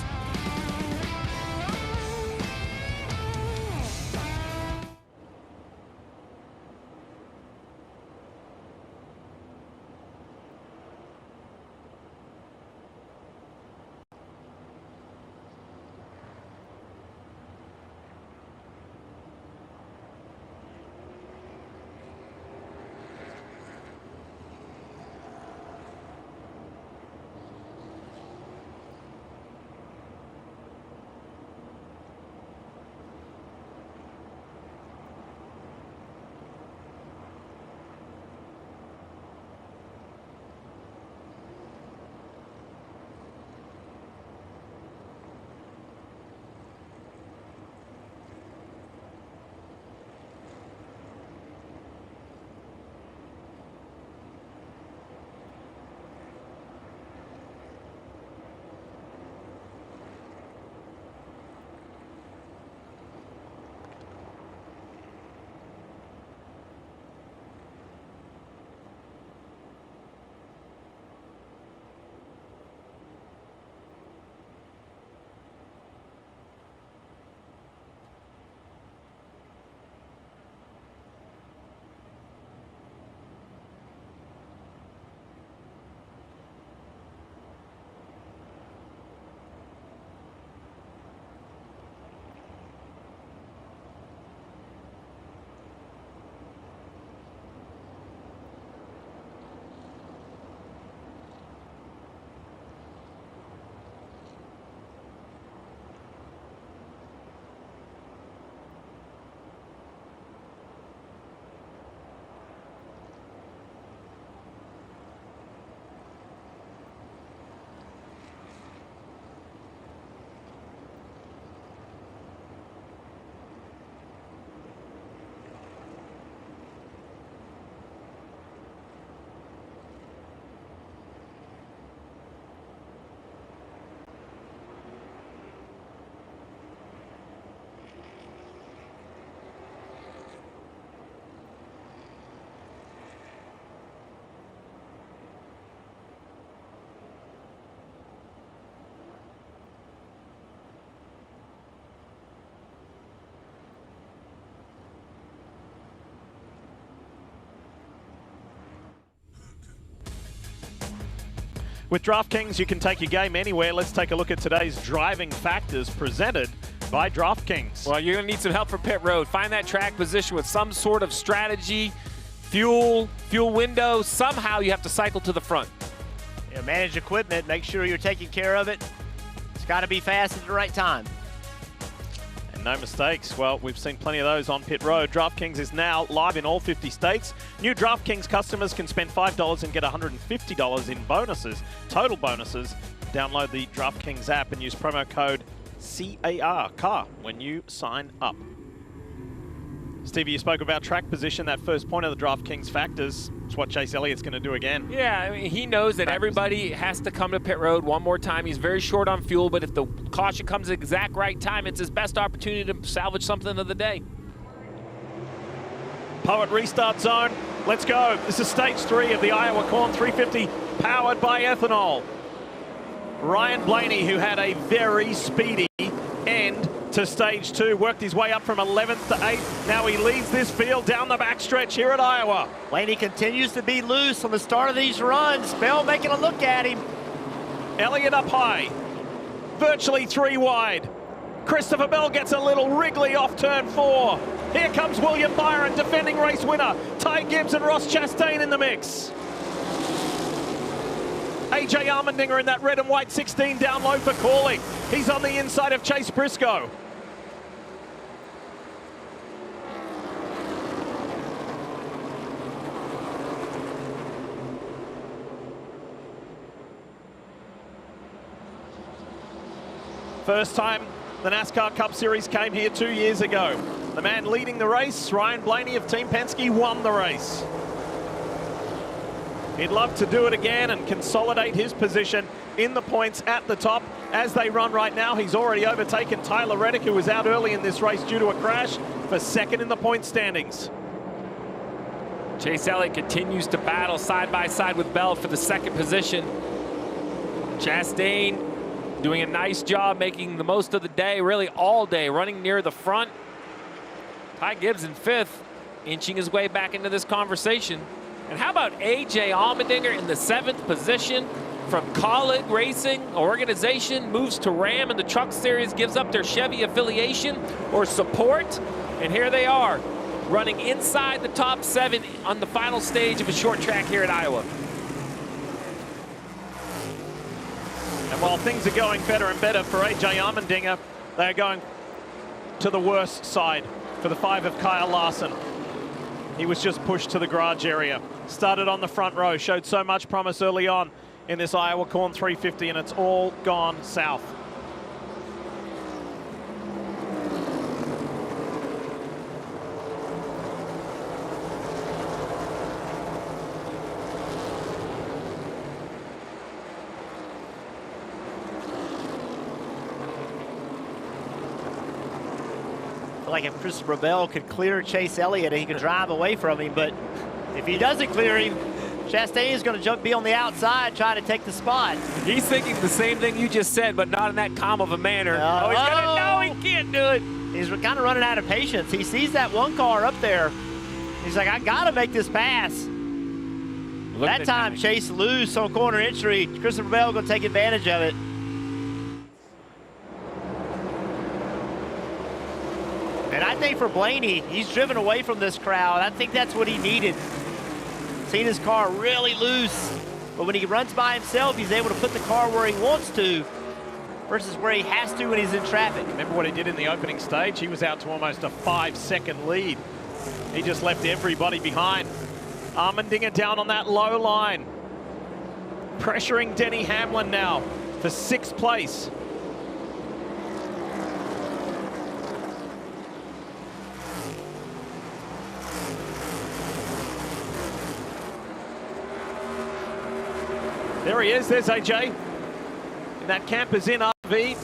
With DraftKings, you can take your game anywhere. Let's take a look at today's driving factors presented by DraftKings. Well, you're going to need some help for pit road. Find that track position with some sort of strategy, fuel window. Somehow you have to cycle to the front. Yeah, manage equipment. Make sure you're taking care of it. It's got to be fast at the right time. No mistakes. Well, we've seen plenty of those on pit road. DraftKings is now live in all 50 states. New DraftKings customers can spend $5 and get $150 in bonuses, total bonuses. Download the DraftKings app and use promo code CAR when you sign up. Stevie, you spoke about track position, that first point of the DraftKings factors. It's what Chase Elliott's going to do again. Yeah, I mean, he knows that everybody has to come to pit road one more time. He's very short on fuel, but if the caution comes at the exact right time, it's his best opportunity to salvage something of the day. Poet restart zone. Let's go. This is stage 3 of the Iowa Corn 350 powered by ethanol. Ryan Blaney, who had a very speedy end to stage 2, worked his way up from 11th to 8th. Now he leads this field down the backstretch here at Iowa. Blaney continues to be loose on the start of these runs. Bell making a look at him. Elliott up high, virtually 3 wide. Christopher Bell gets a little wriggly off turn 4. Here comes William Byron, defending race winner. Ty Gibbs and Ross Chastain in the mix. AJ Allmendinger in that red and white 16 down low for calling. He's on the inside of Chase Briscoe. First time the NASCAR Cup Series came here 2 years ago. The man leading the race, Ryan Blaney of Team Penske, won the race. He'd love to do it again and consolidate his position in the points at the top. As they run right now, he's already overtaken Tyler Reddick, who was out early in this race due to a crash, for second in the point standings. Chase Elliott continues to battle side by side with Bell for the second position. Chastain doing a nice job making the most of the day, really all day, running near the front. Ty Gibbs in 5th, inching his way back into this conversation. And how about AJ Allmendinger in the 7th position from Colleague Racing organization, moves to Ram in the Truck Series, gives up their Chevy affiliation or support. And here they are, running inside the top 7 on the final stage of a short track here at Iowa. And while things are going better and better for AJ Allmendinger, they're going to the worst side for the 5 of Kyle Larson. He was just pushed to the garage area. Started on the front row, showed so much promise early on in this Iowa Corn 350, and it's all gone south. Like if Christopher Bell could clear Chase Elliott, he could drive away from him, but if he doesn't clear him, Chastain is going to be on the outside trying to take the spot. He's thinking the same thing you just said, but not in that calm of a manner. He's going to know he can't do it. He's kind of running out of patience. He sees that one car up there. He's like, I got to make this pass. That time, Chase loose on corner entry. Christopher Bell going to take advantage of it. And I think for Blaney, he's driven away from this crowd. I think that's what he needed. Seen his car really loose, but when he runs by himself, he's able to put the car where he wants to versus where he has to when he's in traffic. Remember what he did in the opening stage? He was out to almost a 5-second lead. He just left everybody behind. Allmendinger down on that low line. Pressuring Denny Hamlin now for 6th place. There he is, there's AJ. And that camper's in RV.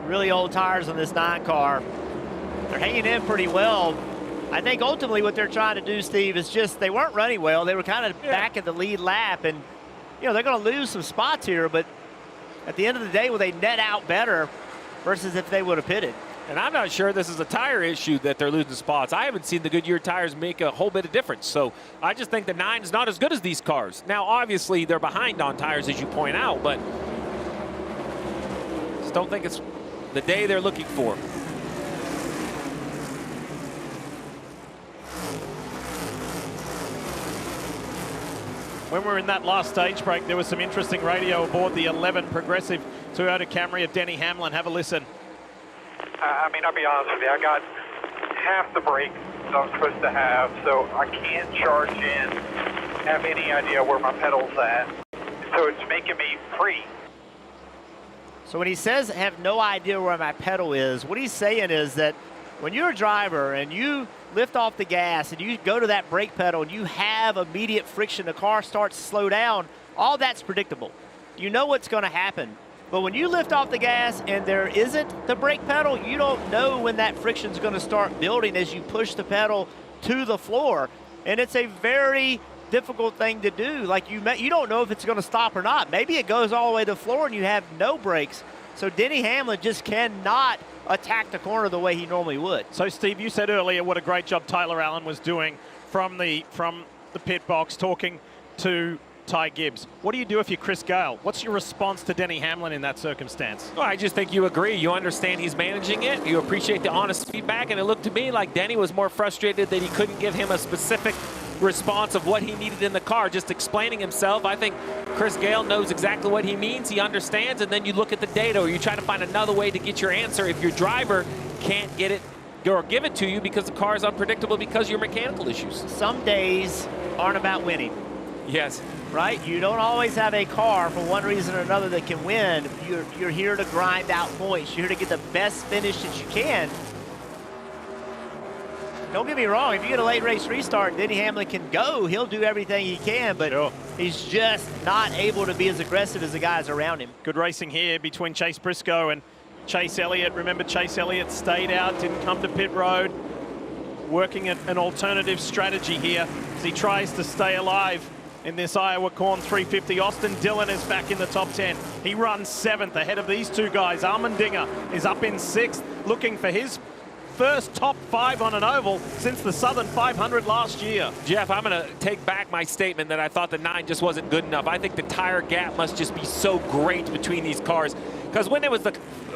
Really old tires on this 9 car. They're hanging in pretty well. I think ultimately what they're trying to do, Steve, is just they weren't running well. They were kind of back at the lead lap, and you know they're going to lose some spots here, but at the end of the day, will they net out better versus if they would have pitted? And I'm not sure this is a tire issue that they're losing spots. I haven't seen the Goodyear tires make a whole bit of difference. So I just think the 9 is not as good as these cars. Now, obviously, they're behind on tires, as you point out, but just don't think it's the day they're looking for. When we were in that last stage break, there was some interesting radio aboard the 11 Progressive Toyota Camry of Denny Hamlin. Have a listen. I mean, I'll be honest with you. I got half the brake that I'm supposed to have, so I can't charge in, have any idea where my pedal's at. So it's making me free. So when he says have no idea where my pedal is, what he's saying is that when you're a driver and you lift off the gas and you go to that brake pedal and you have immediate friction, the car starts to slow down, all that's predictable. You know what's going to happen. But when you lift off the gas and there isn't the brake pedal, you don't know when that friction's going to start building as you push the pedal to the floor. And it's a very difficult thing to do. Like you don't know if it's going to stop or not. Maybe it goes all the way to the floor and you have no brakes. So Denny Hamlin just cannot attack the corner the way he normally would. So Steve, you said earlier what a great job Tyler Allen was doing from the pit box, talking to Ty Gibbs. What do you do if you're Chris Gale? What's your response to Denny Hamlin in that circumstance? Well, I just think you agree. You understand he's managing it. You appreciate the honest feedback. And it looked to me like Denny was more frustrated that he couldn't give him a specific response of what he needed in the car, just explaining himself. I think Chris Gale knows exactly what he means. He understands. And then you look at the data, or you try to find another way to get your answer if your driver can't get it or give it to you because the car is unpredictable because of your mechanical issues. Some days aren't about winning. Yes. Right? You don't always have a car for one reason or another that can win. You're here to grind out points. You're here to get the best finish that you can. Don't get me wrong, if you get a late race restart, Denny Hamlin can go. He'll do everything he can, but he's just not able to be as aggressive as the guys around him. Good racing here between Chase Briscoe and Chase Elliott. Remember, Chase Elliott stayed out, didn't come to pit road, working at an alternative strategy here as he tries to stay alive in this Iowa Corn 350. Austin Dillon is back in the top 10. He runs 7th ahead of these two guys. Allmendinger is up in 6th, looking for his first top 5 on an oval since the Southern 500 last year. Jeff, I'm going to take back my statement that I thought the 9 just wasn't good enough. I think the tire gap must just be so great between these cars. Because when there was a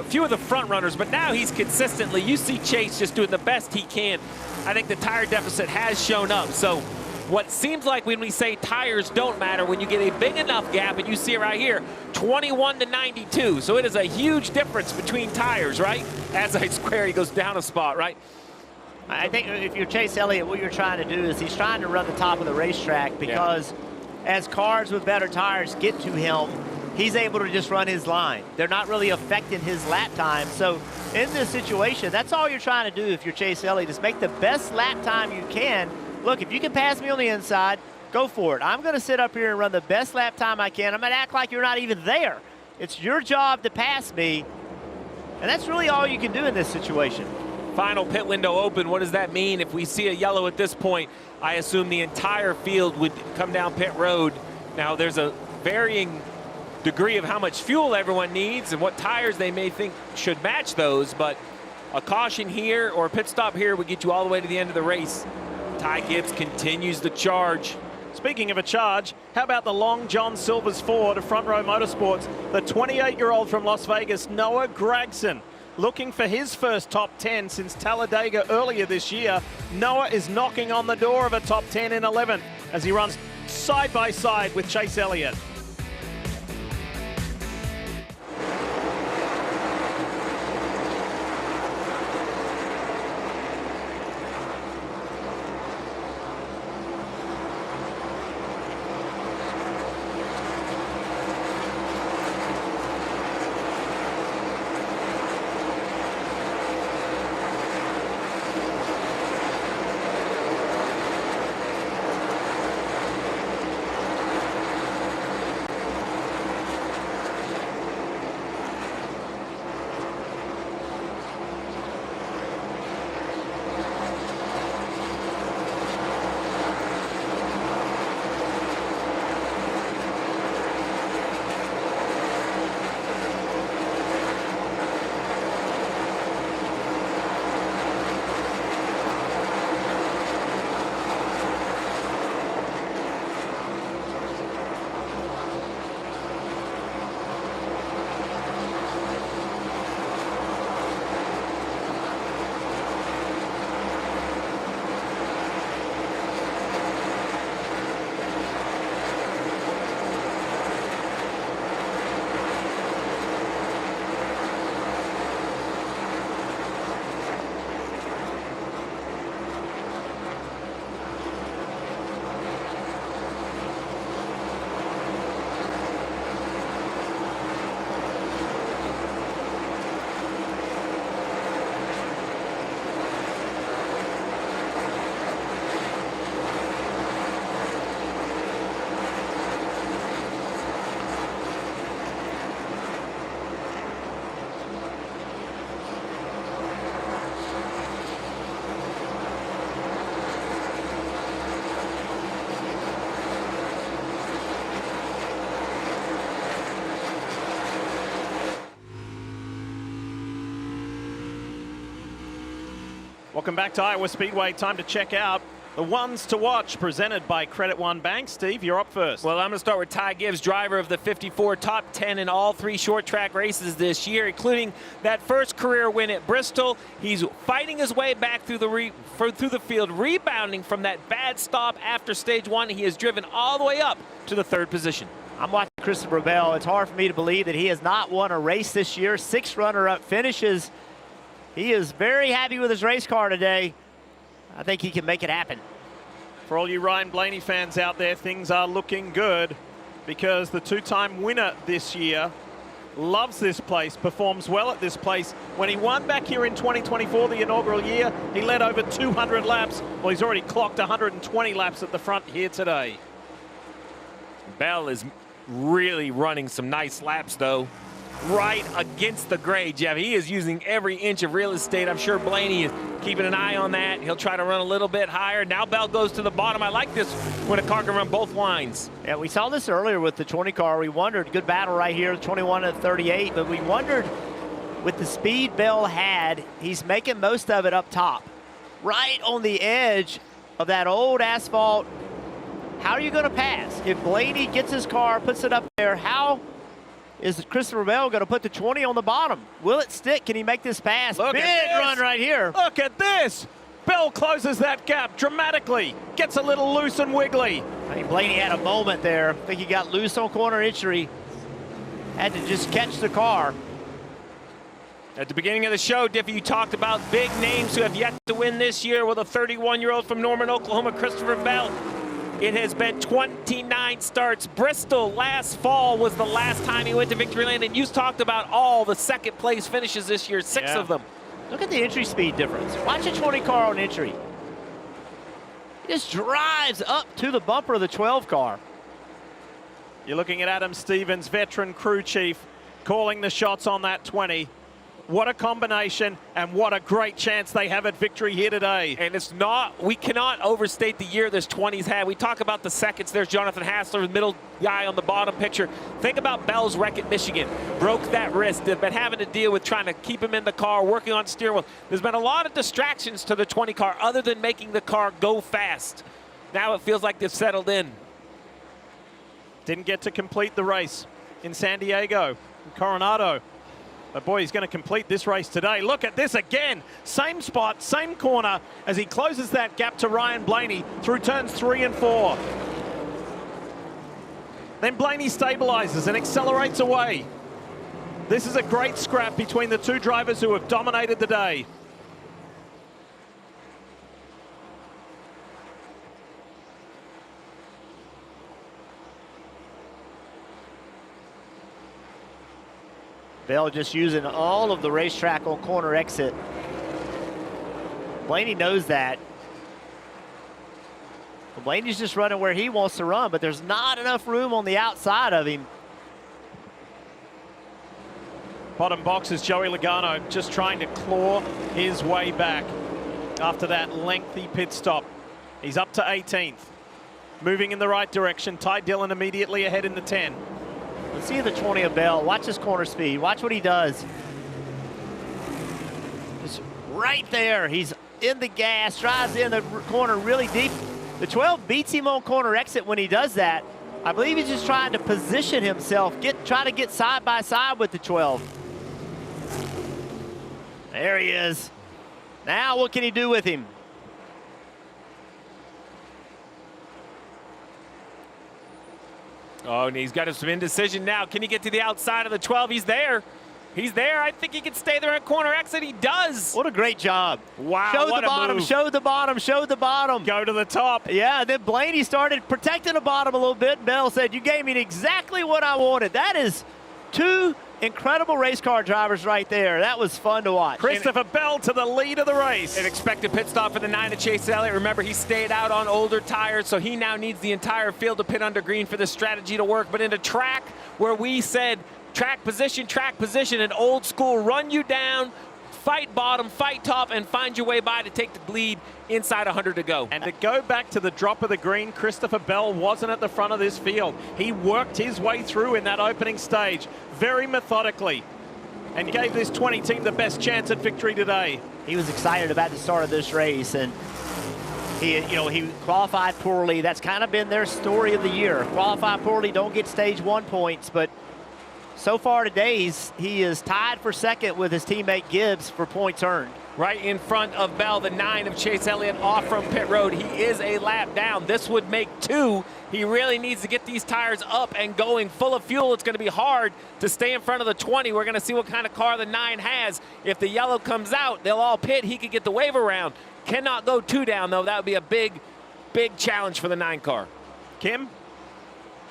few of the front runners, but now he's consistently, you see Chase just doing the best he can. I think the tire deficit has shown up. So what seems like when we say tires don't matter, when you get a big enough gap, and you see it right here, 21 to 92. So it is a huge difference between tires, right? As I square, he goes down a spot, right? I think if you're Chase Elliott, what you're trying to do is he's trying to run the top of the racetrack because as cars with better tires get to him, he's able to just run his line. They're not really affecting his lap time. So in this situation, that's all you're trying to do if you're Chase Elliott, is make the best lap time you can. Look, if you can pass me on the inside, go for it. I'm going to sit up here and run the best lap time I can. I'm going to act like you're not even there. It's your job to pass me, and that's really all you can do in this situation. Final pit window open. What does that mean? If we see a yellow at this point, I assume the entire field would come down pit road. Now, there's a varying degree of how much fuel everyone needs and what tires they may think should match those, but a caution here or a pit stop here would get you all the way to the end of the race. Ty Gibbs continues the charge. Speaking of a charge, how about the Long John Silver's Ford of Front Row Motorsports? The 28-year-old from Las Vegas, Noah Gragson, looking for his first top 10 since Talladega earlier this year. Noah is knocking on the door of a top 10 in 11th as he runs side by side with Chase Elliott. Welcome back to Iowa Speedway. Time to check out the ones to watch, presented by Credit One Bank. Steve, you're up first. Well, I'm going to start with Ty Gibbs, driver of the 54, top 10 in all 3 short track races this year, including that first career win at Bristol. He's fighting his way back through the field, rebounding from that bad stop after stage 1. He has driven all the way up to the 3rd position. I'm watching Christopher Bell. It's hard for me to believe that he has not won a race this year. 6 runner-up finishes. He is very happy with his race car today. I think he can make it happen. For all you Ryan Blaney fans out there, things are looking good because the 2-time winner this year loves this place, performs well at this place. When he won back here in 2024, the inaugural year, he led over 200 laps. Well, he's already clocked 120 laps at the front here today. Bell is really running some nice laps, though. Right against the grade, Jeff. He is using every inch of real estate. I'm sure Blaney is keeping an eye on that. He'll try to run a little bit higher. Now Bell goes to the bottom. I like this when a car can run both lines. Yeah, we saw this earlier with the 20 car. We wondered, good battle right here, 21 to 38, but we wondered with the speed Bell had, he's making most of it up top. Right on the edge of that old asphalt. How are you going to pass? If Blaney gets his car, puts it up there, how is Christopher Bell going to put the 20 on the bottom? Will it stick? Can he make this pass? Look Big at this. run right here. Look at this. Bell closes that gap dramatically. Gets a little loose and wiggly. I think Blaney had a moment there. I think he got loose on corner entry. Had to just catch the car. At the beginning of the show, Diffie, you talked about big names who have yet to win this year with a 31-year-old from Norman, Oklahoma, Christopher Bell. It has been 29 starts. Bristol last fall was the last time he went to victory lane, and you talked about all the second place finishes this year, 6 of them. Look at the entry speed difference. Watch a 20 car on entry. He just drives up to the bumper of the 12 car. You're looking at Adam Stevens, veteran crew chief, calling the shots on that 20. What a combination, and what a great chance they have at victory here today. And it's not, we cannot overstate the year this 20's had. We talk about the seconds. There's Jonathan Hassler, the middle guy on the bottom picture. Think about Bell's wreck at Michigan. Broke that wrist. They've been having to deal with trying to keep him in the car, working on steering wheel. There's been a lot of distractions to the 20 car other than making the car go fast. Now it feels like they've settled in. Didn't get to complete the race in San Diego, in Coronado. But boy, he's going to complete this race today. Look at this again. Same spot, same corner as he closes that gap to Ryan Blaney through turns 3 and 4. Then Blaney stabilizes and accelerates away. This is a great scrap between the 2 drivers who have dominated the day. Bell just using all of the racetrack on corner exit. Blaney knows that. Blaney's just running where he wants to run, but there's not enough room on the outside of him. Bottom box is Joey Logano just trying to claw his way back after that lengthy pit stop. He's up to 18th. Moving in the right direction. Ty Dillon immediately ahead in the 10. Let's see the 20 of Bell. Watch his corner speed. Watch what he does. Just right there. He's in the gas, drives in the corner really deep. The 12 beats him on corner exit when he does that. I believe he's just trying to position himself, try to get side by side with the 12. There he is. Now what can he do with him? Oh, and he's got some indecision now. Can he get to the outside of the 12? He's there. He's there. I think he can stay there at corner exit. He does. What a great job. Wow, Showed what the bottom, move. showed the bottom, showed the bottom. Go to the top. Yeah, then Blaney started protecting the bottom a little bit. Bell said, you gave me exactly what I wanted. That is 2 incredible race car drivers right there. That was fun to watch. Christopher Bell to the lead of the race. An expected pit stop for the 9 of Chase Elliott. Remember, he stayed out on older tires, so he now needs the entire field to pit under green for this strategy to work. But in a track where we said track position, an old school, run you down, fight bottom, fight top, and find your way by to take the lead inside 100 to go. And to go back to the drop of the green, Christopher Bell wasn't at the front of this field. He worked his way through in that opening stage very methodically and gave this 20 team the best chance at victory today. He was excited about the start of this race, and he qualified poorly. That's kind of been their story of the year. Qualify poorly, don't get stage 1 points, but so far today, he is tied for second with his teammate Gibbs for points earned. Right in front of Bell, the 9 of Chase Elliott off from pit road. He is a lap down. This would make 2. He really needs to get these tires up and going full of fuel. It's going to be hard to stay in front of the 20. We're going to see what kind of car the 9 has. If the yellow comes out, they'll all pit. He could get the wave around. Cannot go 2 down, though. That would be a big, big challenge for the 9 car. Kim?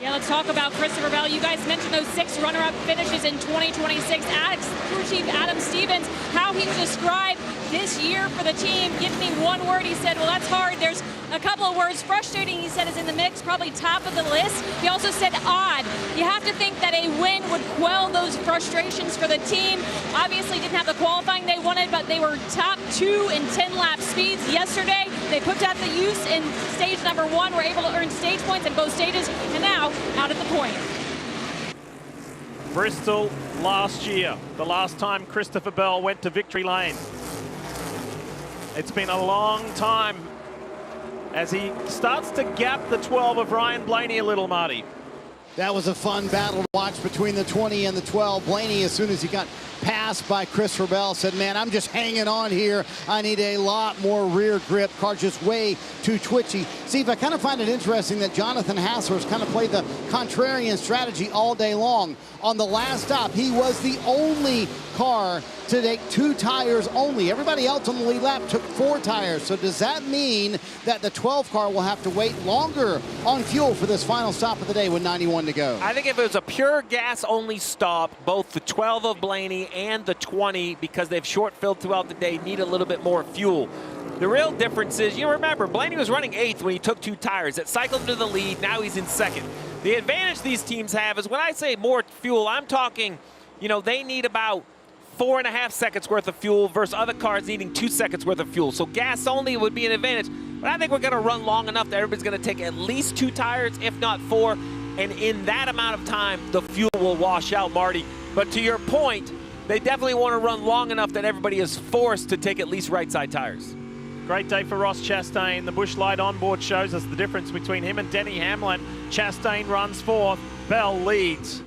Yeah, let's talk about Christopher Bell. You guys mentioned those 6 runner-up finishes in 2026. Crew Chief Adam Stevens, how he would describe this year for the team. Give me one word. He said, well, that's hard. There's a couple of words. Frustrating, he said, is in the mix, probably top of the list. He also said odd. You have to think that a win would quell those frustrations for the team. Obviously didn't have the qualifying they wanted, but they were top 2 in 10-lap speeds yesterday. They put that to use in stage number 1, were able to earn stage points in both stages, and now out at the point. Bristol last year, the last time Christopher Bell went to victory lane. It's been a long time as he starts to gap the 12 of Ryan Blaney a little, Marty. That was a fun battle to watch between the 20 and the 12. Blaney, as soon as he got passed by Christopher Bell, said, man, I'm just hanging on here. I need a lot more rear grip. Car's just way too twitchy. Steve, I kind of find it interesting that Jonathan Hassler has kind of played the contrarian strategy all day long. On the last stop, he was the only car to take 2 tires only. Everybody else on the lead lap took 4 tires. So does that mean that the 12 car will have to wait longer on fuel for this final stop of the day with 91 to go? I think if it was a pure gas-only stop, both the 12 of Blaney and the 20, because they've short-filled throughout the day, need a little bit more fuel. The real difference is, you remember, Blaney was running 8th when he took 2 tires. It cycled into the lead. Now he's in 2nd. The advantage these teams have is when I say more fuel, I'm talking, they need about 4.5 seconds worth of fuel versus other cars needing 2 seconds worth of fuel. So gas only would be an advantage. But I think we're going to run long enough that everybody's going to take at least 2 tires, if not 4. And in that amount of time, the fuel will wash out, Marty. But to your point, they definitely want to run long enough that everybody is forced to take at least right side tires. Great day for Ross Chastain. The Busch Light onboard shows us the difference between him and Denny Hamlin. Chastain runs 4th, Bell leads.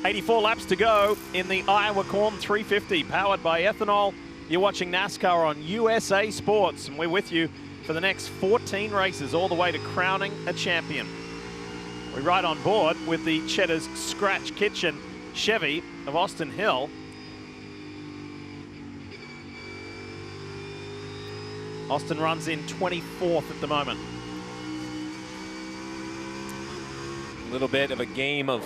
.84 laps to go in the Iowa Corn 350, powered by ethanol. You're watching NASCAR on USA Sports, and we're with you for the next 14 races, all the way to crowning a champion. We ride on board with the Cheddar's Scratch Kitchen Chevy of Austin Hill. Austin runs in 24th at the moment. A little bit of a game of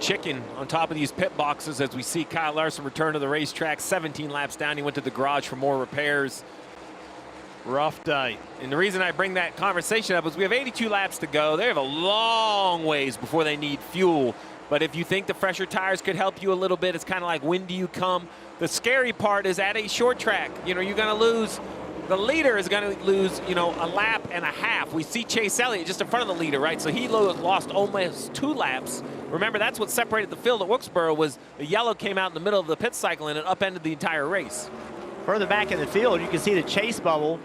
chicken on top of these pit boxes as we see Kyle Larson return to the racetrack. 17 laps down, he went to the garage for more repairs. Rough day. And the reason I bring that conversation up is we have 82 laps to go. They have a long ways before they need fuel. But if you think the fresher tires could help you a little bit, it's kind of like, when do you come? The scary part is at a short track, you know, you're going to lose. The leader is going to lose, you know, a lap and a half. We see Chase Elliott just in front of the leader, right? So he lost almost 2 laps. Remember, that's what separated the field at Wilkesboro, was the yellow came out in the middle of the pit cycle and it upended the entire race. Further back in the field, you can see the chase bubble.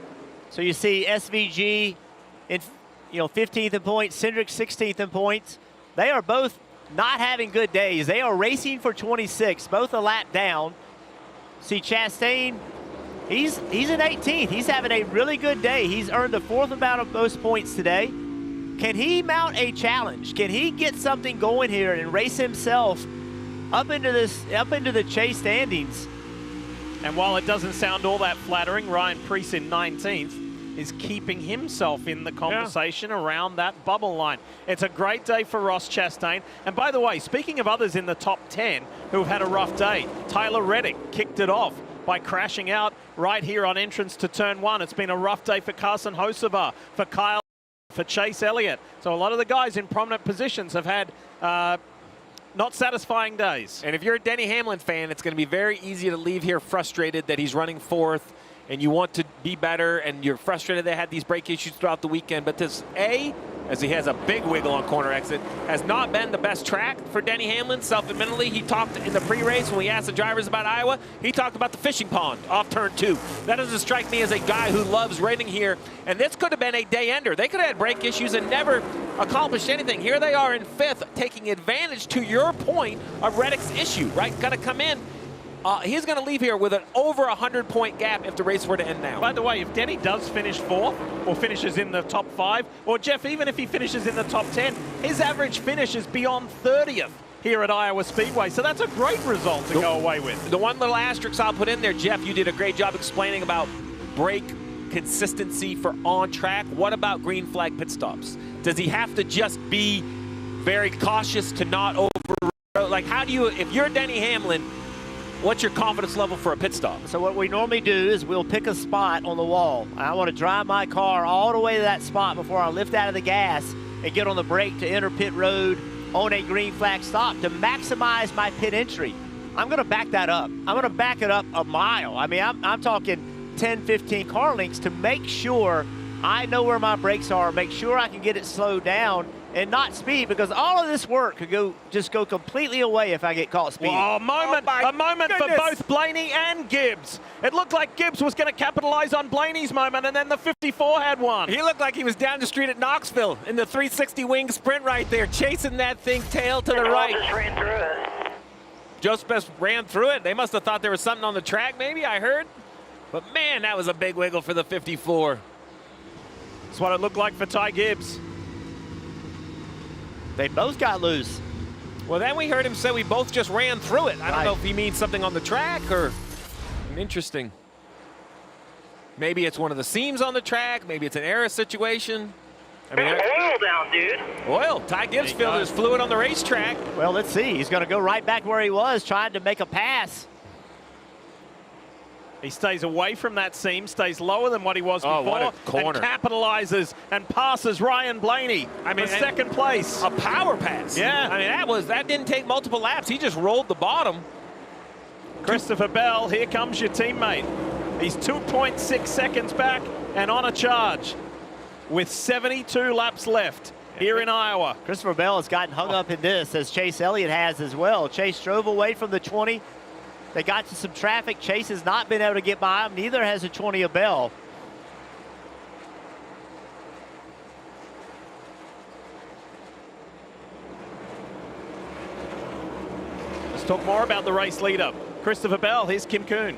So you see SVG in, 15th in points, Cindric 16th in points. They are both not having good days. They are racing for 26, both a lap down. See Chastain, he's in 18th. He's having a really good day. He's earned the 4th amount of most points today. Can he mount a challenge? Can he get something going here and race himself up into the chase standings? And while it doesn't sound all that flattering, Ryan Preece in 19th is keeping himself in the conversation around that bubble line. It's a great day for Ross Chastain. And by the way, speaking of others in the top 10 who've had a rough day, Tyler Reddick kicked it off by crashing out right here on entrance to turn 1. It's been a rough day for Carson Hocevar, for Kyle, for Chase Elliott. So a lot of the guys in prominent positions have had not satisfying days. And if you're a Denny Hamlin fan, it's going to be very easy to leave here frustrated that he's running 4th and you want to be better and you're frustrated they had these brake issues throughout the weekend. But this as he has a big wiggle on corner exit, has not been the best track for Denny Hamlin. Self-admittedly, he talked in the pre-race when we asked the drivers about Iowa, he talked about the fishing pond off turn 2. That doesn't strike me as a guy who loves racing here. And this could have been a day ender. They could have had brake issues and never accomplished anything. Here they are in 5th, taking advantage, to your point, of Reddick's issue, right? Got to come in. He's going to leave here with an over 100-point gap if the race were to end now. By the way, if Denny does finish 4th or finishes in the top 5, or Jeff, even if he finishes in the top 10, his average finish is beyond 30th here at Iowa Speedway. So that's a great result to go away with. The one little asterisk I'll put in there, Jeff, you did a great job explaining about brake consistency for on track. What about green flag pit stops? Does he have to just be very cautious to not override? Like, how do you, if you're Denny Hamlin, what's your confidence level for a pit stop? So what we normally do is we'll pick a spot on the wall. I want to drive my car all the way to that spot before I lift out of the gas and get on the brake to enter pit road on a green flag stop to maximize my pit entry. I'm going to back that up. I'm going to back it up a mile. I mean, I'm talking 10, 15 car lengths to make sure I know where my brakes are, make sure I can get it slowed down and not speed, because all of this work could just go completely away if I get caught speeding. Oh, a moment for both Blaney and Gibbs. It looked like Gibbs was going to capitalize on Blaney's moment, and then the 54 had one. He looked like he was down the street at Knoxville in the 360 wing sprint right there, chasing that thing tail to the right. Just ran through it. Joseph ran through it. They must have thought there was something on the track, maybe, I heard. But man, that was a big wiggle for the 54. That's what it looked like for Ty Gibbs. They both got loose. Well, then we heard him say we both just ran through it. I don't know if he means something on the track or interesting. Maybe it's one of the seams on the track. Maybe it's an error situation. I mean, oil down, dude. Oil. Ty Gibbs filled his fluid on the racetrack. Well, let's see. He's going to go right back where he was, trying to make a pass. He stays away from that seam, stays lower than what he was before, what a corner. and capitalizes and passes Ryan Blaney for second place. A power pass. Yeah. I mean, that didn't take multiple laps. He just rolled the bottom. Christopher Bell, here comes your teammate. He's 2.6 seconds back and on a charge with 72 laps left here in Iowa. Christopher Bell has gotten hung up in this, as Chase Elliott has as well. Chase drove away from the 20. They got to some traffic. Chase has not been able to get by him. Neither has the 20 of Bell. Let's talk more about the race leader. Christopher Bell, here's Kim Kuhn.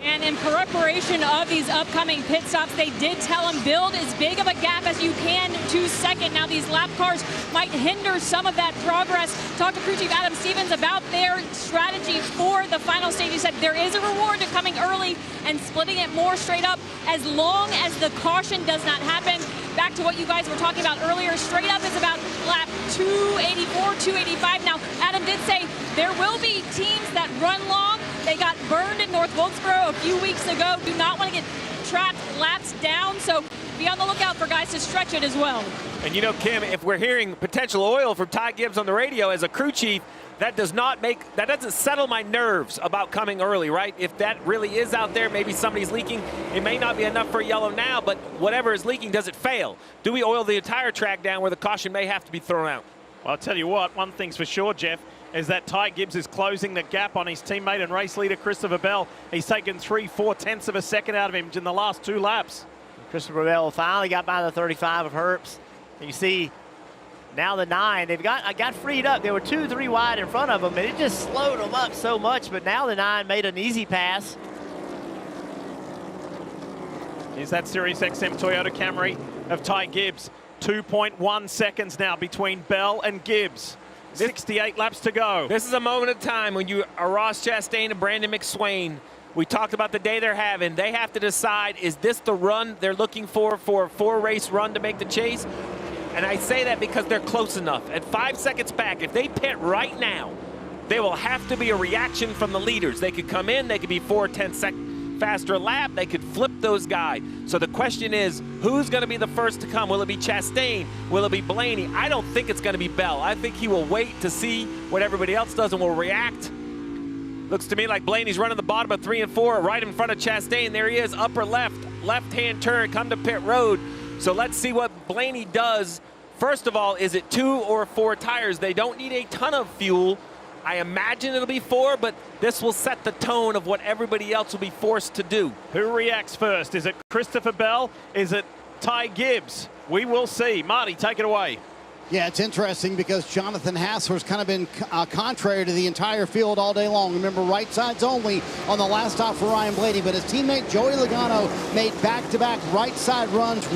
And in preparation of these upcoming pit stops, they did tell him build as big of a gap as you can to second. Now these lap cars might hinder some of that progress. Talked to crew chief Adam Stevens about their strategy for the final stage. He said there is a reward to coming early and splitting it more straight up as long as the caution does not happen. Back to what you guys were talking about earlier, straight up is about lap 284, 285. Now, Adam did say there will be teams that run long. They got burned in North Wilkesboro a few weeks ago. Do not want to get trapped laps down, so be on the lookout for guys to stretch it as well. And you know, Kim, if we're hearing potential oil from Ty Gibbs on the radio as a crew chief, that doesn't settle my nerves about coming early, right? If that really is out there, maybe somebody's leaking. It may not be enough for a yellow now, but whatever is leaking, does it fail? Do we oil the entire track down where the caution may have to be thrown out? Well, I'll tell you what, one thing's for sure, Jeff, is that Ty Gibbs is closing the gap on his teammate and race leader Christopher Bell. He's taken 3/4 of a second out of him in the last 2 laps. Christopher Bell finally got by the 35 of Herbst. You see now the 9, they've got freed up. They were 2-3 wide in front of them, and it just slowed them up so much, but now the 9 made an easy pass. Here's that Sirius XM Toyota Camry of Ty Gibbs. 2.1 seconds now between Bell and Gibbs. 68 laps to go. This is a moment of time when you are Ross Chastain and Brandon McSwain. We talked about the day they're having. They have to decide, is this the run they're looking for a 4-race run to make the chase? And I say that because they're close enough. At 5 seconds back, if they pit right now, there will have to be a reaction from the leaders. They could come in, they could be 4-10 seconds faster lap, they could flip those guys. So the question is, who's going to be the first to come? Will it be Chastain? Will it be Blaney? I don't think it's going to be Bell. I think he will wait to see what everybody else does and will react. Looks to me like Blaney's running the bottom of 3 and 4 right in front of Chastain. There he is, upper left-hand turn, come to pit road. So let's see what Blaney does. First of all, is it 2 or 4 tires? They don't need a ton of fuel. I imagine it'll be 4, but this will set the tone of what everybody else will be forced to do. Who reacts first? Is it Christopher Bell? Is it Ty Gibbs? We will see. Marty, take it away. Yeah, it's interesting because Jonathan Hassler's kind of been contrary to the entire field all day long. Remember, right sides only on the last stop for Ryan Blaney, but his teammate Joey Logano made back-to-back right side runs.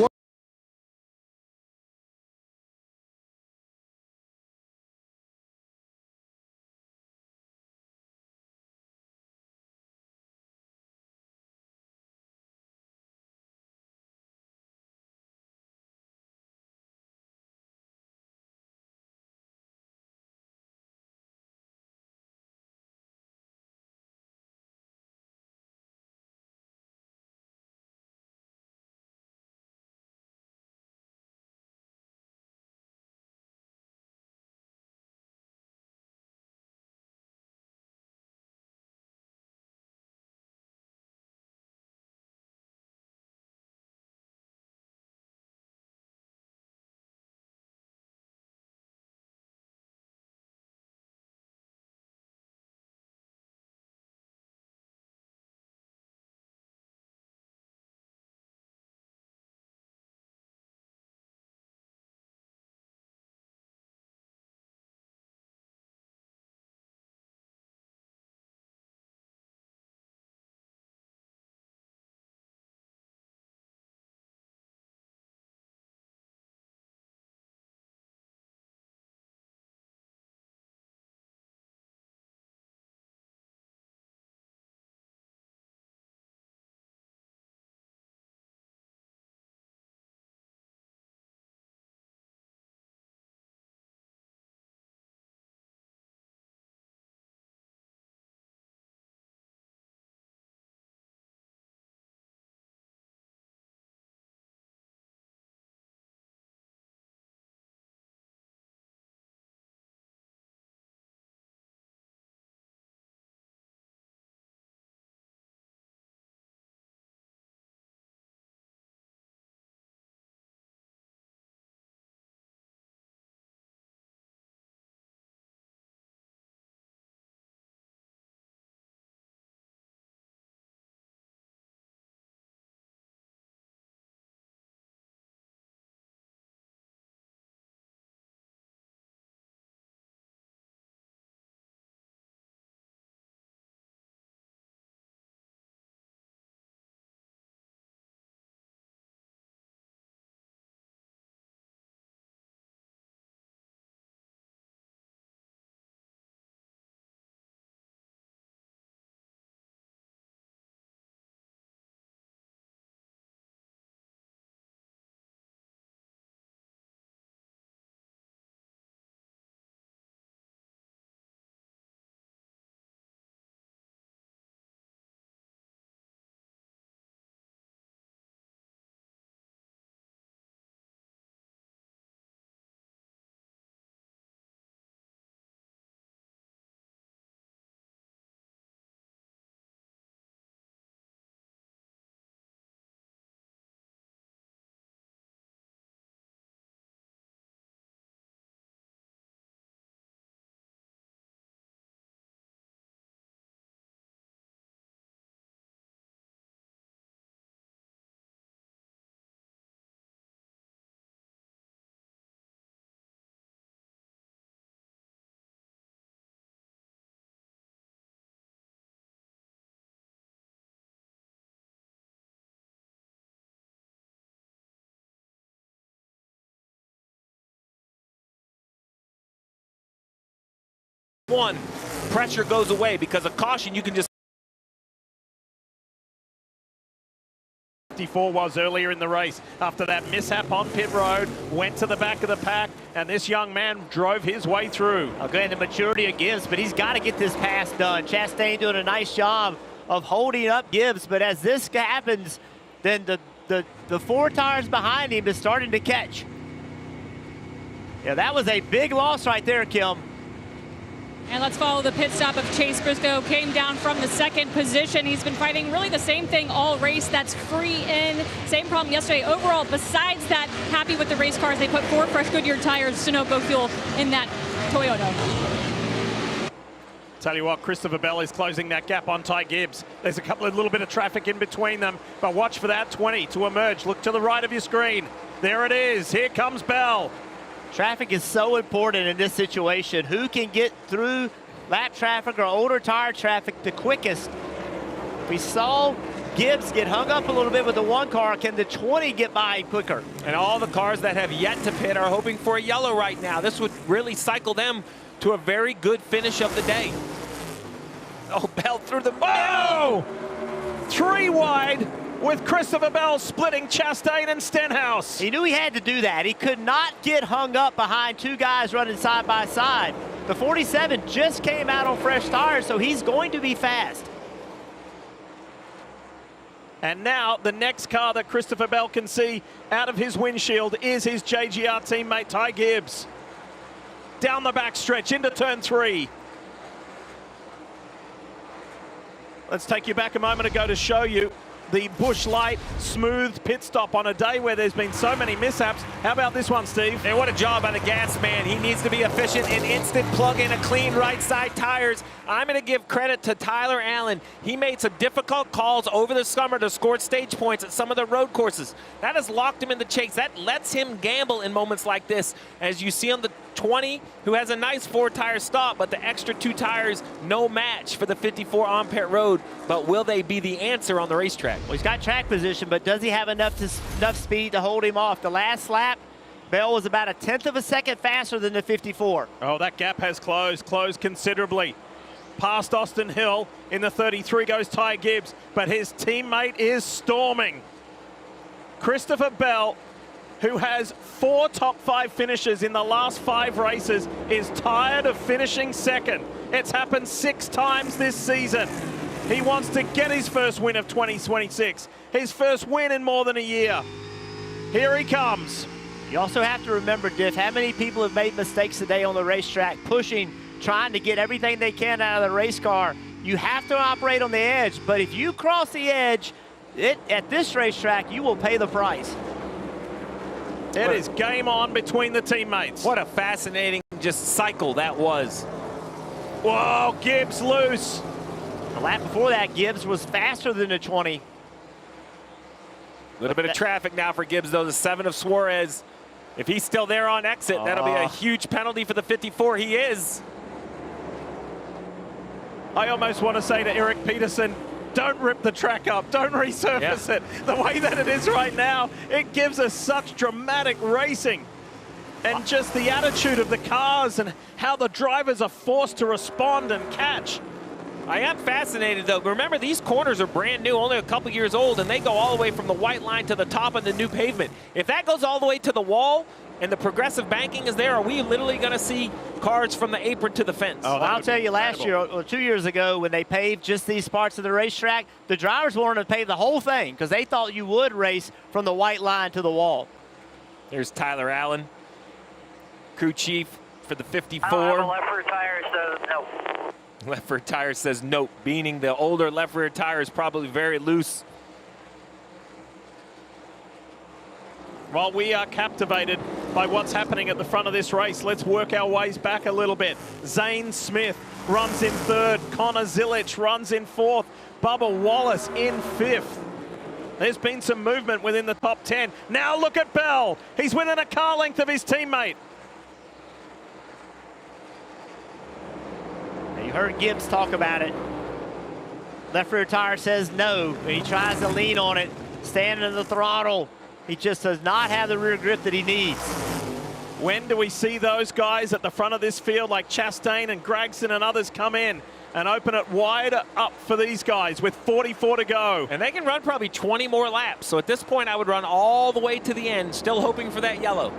one, pressure goes away because of caution. You can just 54 was earlier in the race. After that mishap on pit road, went to the back of the pack, and this young man drove his way through. Again, the maturity of Gibbs, but he's got to get this pass done. Chastain doing a nice job of holding up Gibbs, but as this happens, then the 4 tires behind him is starting to catch. Yeah, that was a big loss right there, Kim. And let's follow the pit stop of Chase Briscoe. Came down from the 2nd position. He's been fighting really the same thing all race. That's free in. Same problem yesterday. Overall, besides that, happy with the race cars. They put 4 fresh Goodyear tires, Sunoco fuel in that Toyota. Tell you what, Christopher Bell is closing that gap on Ty Gibbs. There's a little bit of traffic in between them, but watch for that 20 to emerge. Look to the right of your screen. There it is. Here comes Bell. Traffic is so important in this situation. Who can get through lap traffic or older tire traffic the quickest? We saw Gibbs get hung up a little bit with the 1 car. Can the 20 get by quicker? And all the cars that have yet to pit are hoping for a yellow right now. This would really cycle them to a very good finish of the day. Oh, Bell through the... Oh! 3 wide with Christopher Bell splitting Chastain and Stenhouse. He knew he had to do that. He could not get hung up behind 2 guys running side by side. The 47 just came out on fresh tires, so he's going to be fast. And now the next car that Christopher Bell can see out of his windshield is his JGR teammate Ty Gibbs. Down the back stretch into turn 3. Let's take you back a moment ago to show you the Busch Light smooth pit stop on a day where there's been so many mishaps. How about this one, Steve? And what a job by the gas man. He needs to be efficient and instant plug in a clean right side tires. I'm going to give credit to Tyler Allen. He made some difficult calls over the summer to score stage points at some of the road courses. That has locked him in the chase. That lets him gamble in moments like this. As you see on the 20, who has a nice 4-tire stop, but the extra 2 tires, no match for the 54 on pit road. But will they be the answer on the racetrack? Well, he's got track position, but does he have enough speed to hold him off? The last lap, Bell was about 1/10 of a second faster than the 54. Oh, that gap has closed considerably. Past Austin Hill in the 33 goes Ty Gibbs, but his teammate is storming. Christopher Bell, who has 4 top 5 finishes in the last 5 races, is tired of finishing second. It's happened 6 times this season. He wants to get his first win of 2026, his first win in more than a year. Here he comes. You also have to remember, Diff, how many people have made mistakes today on the racetrack, pushing, trying to get everything they can out of the race car. You have to operate on the edge, but if you cross the edge, at this racetrack, you will pay the price. It is game on between the teammates. What a fascinating just cycle that was. Whoa, Gibbs loose. The lap before that, Gibbs was faster than the 20. A little bit of traffic now for Gibbs, though. The 7 of Suarez. If he's still there on exit, that'll be a huge penalty for the 54. He is. I almost want to say to Eric Peterson, don't rip the track up, don't resurface it. The way that it is right now, it gives us such dramatic racing. And just the attitude of the cars and how the drivers are forced to respond and catch. I am fascinated, though. Remember, these corners are brand new, only a couple years old, and they go all the way from the white line to the top of the new pavement. If that goes all the way to the wall and the progressive banking is there, are we literally going to see cars from the apron to the fence? Oh, I'll tell you, last year or 2 years ago, when they paved just these parts of the racetrack, the drivers wanted to pave the whole thing because they thought you would race from the white line to the wall. There's Tyler Allen, crew chief for the 54. Left rear tire says no. Left rear tire says nope, meaning the older left rear tire is probably very loose. While we are captivated by what's happening at the front of this race, let's work our ways back a little bit. Zane Smith runs in 3rd. Connor Zilic runs in 4th. Bubba Wallace in 5th. There's been some movement within the top 10. Now look at Bell. He's within a car length of his teammate. You heard Gibbs talk about it. Left rear tire says no. He tries to lean on it, standing in the throttle. He just does not have the rear grip that he needs. When do we see those guys at the front of this field like Chastain and Gragson and others come in and open it wider up for these guys with 44 to go? And they can run probably 20 more laps. So at this point, I would run all the way to the end, still hoping for that yellow.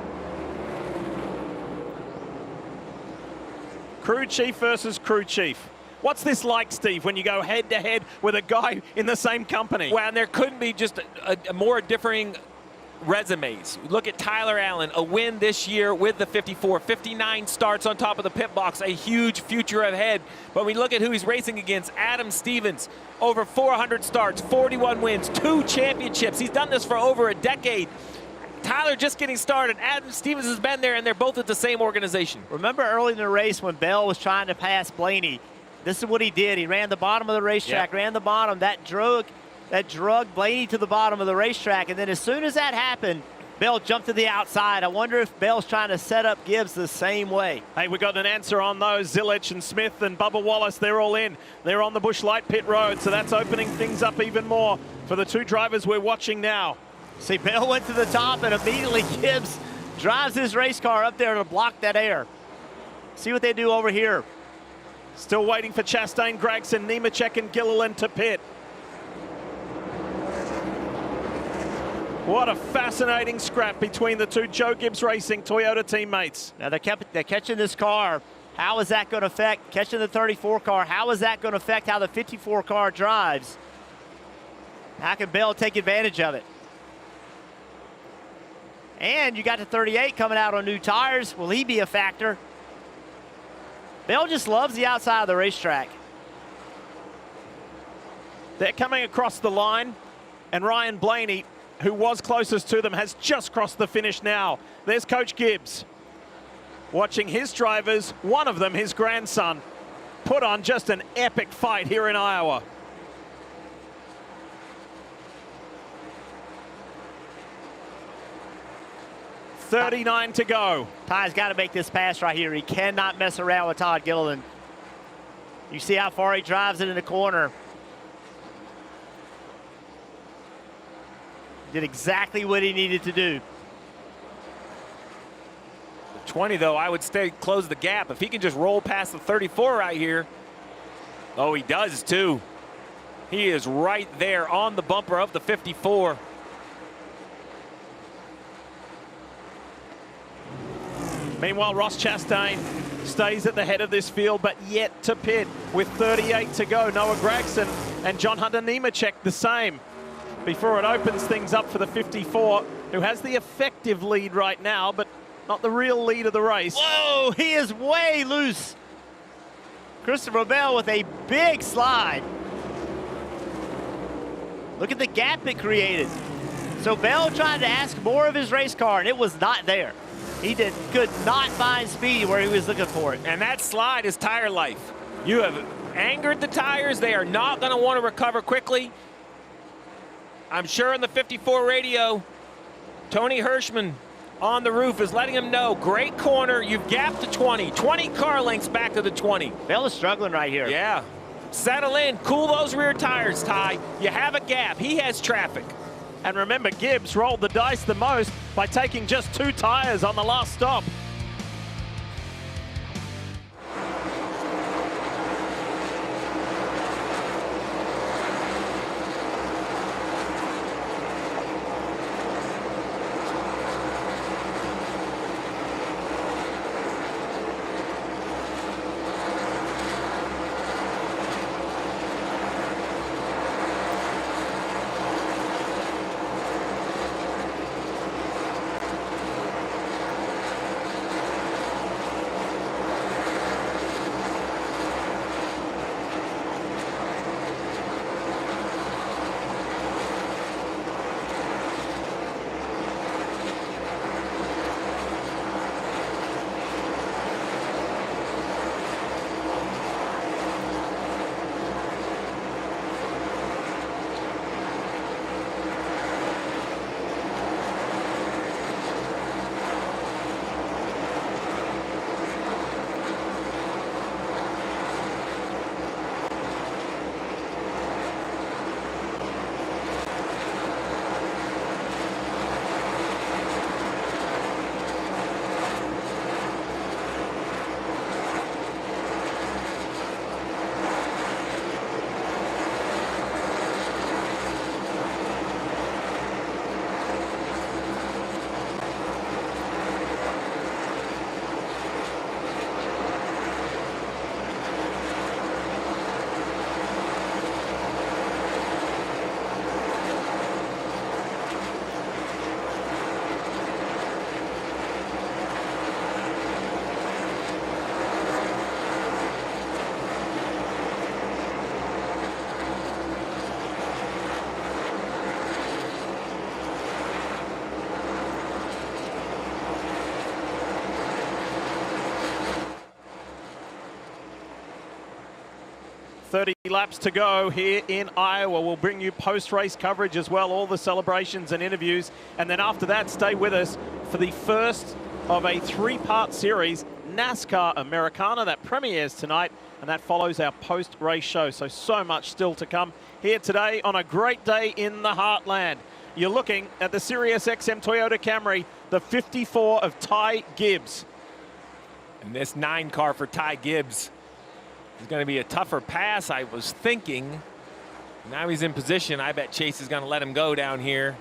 Crew chief versus crew chief. What's this like, Steve, when you go head-to-head with a guy in the same company? Well, and there couldn't be just a more differing resumes. Look at Tyler Allen, a win this year with the 54, 59 starts on top of the pit box, a huge future ahead. But we look at who he's racing against. Adam Stevens, over 400 starts, 41 wins, 2 championships. He's done this for over a decade. Tyler just getting started. Adam Stevens has been there, and they're both at the same organization. Remember early in the race when Bell was trying to pass Blaney? This is what he did. He ran the bottom of the racetrack, ran the bottom. That drug Blaney to the bottom of the racetrack. And then as soon as that happened, Bell jumped to the outside. I wonder if Bell's trying to set up Gibbs the same way. Hey, we got an answer on those. Zilich and Smith and Bubba Wallace, they're all in. They're on the Busch Light pit road, so that's opening things up even more for the 2 drivers we're watching now. See, Bell went to the top, and immediately Gibbs drives his race car up there to block that air. See what they do over here. Still waiting for Chastain, Gragson, Nemechek, and Gilliland to pit. What a fascinating scrap between the 2 Joe Gibbs Racing Toyota teammates. Now they're catching this car. How is that going to affect catching the 34 car? How is that going to affect how the 54 car drives? How can Bell take advantage of it? And you got the 38 coming out on new tires. Will he be a factor? Bell just loves the outside of the racetrack. They're coming across the line, and Ryan Blaney, who was closest to them, has just crossed the finish now. There's Coach Gibbs watching his drivers, one of them his grandson, put on just an epic fight here in Iowa. .39 to go. Ty's got to make this pass right here. He cannot mess around with Todd Gilliland. You see how far he drives it in the corner. Did exactly what he needed to do. 20, though, I would stay close the gap. If he can just roll past the 34 right here. Oh, he does, too. He is right there on the bumper of the 54. Meanwhile, Ross Chastain stays at the head of this field, but yet to pit with 38 to go. Noah Gragson and John Hunter Nemechek the same before it opens things up for the 54, who has the effective lead right now, but not the real lead of the race. Whoa, he is way loose. Christopher Bell with a big slide. Look at the gap it created. So Bell tried to ask more of his race car, and it was not there. He could not find speed where he was looking for it. And that slide is tire life. You have angered the tires. They are not going to want to recover quickly. I'm sure in the 54 radio, Tony Hirschman on the roof is letting him know, great corner, you've gapped to 20. 20 car lengths back to the 20. Bell is struggling right here. Yeah. Settle in, cool those rear tires, Ty. You have a gap. He has traffic. And remember, Gibbs rolled the dice the most by taking just 2 tires on the last stop. 30 laps to go here in Iowa. We'll bring you post-race coverage as well, all the celebrations and interviews. And then after that, stay with us for the first of a 3-part series, NASCAR Americana, that premieres tonight, and that follows our post-race show. So much still to come here today on a great day in the Heartland. You're looking at the Sirius XM Toyota Camry, the 54 of Ty Gibbs. And this 9 car for Ty Gibbs is going to be a tougher pass, I was thinking. Now he's in position. I bet Chase is going to let him go down here.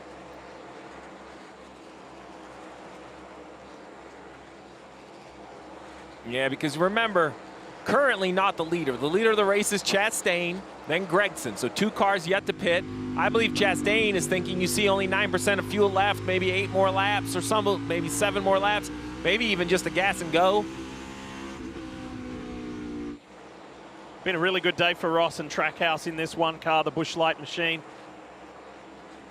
Yeah, because remember, currently not the leader. The leader of the race is Chastain, then Gregson. So 2 cars yet to pit. I believe Chastain is thinking you see only 9% of fuel left, maybe 8 more laps or some, maybe 7 more laps, maybe even just a gas and go. Been a really good day for Ross and Trackhouse in this one car, the Busch Light machine.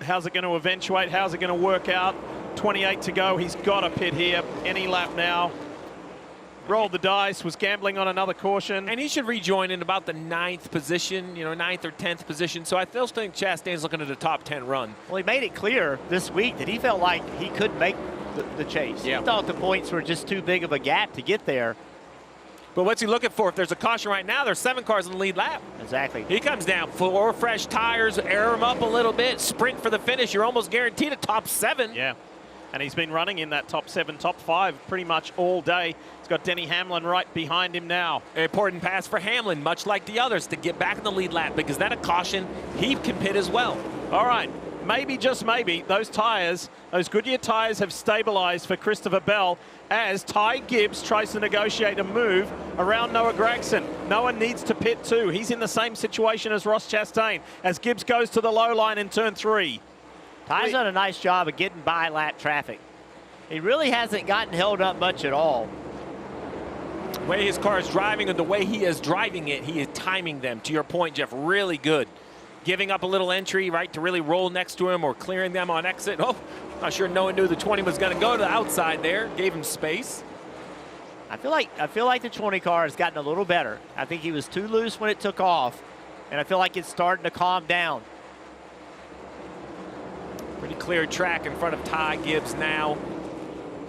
How's it going to eventuate? How's it going to work out? 28 to go. He's got a pit here any lap now. Rolled the dice, was gambling on another caution. And he should rejoin in about the 9th position, 9th or 10th position. So I still think Chastain's looking at a top 10 run. Well, he made it clear this week that he felt like he could make the chase. Yeah. He thought the points were just too big of a gap to get there. But what's he looking for? If there's a caution right now, there's 7 cars in the lead lap. Exactly. He comes down, 4 fresh tires, air him up a little bit, sprint for the finish. You're almost guaranteed a top 7. Yeah. And he's been running in that top 7, top 5 pretty much all day. He's got Denny Hamlin right behind him now. An important pass for Hamlin, much like the others, to get back in the lead lap, because then a caution, he can pit as well. All right, maybe, just maybe, those tires, those Goodyear tires have stabilized for Christopher Bell as Ty Gibbs tries to negotiate a move around Noah Gragson. Noah needs to pit too. He's in the same situation as Ross Chastain as Gibbs goes to the low line in turn 3. Ty's done a nice job of getting by lap traffic. He really hasn't gotten held up much at all. The way his car is driving and the way he is driving it, he is timing them. To your point, Jeff, really good. Giving up a little entry, right, to really roll next to him or clearing them on exit. Oh, not sure no one knew the 20 was going to go to the outside there. Gave him space. I feel like the 20 car has gotten a little better. I think he was too loose when it took off, and I feel like it's starting to calm down. Pretty clear track in front of Ty Gibbs now.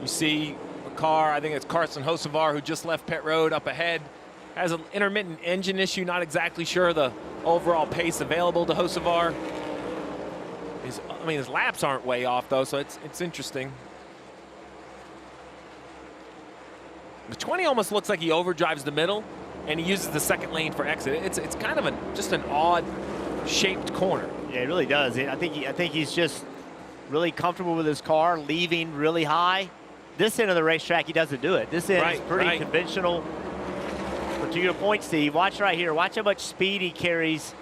You see a car, I think it's Carson Hocevar, who just left pit road up ahead. Has an intermittent engine issue, not exactly sure the overall pace available to Hocevar. His laps aren't way off though, so it's interesting. The 20 almost looks like he overdrives the middle and he uses the second lane for exit. It's kind of just an odd shaped corner. Yeah, it really does. I think he's just really comfortable with his car, leaving really high. This end of the racetrack, he doesn't do it. This end is pretty conventional. But to your point, Steve, watch right here. Watch how much speed he carries.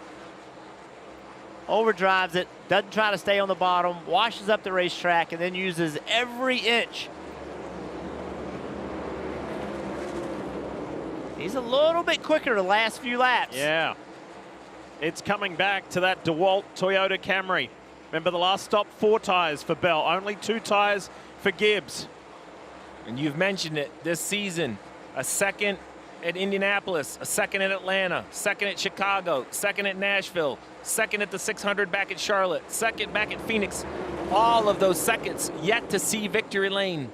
Overdrives it, doesn't try to stay on the bottom, washes up the racetrack, and then uses every inch. He's a little bit quicker the last few laps. Yeah. It's coming back to that DeWalt Toyota Camry. Remember the last stop, 4 tires for Bell, only 2 tires for Gibbs. And you've mentioned it this season, a second at Indianapolis, a second at Atlanta, second at Chicago, second at Nashville, second at the 600 back at Charlotte, second back at Phoenix. All of those seconds yet to see victory lane.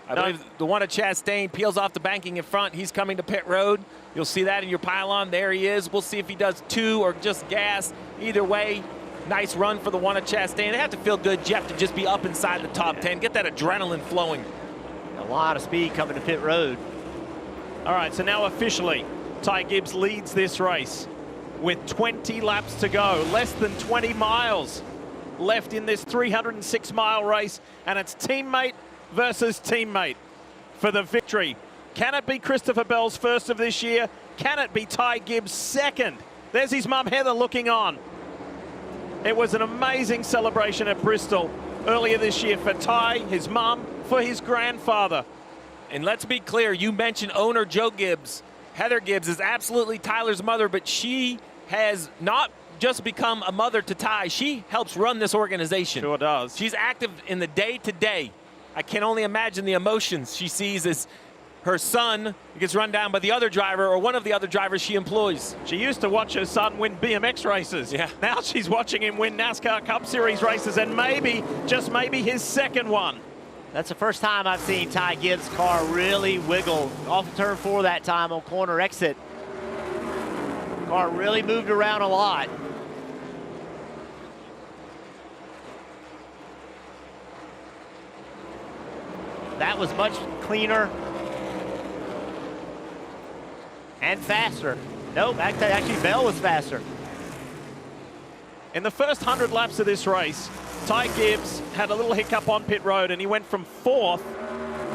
I believe the one at Chastain peels off the banking in front. He's coming to pit road. You'll see that in your pylon. There he is. We'll see if he does 2 or just gas. Either way, nice run for the one at Chastain. They have to feel good, Jeff, to just be up inside the top 10. Get that adrenaline flowing. A lot of speed coming to pit road. All right, so now officially, Ty Gibbs leads this race with 20 laps to go. Less than 20 miles left in this 306-mile race, and it's teammate versus teammate for the victory. Can it be Christopher Bell's first of this year? Can it be Ty Gibbs' second? There's his mum Heather looking on. It was an amazing celebration at Bristol earlier this year for Ty, his mum, for his grandfather. And let's be clear, you mentioned owner Joe Gibbs. Heather Gibbs is absolutely Tyler's mother, but she has not just become a mother to Ty. She helps run this organization. Sure does. She's active in the day-to-day. I can only imagine the emotions she sees as her son gets run down by the other driver or one of the other drivers she employs. She used to watch her son win BMX races. Yeah. Now she's watching him win NASCAR Cup Series races, and maybe, just maybe, his second one. That's the first time I've seen Ty Gibbs' car really wiggle off of turn 4 that time on corner exit. Car really moved around a lot. That was much cleaner and faster. Nope, actually Bell was faster. In the first 100 laps of this race, Ty Gibbs had a little hiccup on pit road and he went from 4th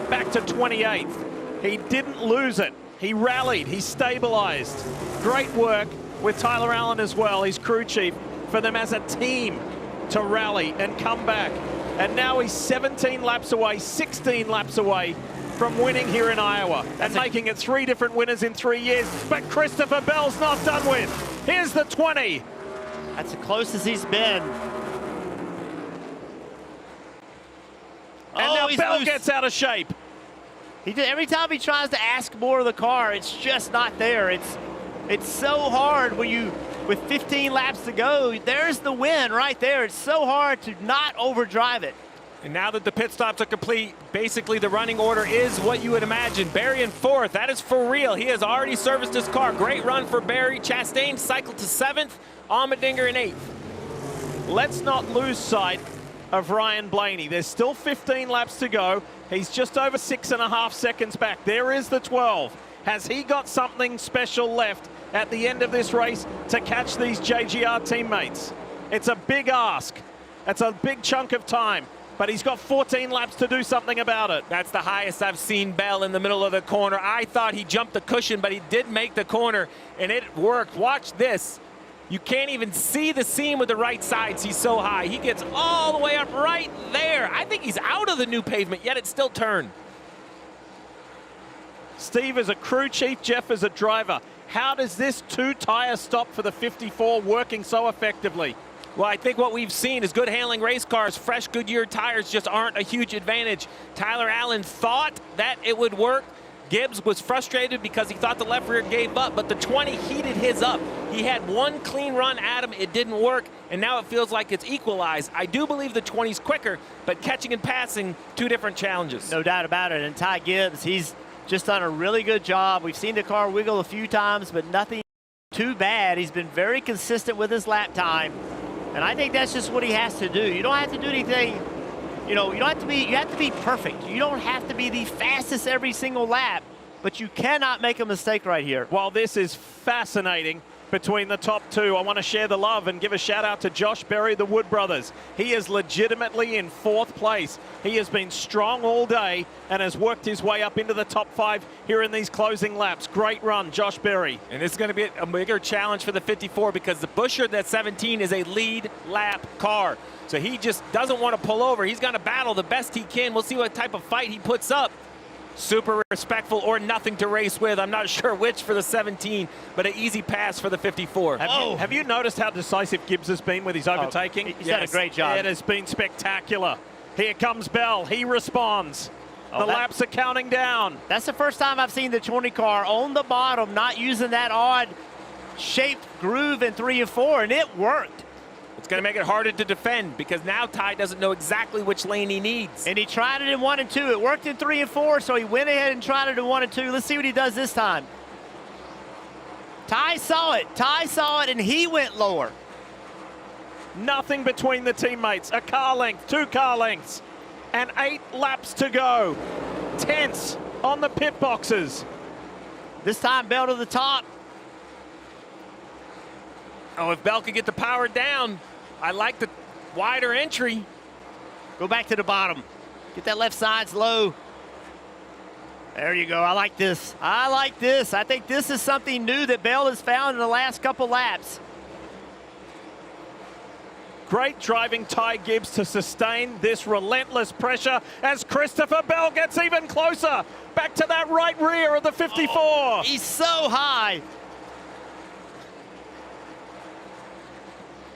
back to 28th. He didn't lose it. He rallied, he stabilized. Great work with Tyler Allen as well, his crew chief, for them as a team to rally and come back. And now he's 17 laps away, 16 laps away from winning here in Iowa and making it 3 different winners in 3 years. But Christopher Bell's not done with. Here's the 20. That's the closest he's been. And now Bell gets out of shape. He did, every time he tries to ask more of the car, it's just not there. It's so hard when you, with 15 laps to go, there's the win right there. It's so hard to not overdrive it. And now that the pit stops are complete, basically the running order is what you would imagine. Barry in 4th, that is for real. He has already serviced his car. Great run for Barry. Chastain cycled to 7th, Allmendinger in 8th. Let's not lose sight of Ryan Blaney. There's still 15 laps to go. He's just over 6.5 seconds back. There is the 12. Has he got something special left at the end of this race to catch these JGR teammates? It's a big ask. It's a big chunk of time, but he's got 14 laps to do something about it. That's the highest I've seen Bell in the middle of the corner. I thought he jumped the cushion, but he did make the corner, and it worked. Watch this. You can't even see the seam with the right sides. He's so high. He gets all the way up right there. I think he's out of the new pavement, yet it's still turned. Steve is a crew chief, Jeff is a driver. How does this 2-tire stop for the 54 working so effectively? Well, I think what we've seen is good handling race cars. Fresh Goodyear tires just aren't a huge advantage. Tyler Allen thought that it would work. Gibbs was frustrated because he thought the left rear gave up, but the 20 heated his up. He had one clean run at him, it didn't work, and now it feels like it's equalized. I do believe the 20's quicker, but catching and passing, 2 different challenges. No doubt about it, and Ty Gibbs, he's just done a really good job. We've seen the car wiggle a few times, but nothing too bad. He's been very consistent with his lap time, and I think that's just what he has to do. You don't have to do anything. You know, you have to be perfect. You don't have to be the fastest every single lap, but you cannot make a mistake right here. While this is fascinating between the top 2, I want to share the love and give a shout out to Josh Berry, the Wood brothers. He is legitimately in 4th place. He has been strong all day and has worked his way up into the top 5 here in these closing laps. Great run, Josh Berry. And it's going to be a bigger challenge for the 54 because the Buschard that 17 is a lead lap car. So he just doesn't want to pull over. He's going to battle the best he can. We'll see what type of fight he puts up. Super respectful or nothing to race with. I'm not sure which for the 17, but an easy pass for the 54. Have you noticed how decisive Gibbs has been with his overtaking? He's done a great job. It has been spectacular. Here comes Bell. He responds. The laps are counting down. That's the first time I've seen the 20 car on the bottom, not using that odd shaped groove in 3 and 4, and it worked. It's going to make it harder to defend because now Ty doesn't know exactly which lane he needs. And he tried it in 1 and 2. It worked in 3 and 4, so he went ahead and tried it in 1 and 2. Let's see what he does this time. Ty saw it. Ty saw it, and he went lower. Nothing between the teammates. A car length, 2 car lengths, and 8 laps to go. Tense on the pit boxes. This time, Bell to the top. Oh, if Bell could get the power down, I like the wider entry. Go back to the bottom. Get that left sides low. There you go. I like this. I like this. I think this is something new that Bell has found in the last couple laps. Great driving Ty Gibbs to sustain this relentless pressure as Christopher Bell gets even closer. Back to that right rear of the 54. Oh, he's so high.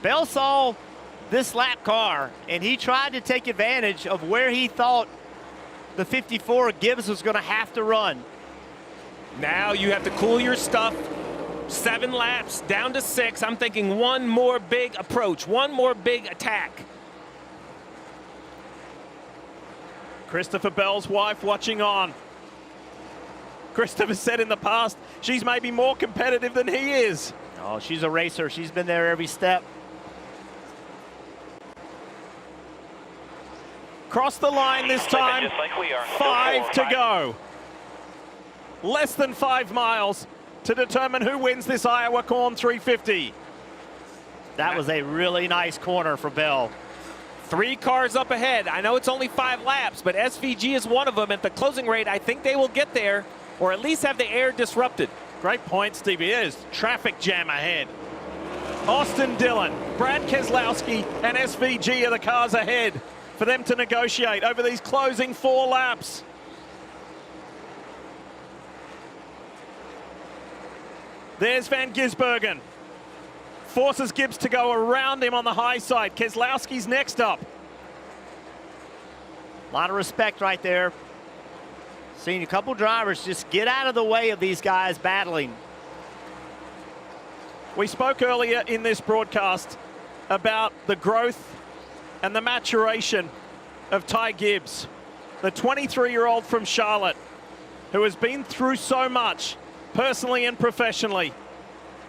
Bell saw this lap car, and he tried to take advantage of where he thought the 54 Gibbs was going to have to run. Now you have to cool your stuff. 7 laps, down to 6. I'm thinking one more big approach, one more big attack. Christopher Bell's wife watching on. Christopher said in the past she's maybe more competitive than he is. Oh, she's a racer. She's been there every step. Cross the line this time. 5 to go. Less than 5 miles to determine who wins this Iowa Corn 350. That was a really nice corner for Bell. 3 cars up ahead. I know it's only 5 laps, but SVG is one of them. At the closing rate, I think they will get there, or at least have the air disrupted. Great point, Stevie. There's traffic jam ahead. Austin Dillon, Brad Keselowski, and SVG are the cars ahead for them to negotiate over these closing 4 laps. There's Van Gisbergen. Forces Gibbs to go around him on the high side. Keselowski's next up. A lot of respect right there. Seeing a couple drivers just get out of the way of these guys battling. We spoke earlier in this broadcast about the growth and the maturation of Ty Gibbs, the 23-year-old from Charlotte, who has been through so much, personally and professionally.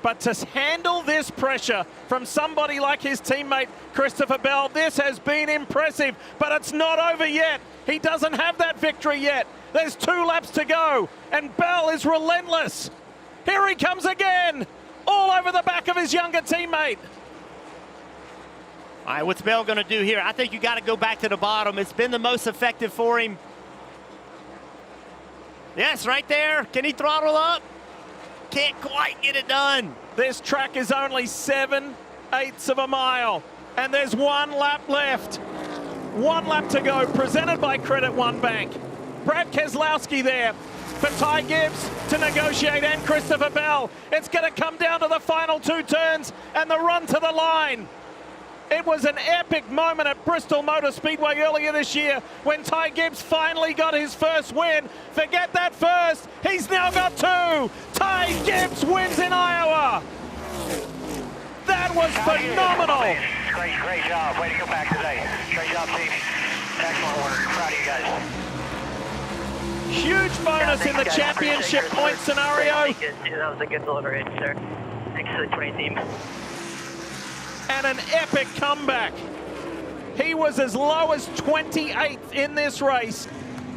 But to handle this pressure from somebody like his teammate, Christopher Bell, this has been impressive, but it's not over yet. He doesn't have that victory yet. There's 2 laps to go, and Bell is relentless. Here he comes again, all over the back of his younger teammate. All right, what's Bell going to do here? I think you got to go back to the bottom. It's been the most effective for him. Yes, right there. Can he throttle up? Can't quite get it done. This track is only 7/8 of a mile, and there's 1 lap left. 1 lap to go, presented by Credit One Bank. Brad Keselowski there for Ty Gibbs to negotiate, and Christopher Bell. It's going to come down to the final 2 turns and the run to the line. It was an epic moment at Bristol Motor Speedway earlier this year when Ty Gibbs finally got his first win. Forget that first, he's now got 2. Ty Gibbs wins in Iowa. That was phenomenal. Great job. Way to go back today. Great job, team. Excellent work. Proud of you guys. Huge bonus in the championship point scenario. That was a good delivery, sir. Thanks to the 20 team. And an epic comeback. He was as low as 28th in this race,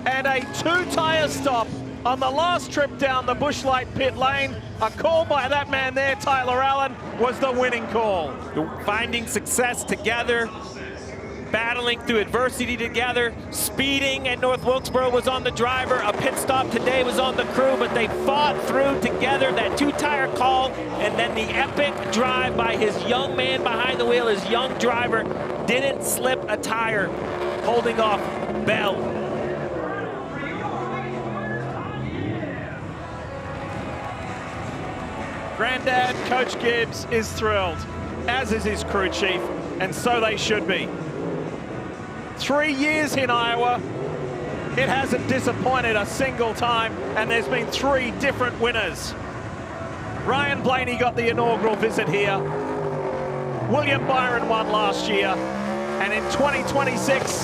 and a 2-tire stop on the last trip down the Busch Light pit lane. A call by that man there, Tyler Allen, was the winning call. Finding success together, battling through adversity together. Speeding at North Wilkesboro was on the driver. A pit stop today was on the crew, but they fought through together. That 2-tire call, and then the epic drive by his young man behind the wheel. His young driver didn't slip a tire, holding off Bell. Granddad, Coach Gibbs, is thrilled, as is his crew chief, and so they should be. 3 years in Iowa, it hasn't disappointed a single time, and there's been 3 different winners. Ryan Blaney got the inaugural visit here. William Byron won last year, and in 2026,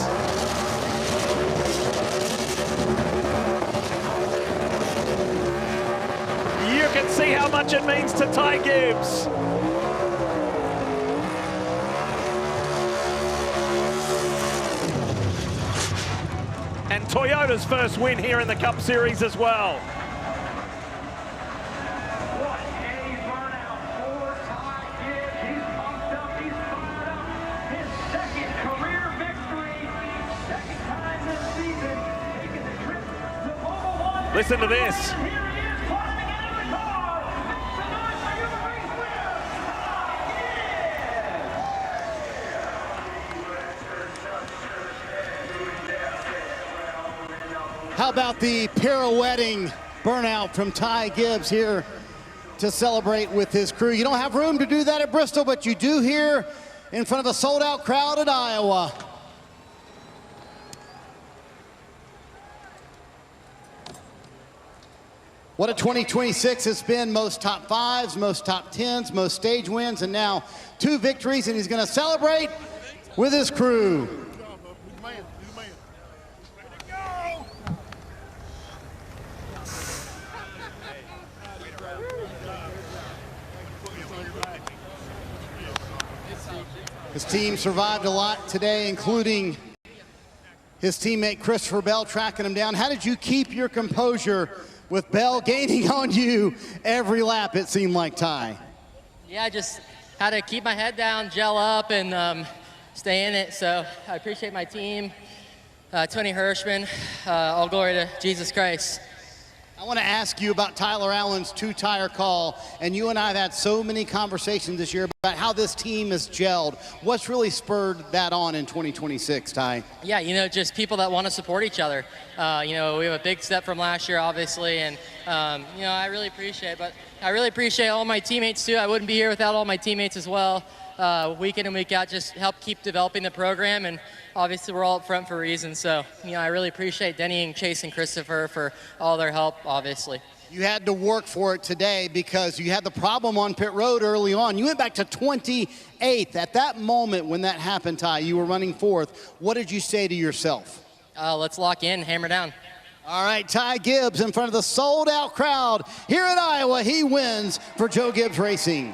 you can see how much it means to Ty Gibbs. And Toyota's first win here in the Cup Series as well. Listen to this. How about the pirouetting burnout from Ty Gibbs here to celebrate with his crew? You don't have room to do that at Bristol, but you do here in front of a sold-out crowd at Iowa. What a 2026 it's been. Most top 5s, most top 10s, most stage wins, and now 2 victories, and he's going to celebrate with his crew. His team survived a lot today, including his teammate Christopher Bell tracking him down. How did you keep your composure with Bell gaining on you every lap, it seemed like, Ty? Yeah, I just had to keep my head down, gel up, and stay in it. So I appreciate my team, Tony Hirschman. All glory to Jesus Christ. I want to ask you about Tyler Allen's 2-tire call, and you and I have had so many conversations this year about how this team has gelled. What's really spurred that on in 2026, Ty? Yeah, you know, just people that want to support each other. You know, we have a big step from last year, obviously, and, you know, I really appreciate it. But I really appreciate all my teammates, too. I wouldn't be here without all my teammates as well. Week in and week out, just help keep developing the program, and obviously we're all up front for a reason. So, you know, I really appreciate Denny and Chase and Christopher for all their help, obviously. You had to work for it today because you had the problem on pit road early on. You went back to 28th. At that moment when that happened, Ty, you were running 4th. What did you say to yourself? Let's lock in, hammer down. All right, Ty Gibbs in front of the sold-out crowd here in Iowa. He wins for Joe Gibbs Racing.